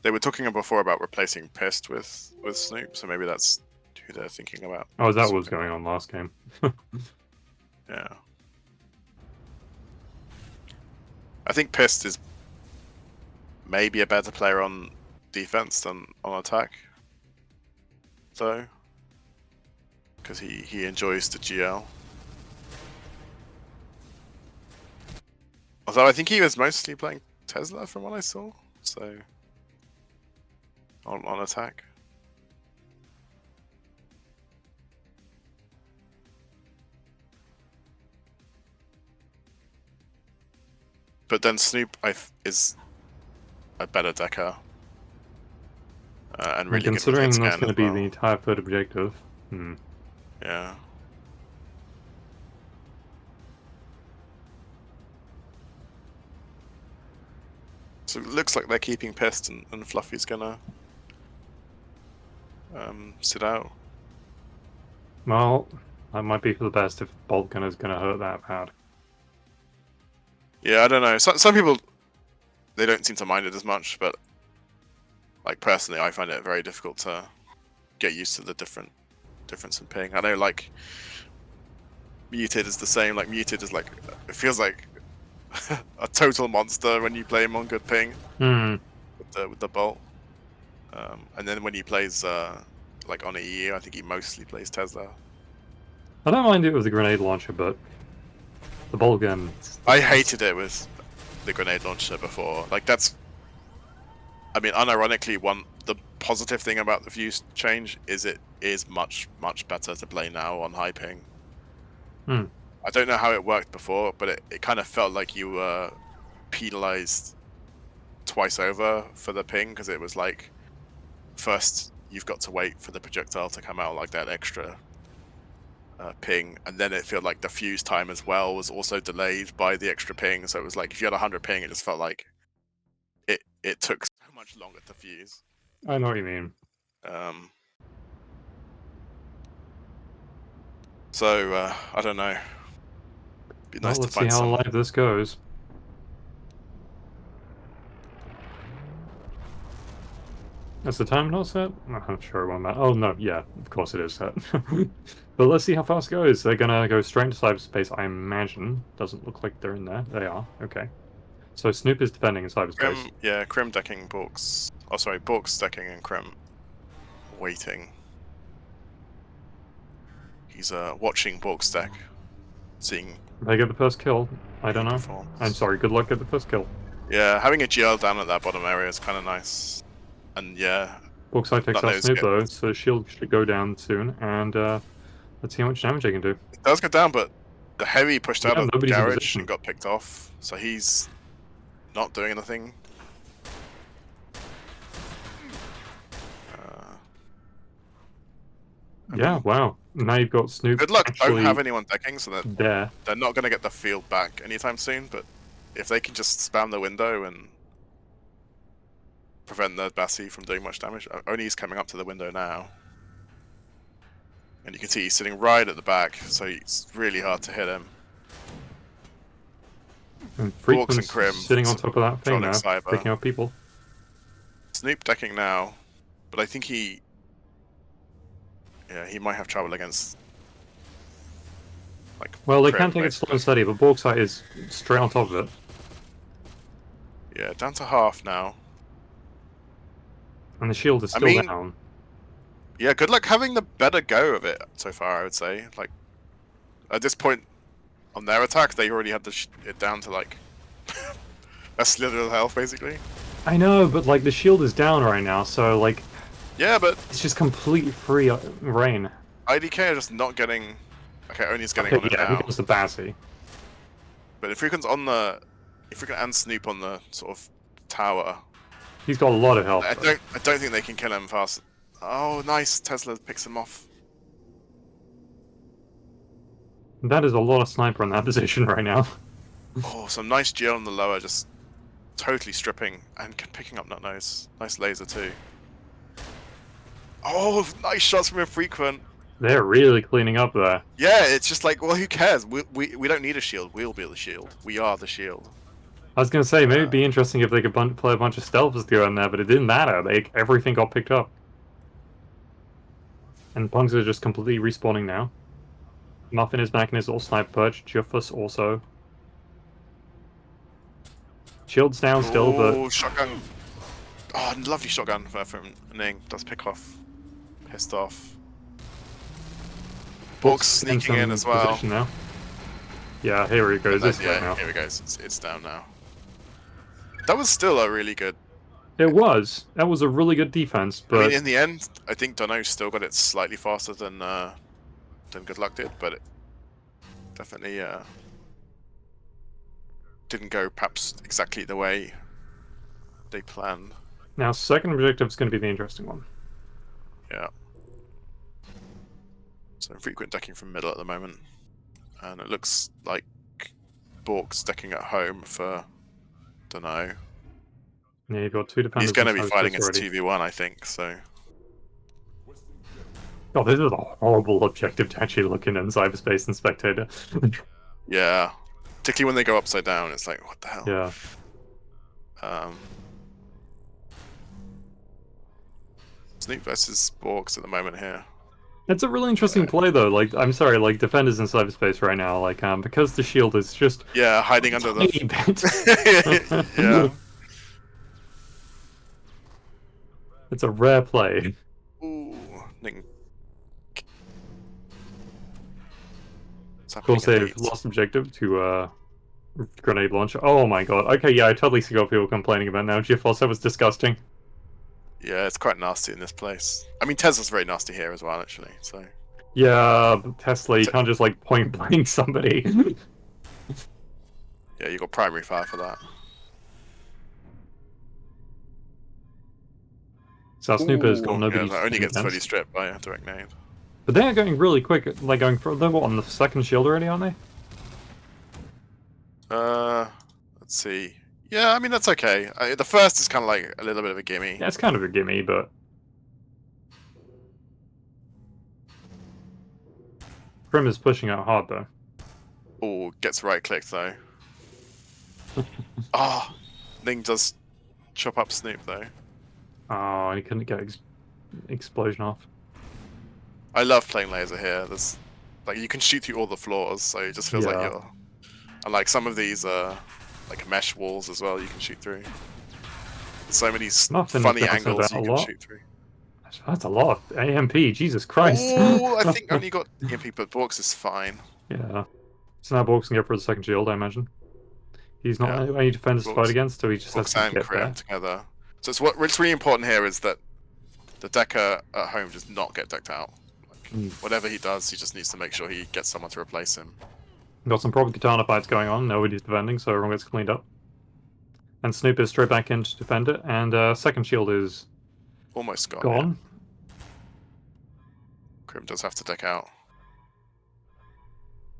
They were talking before about replacing Pest with Snoop, so maybe that's who they're thinking about. Oh, that was going on last game. Yeah. I think Pest is maybe a better player on defense than on attack, though, because he enjoys the GL. Although I think he was mostly playing Tesla from what I saw, so on attack. But then Snoop is a better decker. And really considering good that's going to be well. the entire third objective. Yeah. So it looks like they're keeping Pest and Fluffy's gonna sit out. Well, that might be for the best if Bolt Gunner's going to hurt that bad. Yeah, I don't know. Some people, they don't seem to mind it as much, but like personally, I find it very difficult to get used to the difference in ping. I know like Muted is the same. Like Muted is like, it feels like a total monster when you play him on good ping with the bolt. And then when he plays like on EU, I think he mostly plays Tesla. I don't mind it with the grenade launcher, but the bolt gun. I hated it with the grenade launcher before. Like that's, I mean, unironically, the positive thing about the Fuse change is it is much better to play now on high ping. I don't know how it worked before, but it kind of felt like you were penalized twice over for the ping, because it was like, first you've got to wait for the projectile to come out, like that extra ping, and then it felt like the fuse time as well was also delayed by the extra ping, so it was like if you had 100 ping, it just felt like it took so much longer to fuse. I know what you mean. So I don't know. Be nice Well, to let's see find how some. live this goes. Is the time not set? I'm sure on that. Oh no, yeah, of course it is set. But let's see how fast it goes. They're gonna go straight into cyberspace, I imagine. Doesn't look like they're in there. They are. Okay. So Snoop is defending in cyberspace. Crim decking Borks. Oh, sorry, Borks decking and Crim waiting. He's watching Borks deck, seeing. They get the first kill. I don't know. I'm sorry. Good luck at the first kill. Yeah, having a GL down at that bottom area is kind of nice. And yeah. Borkside takes out Snoop though, so shield should go down soon, and let's see how much damage they can do. It does go down, but the heavy pushed out of the nobody's in garage position. and got picked off, so he's not doing anything. Yeah, wow. Now you've got Snoop. Good luck. Don't actually have anyone decking, so that there. they're not going to get the field back anytime soon. But if they can just spam the window and prevent the Bassi from doing much damage, Oni's coming up to the window now, and you can see he's sitting right at the back, so it's really hard to hit him. And Borks and Freakman's Crim sitting on top of that thing now, controlling cyber. picking up people. Snoop decking now, but I think he might have trouble against. Like, Well, they Crim, can take it slow and steady, but Borkside is straight on top of it. Yeah, down to half now. And the shield is still down. Yeah, good luck having the better go of it so far, I would say. Like, at this point on their attack, they already had it down to like a slither of health, basically. I know, but like the shield is down right now, so like. Yeah, but it's just complete free reign. IDK are just not getting. Okay, Oni's getting on it yeah, now. because the Bassi. But if Freakin's on the, if Freakin and Snoop on the sort of tower, he's got a lot of health. I don't think they can kill him fast. Oh, nice! Tesla picks him off. That is a lot of sniper in that position right now. Oh, some nice GL on the lower, just totally stripping and picking up Nut Nose. Nice laser too. Oh, nice shots from Infrequent. They're really cleaning up there. Yeah, it's just like, well, who cares? We don't need a shield. We'll be the shield. We are the shield. I was gonna say maybe it'd be interesting if they could play a bunch of stealths to go in there, but it didn't matter. Everything got picked up. And Punks are just completely respawning now. Muffin is back in his little sniper perch. Juffus also. Shield's down still, but Shotgun. Oh, lovely shotgun from Ning. Does pick off. Pissed off. Borks sneaking in as well. Now. Yeah, here it goes. It's yeah, now. here it goes. It's down now. That was still a really good. It was. That was a really good defense, but I mean, in the end, I think Dunno still got it slightly faster than GoodLuck did, but it definitely didn't go perhaps exactly the way they planned. now second objective is going to be the interesting one. Yeah. So frequent decking from middle at the moment, and it looks like Bork's decking at home for Dunno. Yeah, you've got two defenders. He's going to be inside fighting space as already. 2v1, I think. So. Oh, this is a horrible objective to actually look in cyberspace and spectator. Yeah, particularly when they go upside down, it's like, what the hell? Yeah. Snoop versus Borks at the moment here. It's a really interesting play, though. Like, I'm sorry, like defenders in cyberspace right now, like, because the shield is just hiding under the bit. yeah. It's a rare play. Ooh, of course, they've lost objective to grenade launcher. Oh my god. Okay, yeah, I totally see what people are complaining about now. GeForce, that was disgusting. Yeah, it's quite nasty in this place. I mean, Tesla's very nasty here as well, actually. So. Yeah, but Tesla, you can't just like point blank somebody. Yeah, you got primary fire for that. So Snooper's got nobody. Yeah, that only gets fully stripped by a direct nade. But they're going really quick. Like going for they're what, on the second shield already, aren't they? Let's see. Yeah, I mean that's okay. The first is kind of like a little bit of a gimme. Yeah, it's kind of a gimme, but Prim is pushing out hard though. Oh, gets right clicked though. Ah, Ning does chop up Snoop though. Oh, he couldn't get explosion off. I love playing laser here. There's like you can shoot through all the floors, so it just feels like you're. And like some of these like mesh walls as well, you can shoot through. There's so many funny angles you can shoot through. That's a lot. AMP, Jesus Christ. Oh, I think only got EMP, but Borks is fine. Yeah. So now Borks can go for the second shield, I imagine. He's not any defenders to fight against, so he just has to get there. Together. So what's really important here is that the decker at home does not get decked out. Like, whatever he does, he just needs to make sure he gets someone to replace him. Got some proper katana fights going on. Nobody's defending, so everyone gets cleaned up. And Snoop is straight back in to defend it, and second shield is almost gone. Gone. Crim does have to deck out.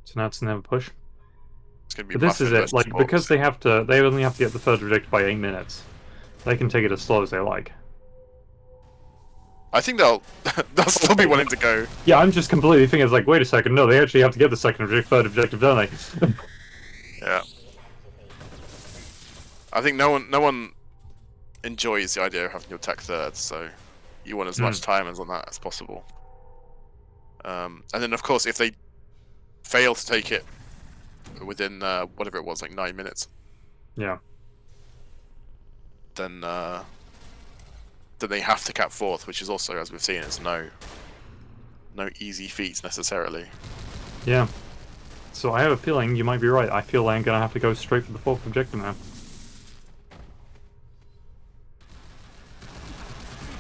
So now it's never push. It's gonna be. But this is it. Like because they only have to get the third objective by 8 minutes. They can take it as slow as they like. I think they'll still be willing to go. Yeah, I'm just completely thinking it's like, wait a second, no, they actually have to get the second objective, third objective, don't they? Yeah. I think no one enjoys the idea of having your tech third, so you want as much time on that as possible. And then of course, if they fail to take it within whatever it was, like 9 minutes. Yeah. Then they have to cap fourth, which is also, as we've seen, is no easy feat necessarily. Yeah. So I have a feeling you might be right. I feel I'm gonna have to go straight for the fourth objective now.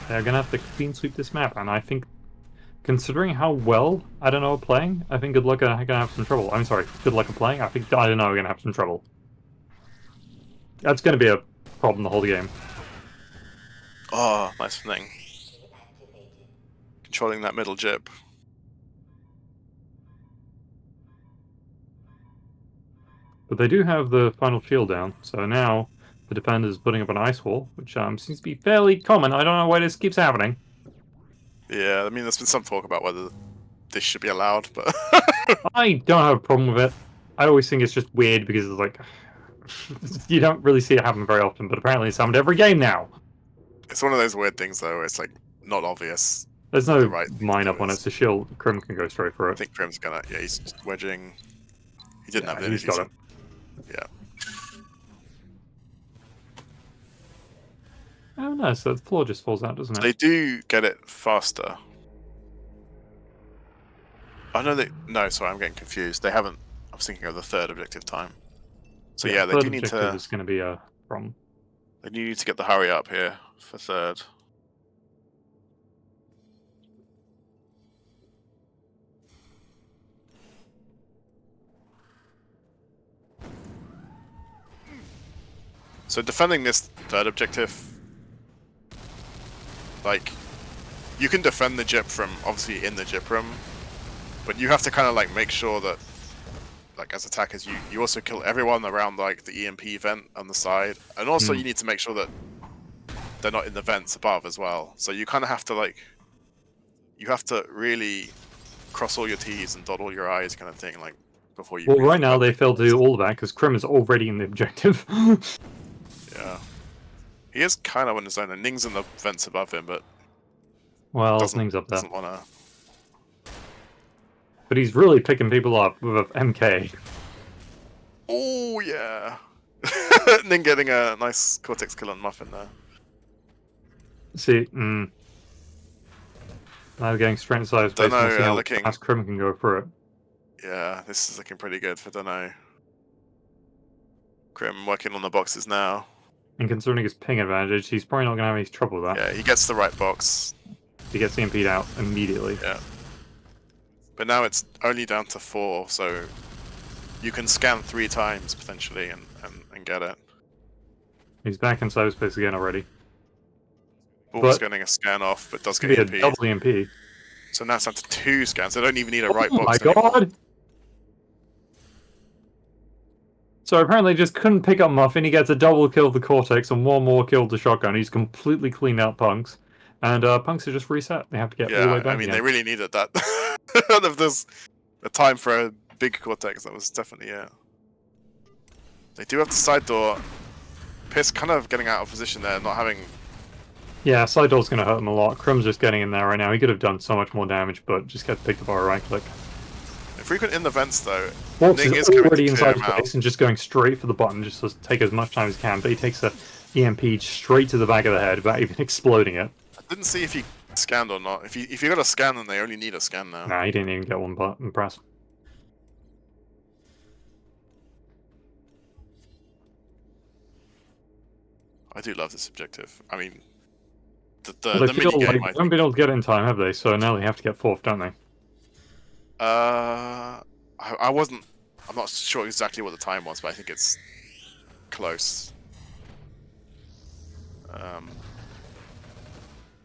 They're gonna have to clean sweep this map, and I think, considering how well I don't know are playing, I think GoodLuck are gonna have some trouble. I'm sorry, GoodLuck are playing. I think I don't know are gonna have some trouble. That's gonna be a problem the whole game. Oh, nice thing. Controlling that middle jib. But they do have the final shield down, so now the defender's putting up an ice wall, which seems to be fairly common. I don't know why this keeps happening. Yeah, I mean, there's been some talk about whether this should be allowed, but... I don't have a problem with it. I always think it's just weird because it's like... you don't really see it happen very often, but apparently it's happened every game now. It's one of those weird things, though, where it's like not obvious. There's no mine up on it, so shield. Crim can go straight for it. I think Crim's gonna... Yeah, he's just wedging. He didn't have the he's got it. Yeah. Oh no, so the floor just falls out, doesn't it? They do get it faster. I know they... No, sorry, I'm getting confused. They haven't... was thinking of the third objective time. So Yeah, yeah, they third do need objective to. is going to be a problem. They do need to get the hurry up here for third. So defending this third objective, like, you can defend the gyp from obviously in the gyp room, but you have to kind of like make sure that, like, as attackers, you also kill everyone around like the EMP vent on the side, and also you need to make sure that they're not in the vents above as well. So you kind of have to like, you have to really cross all your T's and dot all your I's, kind of thing, like before you. Well, right now they failed to do all of that because Krim is already in the objective. Yeah. He is kind of on his own, and Ning's in the vents above him, but Well, Ning's up there. doesn't want to. But he's really picking people up with MK. Oh yeah. Ning getting a nice Cortex kill on Muffin there. See, now we're getting straight inside his face and see how looking... fast Krim can go through it. Yeah, this is looking pretty good for Dunno. Krim working on the boxes now. And considering his ping advantage, he's probably not going to have any trouble with that. Yeah, he gets the right box. He gets EMP'd out immediately. Yeah. But now it's only down to 4, so you can scan 3 times potentially and get it. He's back in cyberspace again already. Bull's getting a scan off, but does get a EMP. double EMP. So now it's down to 2 scans. They don't even need a right box. Oh my anymore. god! So apparently just couldn't pick up Muffin. He gets a double kill with the Cortex and 1 more kill with the shotgun. He's completely cleaned out Punks. And Punks are just reset. They have to get all the way back again. They really needed that. If there's a time for a big Cortex, that was definitely it. They do have the side door. Piss kind of getting out of position there, not having... Yeah, side door's going to hurt him a lot. Krim's just getting in there right now. He could have done so much more damage, but just gets picked up by a right click. Frequent in the vents though. Wolf Ning is coming to already clear inside him the out. space and just going straight for the button, just to take as much time as he can. But he takes a EMP straight to the back of the head without even exploding it. I didn't see if he scanned or not. If you got a scan, then they only need a scan now. Nah, he didn't even get one button press. I do love this objective. I mean, the Well, they mini feel game. like they haven't been able to get it in time, have they? So now they have to get 4th, don't they? I wasn't. I'm not sure exactly what the time was, but I think it's close.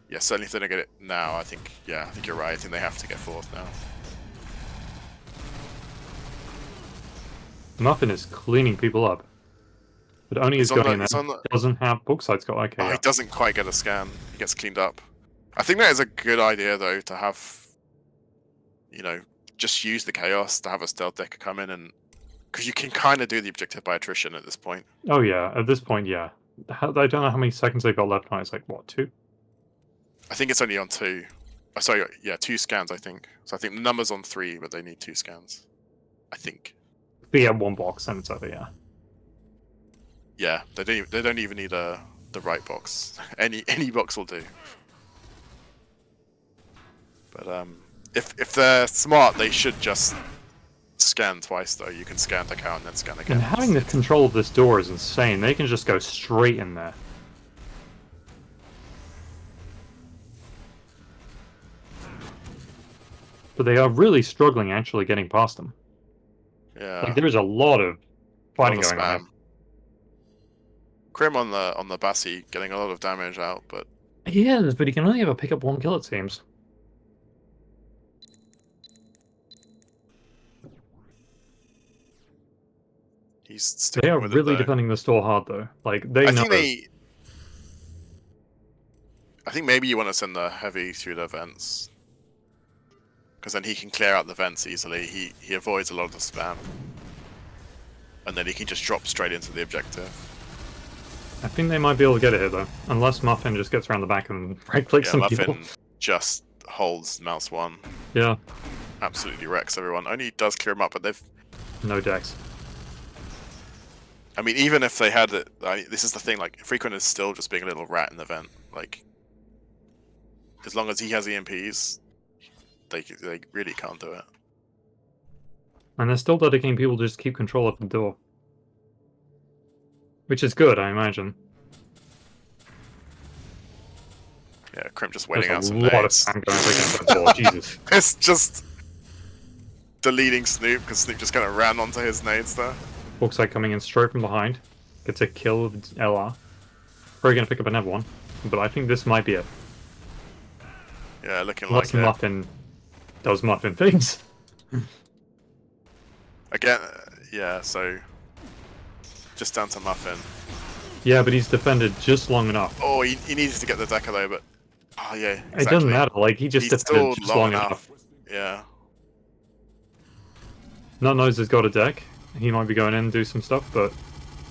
Yeah, certainly if they don't get it now, I think you're right. I think they have to get 4th now. Muffin is cleaning people up. But only He's is going on in the- there. he's on the- Doesn't have Bookside's got okay. Oh, he doesn't quite get a scan. He gets cleaned up. I think that is a good idea though, to have, just use the chaos to have a stealth decker come in, and because you can kind of do the objective by attrition at this point. Oh yeah, at this point, yeah. I don't know how many seconds they've got left now. It's like, what, 2? I think it's only on 2. Oh, sorry, yeah, 2 scans, I think. So I think the number's on 3, but they need 2 scans. I think. If they get 1 box, then it's over, yeah. Yeah, they don't even need the right box. Any box will do. But if they're smart, they should just scan twice though. You can scan the count and then scan again. And having the control of this door is insane. They can just go straight in there. But they are really struggling actually getting past them. Yeah. Like there's a lot of fighting Lot of going on. spam. Krim on the Bassi getting a lot of damage out, but He is, but he can only ever pick up 1 kill, it seems. he's sticking They are with it, really though. defending this door hard, though. Like, they I know. think maybe you want to send the heavy through the vents, because then he can clear out the vents easily. He avoids a lot of the spam, and then he can just drop straight into the objective. I think they might be able to get it here, though. Unless Muffin just gets around the back and right-clicks some Muffin people. just holds mouse 1. Yeah. Absolutely wrecks everyone. Only does clear him up, but they've... No decks. I mean, even if they had it... this is the thing, like, Frequent is still just being a little rat in the vent. Like, as long as he has EMPs, they really can't do it. And they're still dedicating people to just keep control of the door. Which is good, I imagine. Yeah, Crim just waiting out There's a some lot of nades. spam going up against that door, Jesus. It's just deleting Snoop because Snoop just kind of ran onto his nades there. Forkside coming in straight from behind. Gets a kill with LR. Probably gonna pick up another one. But I think this might be it. Yeah, looking Unless like it. Muffin does Muffin things. Again, yeah, so just down to Muffin. Yeah, but he's defended just long enough. Oh, he needed to get the Decker though, but oh yeah, exactly. It doesn't matter, like he just defended stalled just long enough. Yeah. Nut Nose has got a deck. He might be going in and do some stuff, but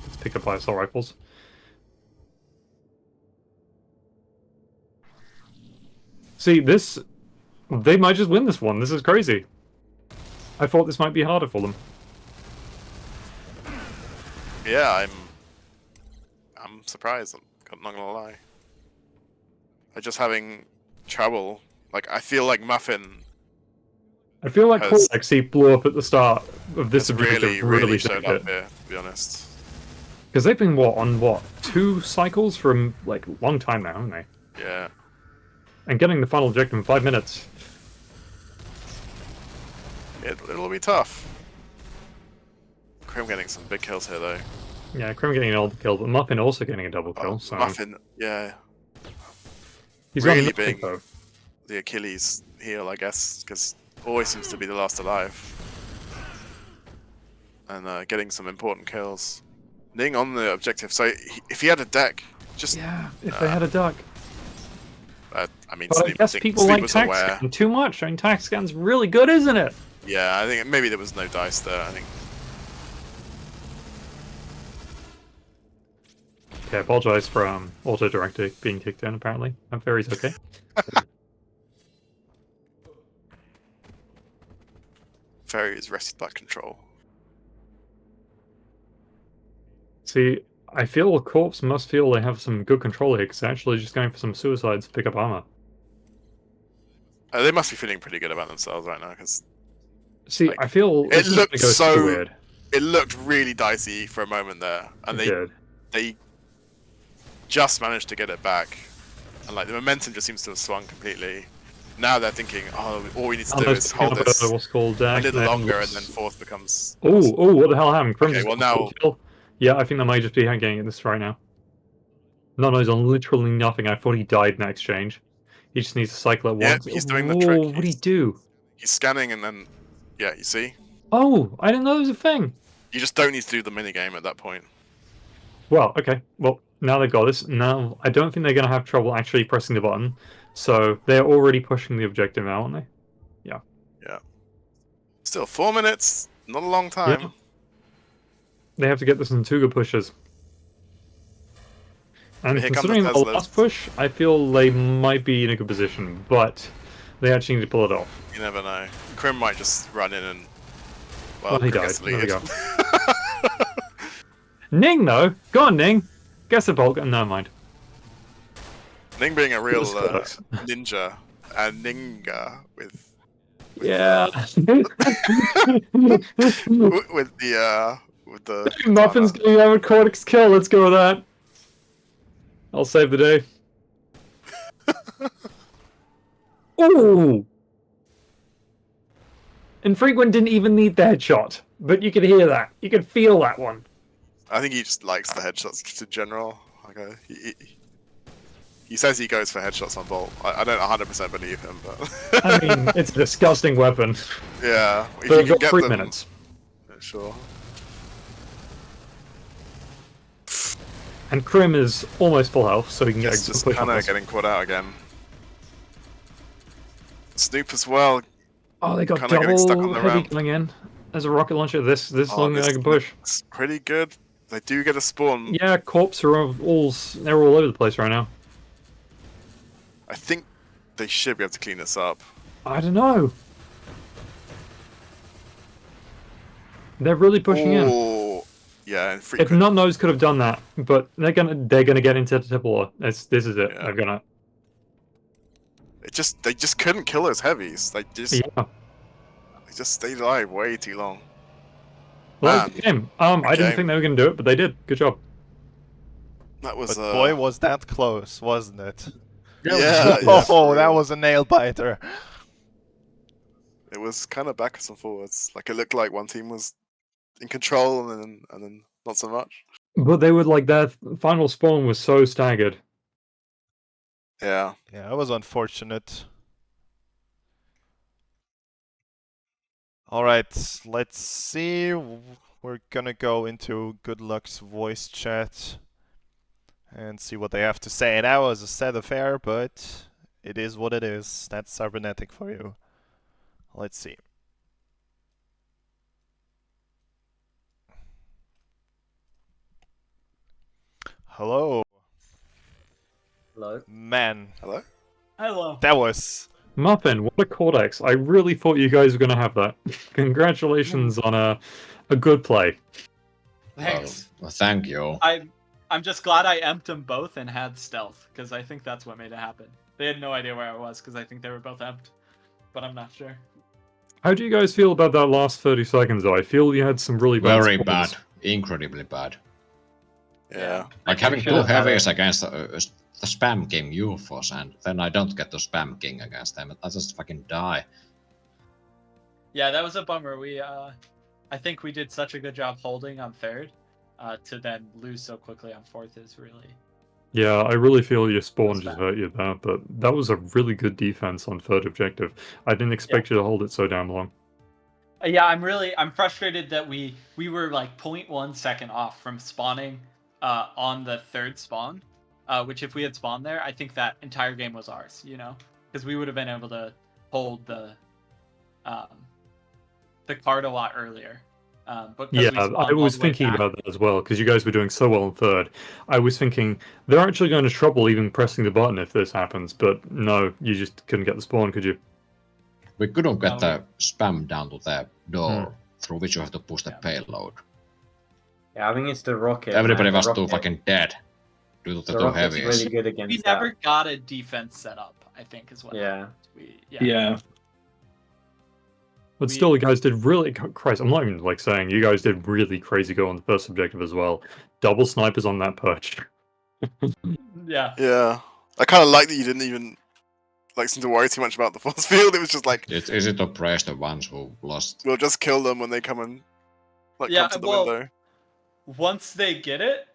it's picked up by assault rifles. See, this... They might just win this one. This is crazy. I thought this might be harder for them. Yeah, I'm surprised. I'm not gonna lie. I'm just having trouble. Like, I feel like Muffin... I feel like has- Cortex blew up at the start of this has objective. really showed showed up it. here, to be honest. Because they've been, on 2 cycles for, like, a long time now, haven't they? Yeah. And getting the final objective in 5 minutes. It'll be tough. Crim getting some big kills here, though. Yeah, Crim getting an double kill, but Muffin also getting a double kill, so... Muffin, yeah. He's really on being though. the Achilles heel, I guess, because always seems to be the last alive. And getting some important kills. Ning on the objective, so if he had a deck, just... Yeah, if they had a duck. I mean, But I Snoop, guess think people Snoop like was tax aware. scan too much. I mean, tax scan's really good, isn't it? Yeah, I think maybe there was no dice there, I think. Okay, I apologize for auto-director being kicked in, apparently. I'm Fairy's okay. Fairy is rested by control. See, I feel Corpse must feel they have some good control here, because they're actually just going for some suicides to pick up armor. They must be feeling pretty good about themselves right now, because... See, I feel It looked so so... weird. It looked really dicey for a moment there, and they just managed to get it back. And like the momentum just seems to have swung completely. Now they're thinking, oh, all we need to do is hold this what's called a little longer, and then fourth becomes... Oh, what the hell happened? Crim's Okay, well got a now... kill. Yeah, I think that might just be getting this right now. Nano's on literally nothing. I thought he died in that exchange. He just needs to cycle at Yeah, once. he's doing the trick. What did he do? He's scanning, and then... Yeah, you see? Oh, I didn't know there was a thing. You just don't need to do the minigame at that point. Well, okay. Well, now they've got this. Now, I don't think they're going to have trouble actually pressing the button. So, they're already pushing the objective now, aren't they? Yeah. Yeah. Still, 4 minutes. Not a long time. Yeah. They have to get this in 2 good pushes. And Here come the considering the Teslas. last push, I feel they might be in a good position, but they actually need to pull it off. You never know. Crim might just run in and... Well, he Crim died. gets the There we lead. go. Ning, though! Go on, Ning! Guess the bulk. Never mind. Ning being a real Let's go, guys. ninja. A ninga with... Yeah. with the... Muffin's getting out of Cortex kill. Let's go with that. I'll save the day. Ooh! Infrequent didn't even need the headshot, but you could hear that. You could feel that one. I think he just likes the headshots just in general. Like, he says he goes for headshots on Bolt. I don't 100% believe him, but... I mean, it's a disgusting weapon. Yeah. If So you we've can got get 3 them... minutes. Sure. And Crim is almost full health, so he can get It's a just push on kind of this. getting caught out again. Snoop as well. Oh, they got Kinda getting stuck on double the heavy ramp. coming in. There's a rocket launcher this Oh, long that I can push. looks pretty good. They do get a spawn. Yeah, Corpse are they're all over the place right now. I think they should be able to clean this up. I don't know. They're really pushing in. Oh, yeah, and If frequent. Nut Nose could have done that, but they're gonna get into the Tipple. This is it. Yeah. They're gonna. They just couldn't kill those heavies. They Yeah. just stayed alive way too long. Well, good game. I didn't think they were going to do it, but they did. Good job. That was. But boy, was that close, wasn't it? Yeah. Oh, that was a nail biter. It was kind of backwards and forwards. Like it looked like one team was in control, and then not so much. But they would like their final spawn was so staggered. Yeah. Yeah, it was unfortunate. Alright, let's see. We're gonna go into GoodLuck's voice chat and see what they have to say. That was a sad affair, but it is what it is. That's cybernetic for you. Let's see. Hello. Hello. Man. Hello. Hello. That was... Muffin, what a cortex. I really thought you guys were going to have that. Congratulations on a good play. Thanks. Well, thank you. I'm just glad I emped them both and had stealth, because I think that's what made it happen. They had no idea where I was, because I think they were both emped. But I'm not sure. How do you guys feel about that last 30 seconds, though? I feel you had some really bad Very spawns. bad. Incredibly bad. Yeah. Like having two heavies against the spam king UFOs, and then I don't get the spam king against them. I just fucking die. Yeah, that was a bummer. I think we did such a good job holding on third, to then lose so quickly on fourth is really... Yeah, I really feel your spawn just hurt you there, but that was a really good defense on third objective. I didn't expect you to hold it so damn long. Yeah, I'm frustrated that we were like 0.1 second off from spawning on the third spawn, which if we had spawned there, I think that entire game was ours, you know? Because we would have been able to hold the card a lot earlier. But Yeah, I was thinking about that as well, because you guys were doing so well in third. I was thinking, they're actually going to trouble even pressing the button if this happens, but no, you just couldn't get the spawn, could you? We couldn't get the spam down to the door, through which you have to push the payload. Yeah, I think it's the rocket. Everybody man. was The too rocket. fucking dead due to the The two rocket's heavies. really good against We that. never got a defense set up, I think, is what happened. Yeah. But still, you guys did really... Christ, I'm not even like saying, you guys did really crazy go on the first objective as well. Double snipers on that perch. Yeah. Yeah. I kind of like that you didn't even like seem to worry too much about the force field. It was just like... It's easy to praise the ones who lost. We'll just kill them when they come and come to the window. Once they get it,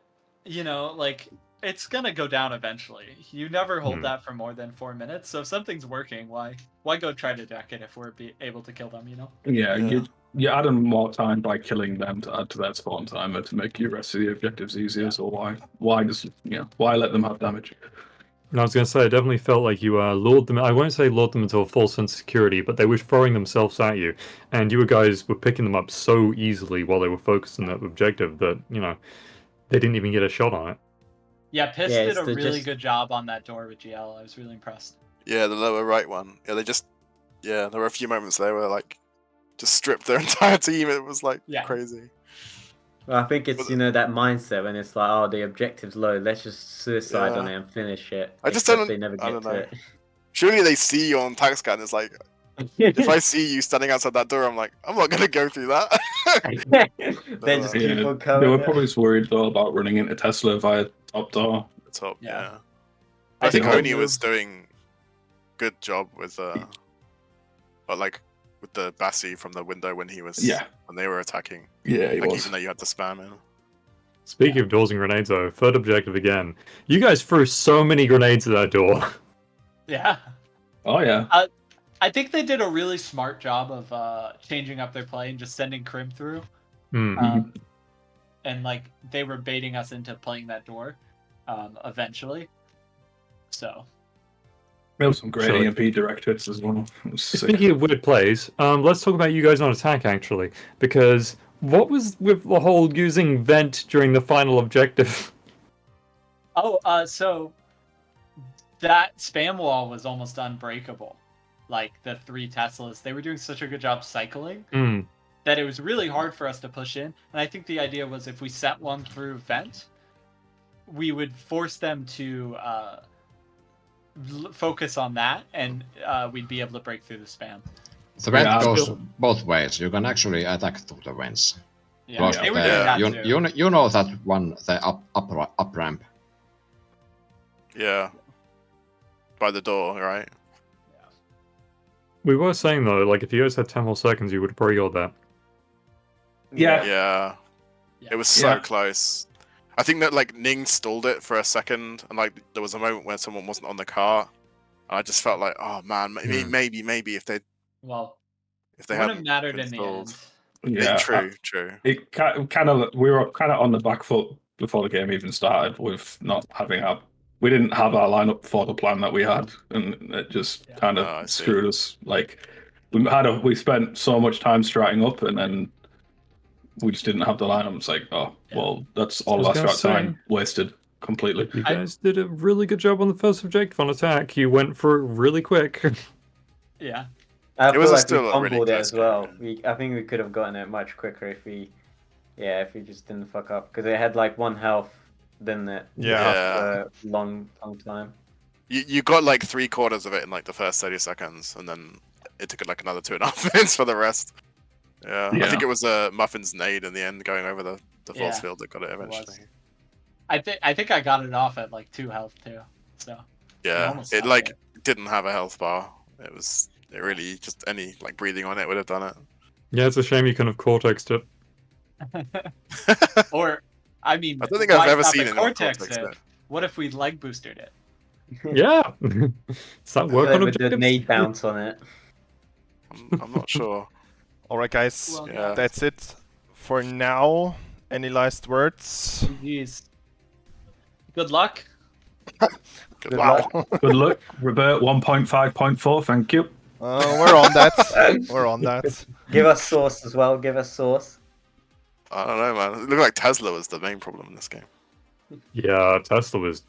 you know, like, it's gonna go down eventually. You never hold that for more than 4 minutes, so if something's working, why go try to deck it if we're able to kill them, you know? Yeah, you add them more time by killing them to add to their spawn timer to make your rest of the objectives easier, so why let them have damage? And I was going to say, I definitely felt like you lured them. I won't say lured them into a false sense of security, but they were throwing themselves at you, and you guys were picking them up so easily while they were focused on that objective that, you know, they didn't even get a shot on it. Yeah, Piss did a really good job on that door with GL. I was really impressed. Yeah, the lower right one. Yeah, there were a few moments there where like just stripped their entire team. It was like crazy. Well, I think it's, you know, that mindset when it's like, oh, the objective's low, let's just suicide on it and finish it. I just Except don't. They never I get don't to know. it. Surely they see you on tag scan. It's like, if I see you standing outside that door, I'm like, I'm not gonna go through that. They just keep on They coming. were probably worried though about running into Tesla via top door. Top, yeah. I I think think Oni was doing good job with with the Bassi from the window when he was when they were attacking. Yeah, he like, was. even though you had to spam in. Speaking of doors and grenades, though, third objective again. You guys threw so many grenades at that door. Yeah. Oh, yeah. I think they did a really smart job of changing up their play and just sending Crim through. Mm-hmm. And like they were baiting us into playing that door eventually. So There was some great EMP direct hits as well. Speaking of weird plays, let's talk about you guys on attack, actually. Because what was with the whole using vent during the final objective? So that spam wall was almost unbreakable. Like the 3 Teslas, they were doing such a good job cycling that it was really hard for us to push in. And I think the idea was if we set one through vent, we would force them to focus on that, and we'd be able to break through the spam. The vent goes both ways. You can actually attack through the vents. Yeah, Close they to were doing that too. you know that one, the up ramp. Yeah. By the door, right? We were saying though, like if you guys had 10 more seconds, you would have probably got that. Yeah. Yeah. It was so close. I think that like Ning stalled it for a second, and like there was a moment where someone wasn't on the car. And I just felt like, oh man, maybe if they Well, if they it wouldn't hadn't have mattered been in the stalled. end. Yeah, true. It kind of we were kind of on the back foot before the game even started with not having we didn't have our lineup for the plan that we had, and it just kind of screwed us. Like we spent so much time stratting up, and then we just didn't have the lineup. It's like, oh well, that's all of our strat time wasted completely. You guys did a really good job on the first objective on attack. You went for it really quick. Yeah. I feel like still we a really fumbled it close as well. I think we could have gotten it much quicker if we just didn't fuck up, because it had like 1 health, didn't it? Yeah. After a long time. You got like 3/4 of it in like the first 30 seconds, and then it took like another 2.5 minutes for the rest. Yeah. I think it was a Muffin's nade in the end going over the force field that got it eventually. I think I got it off at like 2 health too. So yeah, it like didn't have a health bar. It really just any like breathing on it would have done it. Yeah, it's a shame you couldn't have cortexed it. Or I mean, I don't think I've ever not seen the anyone cortex cortex it. What if we leg boosted it? Yeah. Does that work on With the objectives? nade bounce on it. I'm not sure. All right, guys, Yeah. that's it for now. Any last words? Jeez. Good luck. Good luck. Good luck. Revert 1.5.4. Thank you. We're on that. We're on that. Give us sauce as well. Give us sauce. I don't know, man. It looked like Tesla was the main problem in this game. Yeah, Tesla was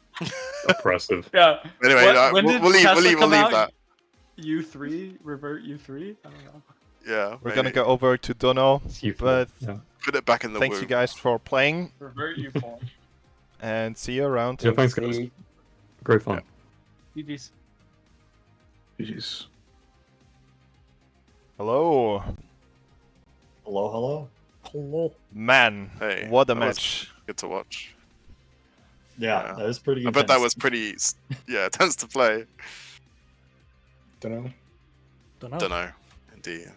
oppressive. Yeah. Anyway, when we'll did leave Tesla come out? that. U3? Revert U3? I don't know. Yeah. We're gonna go over to Dunno, but Put it back in the thanks womb. you guys for playing, Revert U4. and see you around. Yeah, thanks guys. Great fun. GG's. GG's. Hello. Hello. Man, Hey, what a that was match. Good to watch. Yeah, that was pretty I bet that intense. was pretty, tense to play. Dunno. Don't know, indeed.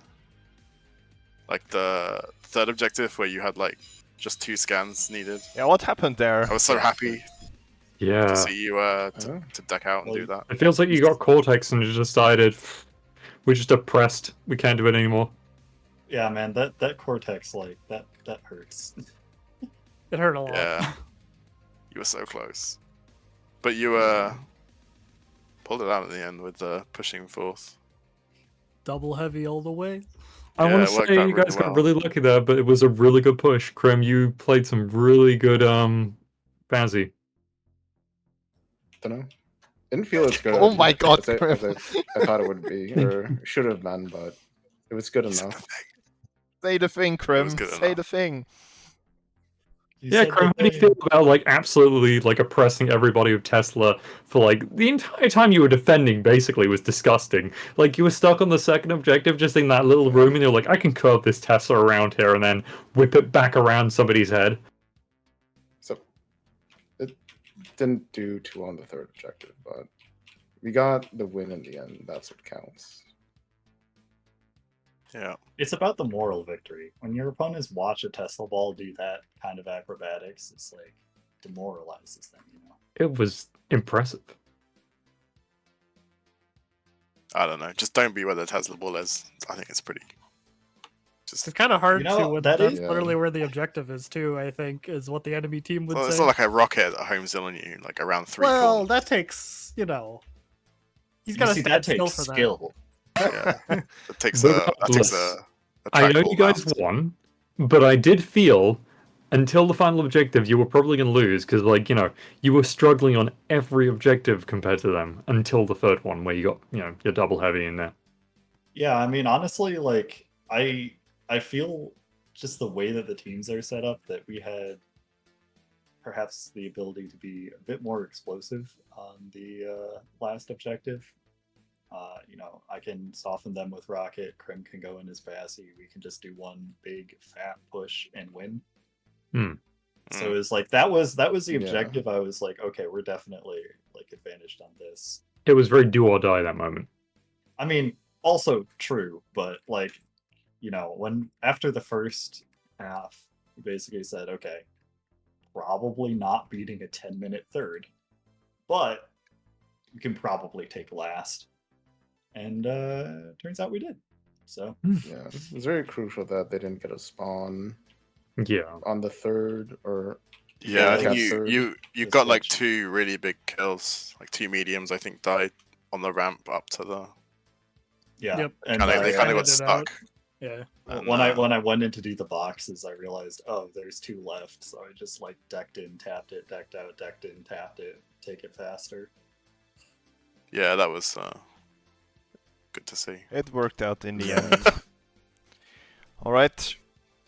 Like the third objective where you had like just 2 scans needed. Yeah, what happened there? I was so happy Yeah. to see you to deck out and do that. It feels like you got cortex and you decided we're just oppressed. We can't do it anymore. Yeah, man, that cortex, like that hurts. It hurt a lot. Yeah, you were so close, but you pulled it out in the end with the pushing forth. Double heavy all the way. I want it to worked say out you really guys well. got really lucky there, but it was a really good push. Krim, you played some really good Bazzy. Dunno. Didn't feel as good. Oh my God, as I thought it would be, or should have been, but it was good enough. Say the thing, Krim. good Say enough. the thing. Yeah, Krim, how do you feel about like absolutely like oppressing everybody with Tesla for like the entire time you were defending? Basically, was disgusting. Like you were stuck on the second objective, just in that little room, and you're like, I can curve this Tesla around here and then whip it back around somebody's head. So it didn't do too on the third objective, but we got the win in the end. That's what counts. Yeah. It's about the moral victory. When your opponents watch a Tesla ball do that kind of acrobatics, it's like demoralizes them, you know. It was impressive. I don't know. Just don't be where the Tesla ball is. I think it's pretty. It's kind of hard You know, to. When that that's is- literally where the objective is too. I think is what the enemy team would Well, say. it's not like a rocket at home zone you, like around 3 well, corners. that takes he's You got to see, stand that still takes for that. skill. Yeah. That takes Regardless, a I know trackball you guys mouse. won, but I did feel until the final objective you were probably going to lose because, like, you know, you were struggling on every objective compared to them until the third one where you got, you know, your double heavy in there. Yeah, I mean, honestly, like I feel just the way that the teams are set up that we had perhaps the ability to be a bit more explosive on the last objective. You know, I can soften them with Rocket. Krim can go in as Bassy. We can just do one big fat push push and win. Hmm. So it was like that was the Yeah. objective. I was like, okay, we're definitely like advantaged on this. It was very do or die that moment. I mean, also true, but like, you know, when after the first half, we basically said, okay, probably not beating a 10-minute third, but we can probably take last. And turns out we did. So Yeah, it was very crucial that they didn't get a spawn. Yeah. On the third or Yeah, I think third you this got like match. 2 really big kills, like 2 mediums. I think died on the ramp up to the. yeah, Yep. and They kind of got Ended it out. stuck. Yeah. And, when I went in to do the boxes, I realized, oh, there's 2 left. So I just like decked in, tapped it, decked out, decked in, tapped it, take it faster. Yeah, that was good to see. It worked out in the end. Alright,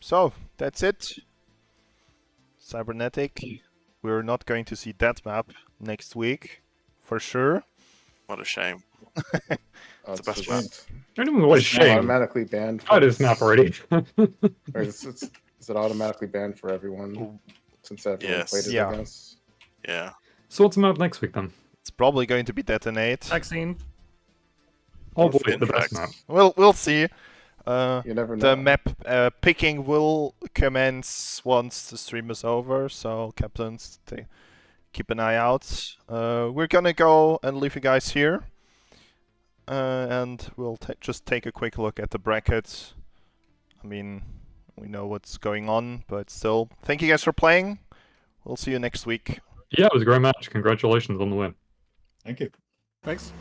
so that's it. Cybernetic. We're not going to see that map next week, for sure. What a shame. It's the best map. I don't know what a It's shame. automatically banned. Oh, this map already. Or is it automatically banned for everyone since everyone played it? Yeah. I guess. Yeah. So what's the map next week then? It's probably going to be Detonate. Vaccine. Oh boy, the best map. We'll see. You never know. The map picking will commence once the stream is over, so captains, keep an eye out. We're gonna go and leave you guys here, and we'll just take a quick look at the brackets. I mean, we know what's going on, but still, thank you guys for playing. We'll see you next week. Yeah, it was a great match. Congratulations on the win. Thank you. Thanks.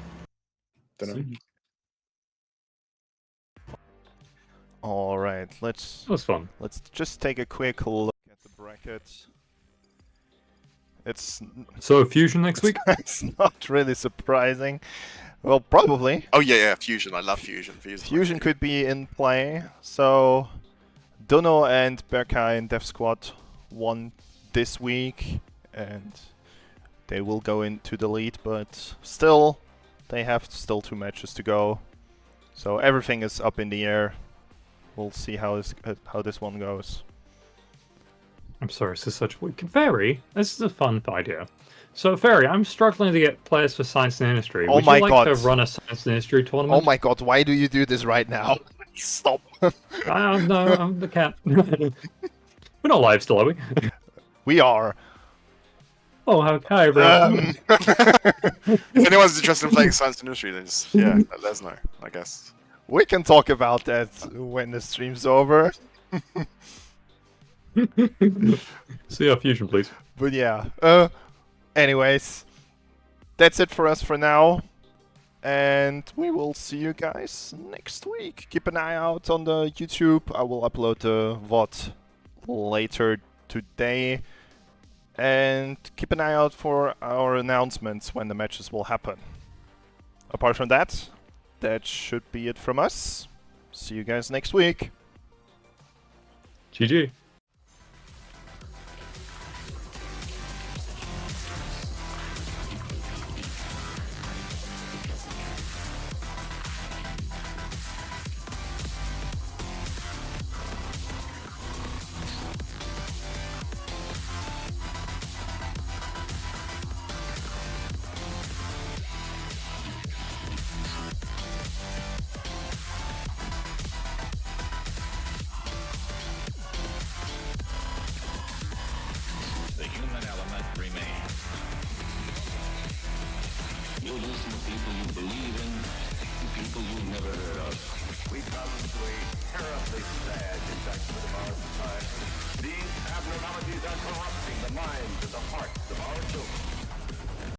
All right, let's. That was fun. Let's just take a quick look at the bracket. It's So Fusion next week? It's not really surprising. Well, probably. Oh yeah, Fusion. I love Fusion. Fusion could be in play. So dunno and Berghain Deathsquad won this week, and they will go into the lead. But still, they have still 2 matches to go. So everything is up in the air. We'll see how this one goes. I'm sorry, this is such a weak. Fairy, this is a fun idea. So, Fairy, I'm struggling to get players for Science and Industry. Oh Would my you like God. to run a Science and Industry tournament? Oh my god, why do you do this right now? Stop. No, I'm the cat. We're not live still, are we? We are. Oh, okay, bro. If anyone's interested in playing Science Industry, then just let us know, I guess. We can talk about that when the stream's over. See our Fusion, please. But yeah, anyways, that's it for us for now. And we will see you guys next week. Keep an eye out on the YouTube. I will upload the VOD later today. And keep an eye out for our announcements when the matches will happen. Apart from that, that should be it from us. See you guys next week. GG. The human element remains. You listen to people you believe in, and people you've never heard of. We come to a terribly sad indictment of our society. These abnormalities are corrupting the mind